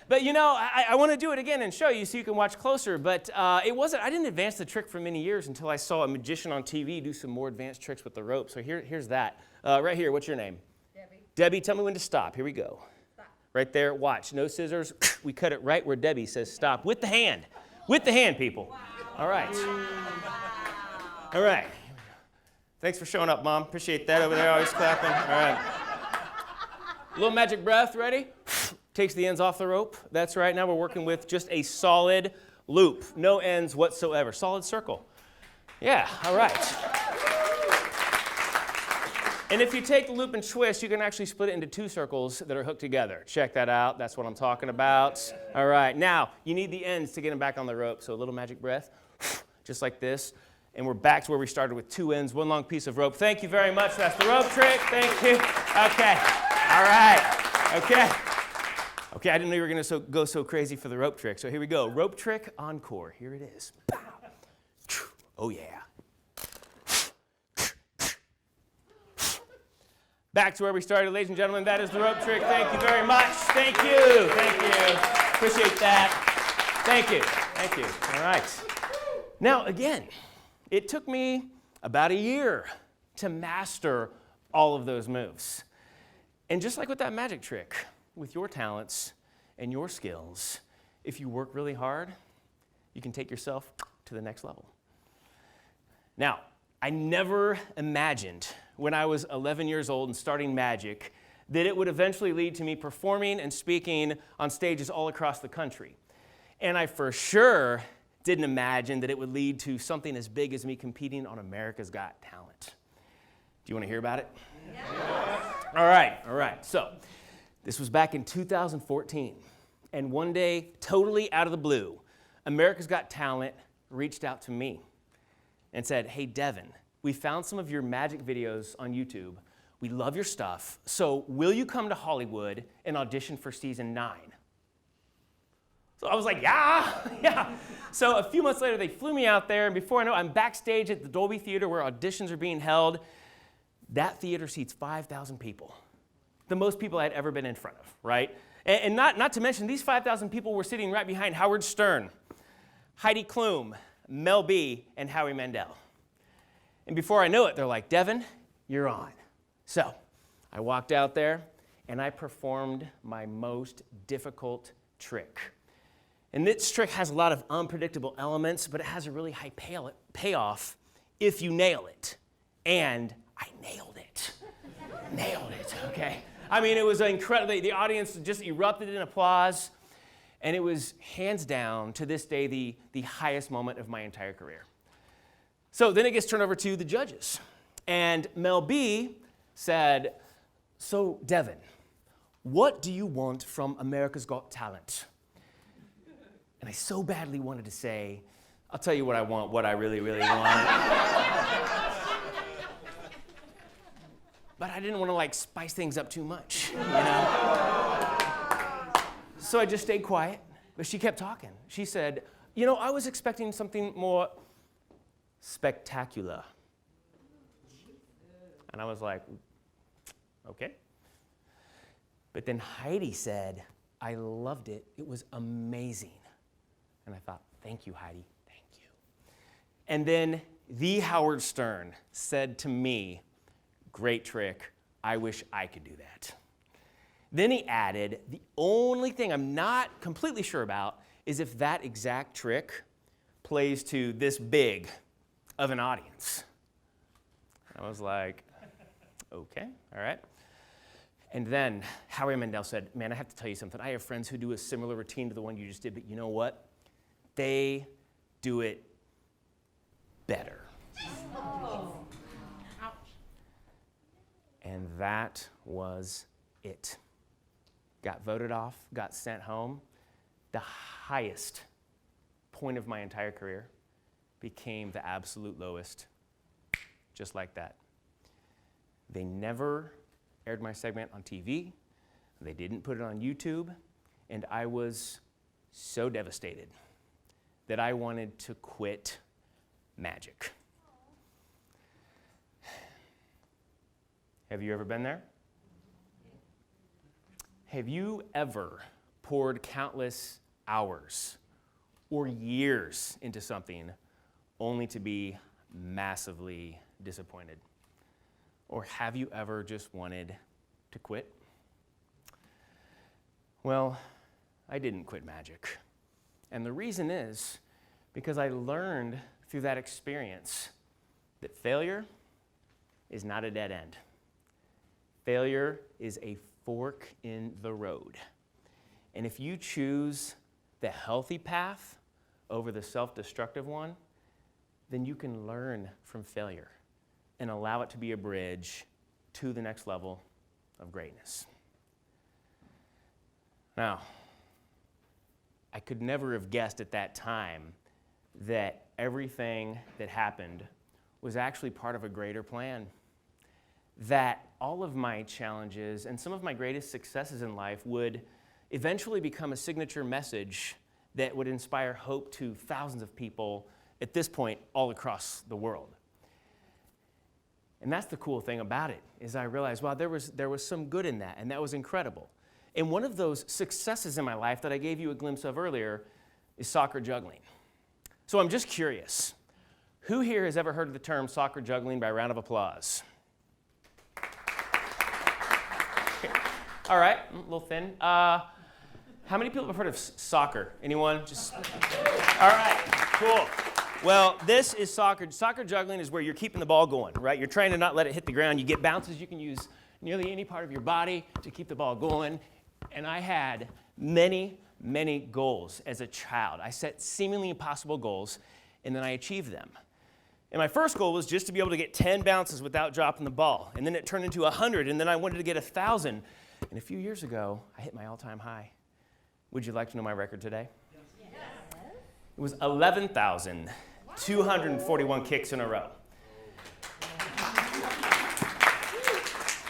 [SPEAKER 13] But you know, I want to do it again and show you so you can watch closer. But I didn't advance the trick for many years until I saw a magician on TV do some more advanced tricks with the rope. So here's that. Right here, what's your name?
[SPEAKER 9] Debbie.
[SPEAKER 13] Debbie, tell me when to stop. Here we go.
[SPEAKER 9] Stop.
[SPEAKER 13] Right there, watch. No scissors. We cut it right where Debbie says stop. With the hand. With the hand, people.
[SPEAKER 9] Wow.
[SPEAKER 13] All right.
[SPEAKER 9] Wow.
[SPEAKER 13] All right. Thanks for showing up, Mom. Appreciate that over there, always clapping. All right. A little magic breath, ready? Takes the ends off the rope. That's right, now we're working with just a solid loop. No ends whatsoever. Solid circle. Yeah, all right. And if you take the loop and twist, you can actually split it into two circles that are hooked together. Check that out. That's what I'm talking about. All right, now you need the ends to get them back on the rope. So a little magic breath, just like this. And we're back to where we started with two ends, one long piece of rope. Thank you very much. That's the rope trick. Thank you. Okay. All right. Okay. Okay, I didn't know you were going to go so crazy for the rope trick. So here we go. Rope trick, encore. Here it is. Bow. Oh, yeah. Back to where we started, ladies and gentlemen. That is the rope trick. Thank you very much. Thank you. Thank you. Appreciate that. Thank you. Thank you. All right. Now, again, it took me about a year to master all of those moves. And just like with that magic trick, with your talents and your skills, if you work really hard, you can take yourself to the next level. Now, I never imagined when I was 11 years old and starting magic that it would eventually lead to me performing and speaking on stages all across the country. And I for sure didn't imagine that it would lead to something as big as me competing on America's Got Talent. Do you want to hear about it? Yeah. All right. So this was back in 2014. And one day, totally out of the blue, America's Got Talent reached out to me and said, hey, Devin, we found some of your magic videos on YouTube. We love your stuff. So will you come to Hollywood and audition for season 9? So I was like, yeah. So a few months later, they flew me out there, and before I know it, I'm backstage at the Dolby Theater where auditions are being held. That theater seats 5,000 people, the most people I'd ever been in front of, right? And not to mention, these 5,000 people were sitting right behind Howard Stern, Heidi Klum, Mel B, and Howie Mandel. And before I know it, they're like, Devin, you're on. So I walked out there, and I performed my most difficult trick. And this trick has a lot of unpredictable elements, but it has a really high payoff if you nail it. And I nailed it. Okay? I mean, it was incredible. The audience just erupted in applause. And it was hands down, to this day, the highest moment of my entire career. So then it gets turned over to the judges. And Mel B said, so Devin, what do you want from America's Got Talent? And I so badly wanted to say, I'll tell you what I want, what I really, really want. But I didn't want to like spice things up too much, you know? So I just stayed quiet, but she kept talking. She said, you know, I was expecting something more spectacular. And I was like, okay. But then Heidi said, I loved it. It was amazing. And I thought, thank you, Heidi, thank you. And then the Howard Stern said to me, great trick, I wish I could do that. Then he added, the only thing I'm not completely sure about is if that exact trick plays to this big of an audience. I was like, okay, all right. And then Howie Mandel said, man, I have to tell you something. I have friends who do a similar routine to the one you just did, but you know what? They do it better. Oh. Ouch. And that was it. Got voted off, got sent home. The highest point of my entire career became the absolute lowest, just like that. They never aired my segment on TV. They didn't put it on YouTube. And I was so devastated that I wanted to quit magic. Have you ever been there? Have you ever poured countless hours or years into something only to be massively disappointed? Or have you ever just wanted to quit? Well, I didn't quit magic. And the reason is because I learned through that experience that failure is not a dead end. Failure is a fork in the road. And if you choose the healthy path over the self-destructive one, then you can learn from failure and allow it to be a bridge to the next level of greatness. Now, I could never have guessed at that time that everything that happened was actually part of a greater plan. That all of my challenges and some of my greatest successes in life would eventually become a signature message that would inspire hope to thousands of people at this point all across the world. And that's the cool thing about it, is I realized, wow, there was some good in that, and that was incredible. And one of those successes in my life that I gave you a glimpse of earlier is soccer juggling. So I'm just curious, who here has ever heard of the term soccer juggling by round of applause? Okay. All right, a little thin. How many people have heard of soccer? Anyone? Just. All right, cool. Well, this is soccer. Soccer juggling is where you're keeping the ball going, right? You're trying to not let it hit the ground. You get bounces. You can use nearly any part of your body to keep the ball going. And I had many, many goals as a child. I set seemingly impossible goals, and then I achieved them. And my first goal was just to be able to get 10 bounces without dropping the ball. And then it turned into 100, and then I wanted to get 1,000. And a few years ago, I hit my all-time high. Would you like to know my record today? Yes. It was 11,241 kicks in a row.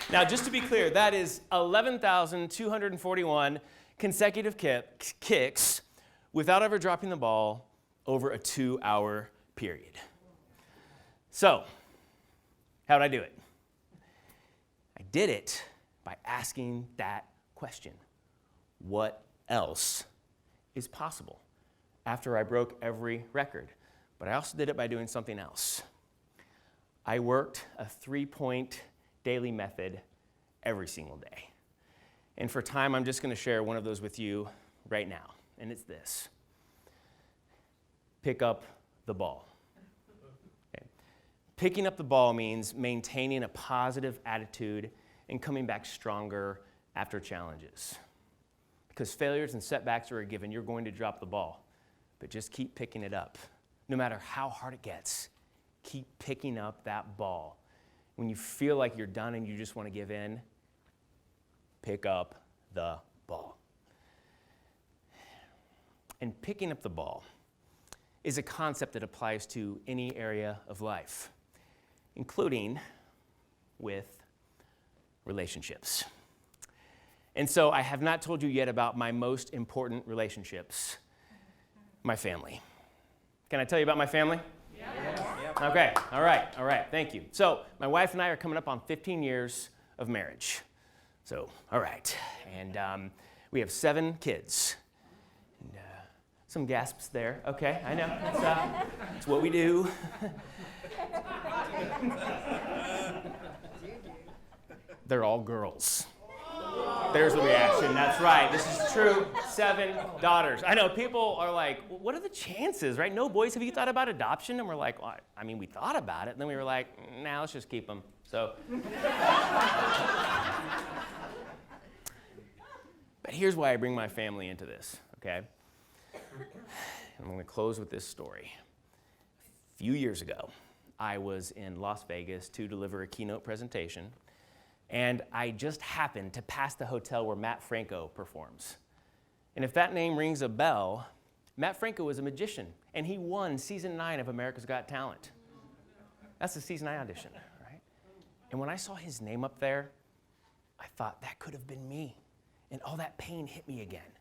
[SPEAKER 13] Now, just to be clear, that is 11,241 consecutive kicks without ever dropping the ball over a 2-hour period. So, how did I do it? I did it by asking that question. What else is possible? After I broke every record. But I also did it by doing something else. I worked a 3-point daily method every single day. And for time, I'm just going to share one of those with you right now. And it's this. Pick up the ball. Okay. Picking up the ball means maintaining a positive attitude and coming back stronger after challenges. because failures and setbacks are a given. You're going to drop the ball, but just keep picking it up. No matter how hard it gets, keep picking up that ball. When you feel like you're done and you just want to give in, pick up the ball. And picking up the ball is a concept that applies to any area of life, including with relationships. And so I have not told you yet about my most important relationships, my family. Can I tell you about my family? Yeah. Okay, all right, thank you. So my wife and I are coming up on 15 years of marriage. So, all right, and we have 7 kids. And, some gasps there, okay, I know, it's what we do. They're all girls. There's the reaction. That's right. This is true. 7 daughters. I know people are like, well, what are the chances, right? No boys. Have you thought about adoption? And we're like, well, I mean, we thought about it. And then we were like, nah, let's just keep them. So. But here's why I bring my family into this, okay? I'm going to close with this story. A few years ago, I was in Las Vegas to deliver a keynote presentation. And I just happened to pass the hotel where Matt Franco performs. And if that name rings a bell, Matt Franco is a magician, and he won season 9 of America's Got Talent. That's the season I auditioned, right? And when I saw his name up there, I thought, that could have been me. And all that pain hit me again.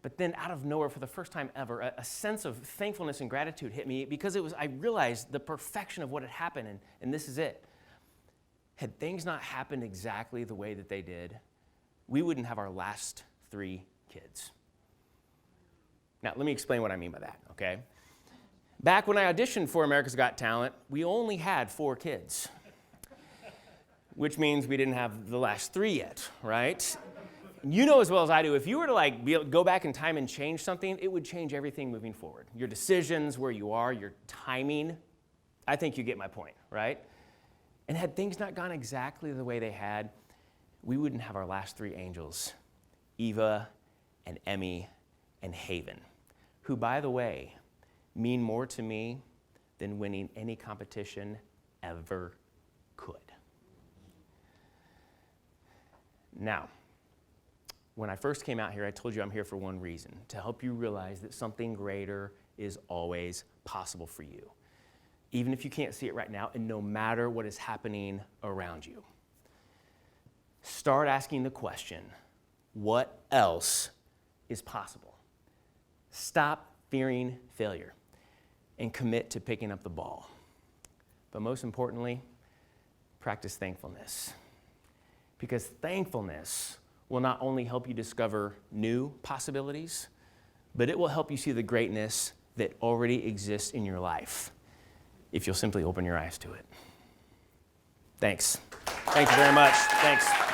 [SPEAKER 13] But then out of nowhere, for the first time ever, a sense of thankfulness and gratitude hit me because I realized the perfection of what had happened, and this is it. Had things not happened exactly the way that they did, we wouldn't have our last 3 kids. Now, let me explain what I mean by that, okay? Back when I auditioned for America's Got Talent, we only had 4 kids, which means we didn't have the last 3 yet, right? You know as well as I do, if you were to go back in time and change something, it would change everything moving forward. Your decisions, where you are, your timing. I think you get my point, right? And had things not gone exactly the way they had, we wouldn't have our last 3 angels, Eva and Emmy and Haven, who, by the way, mean more to me than winning any competition ever could. Now, when I first came out here, I told you I'm here for one reason, to help you realize that something greater is always possible for you, even if you can't see it right now, and no matter what is happening around you. Start asking the question, what else is possible? Stop fearing failure and commit to picking up the ball. But most importantly, practice thankfulness. Because thankfulness will not only help you discover new possibilities, but it will help you see the greatness that already exists in your life, if you'll simply open your eyes to it. Thanks. Thank you very much. Thanks.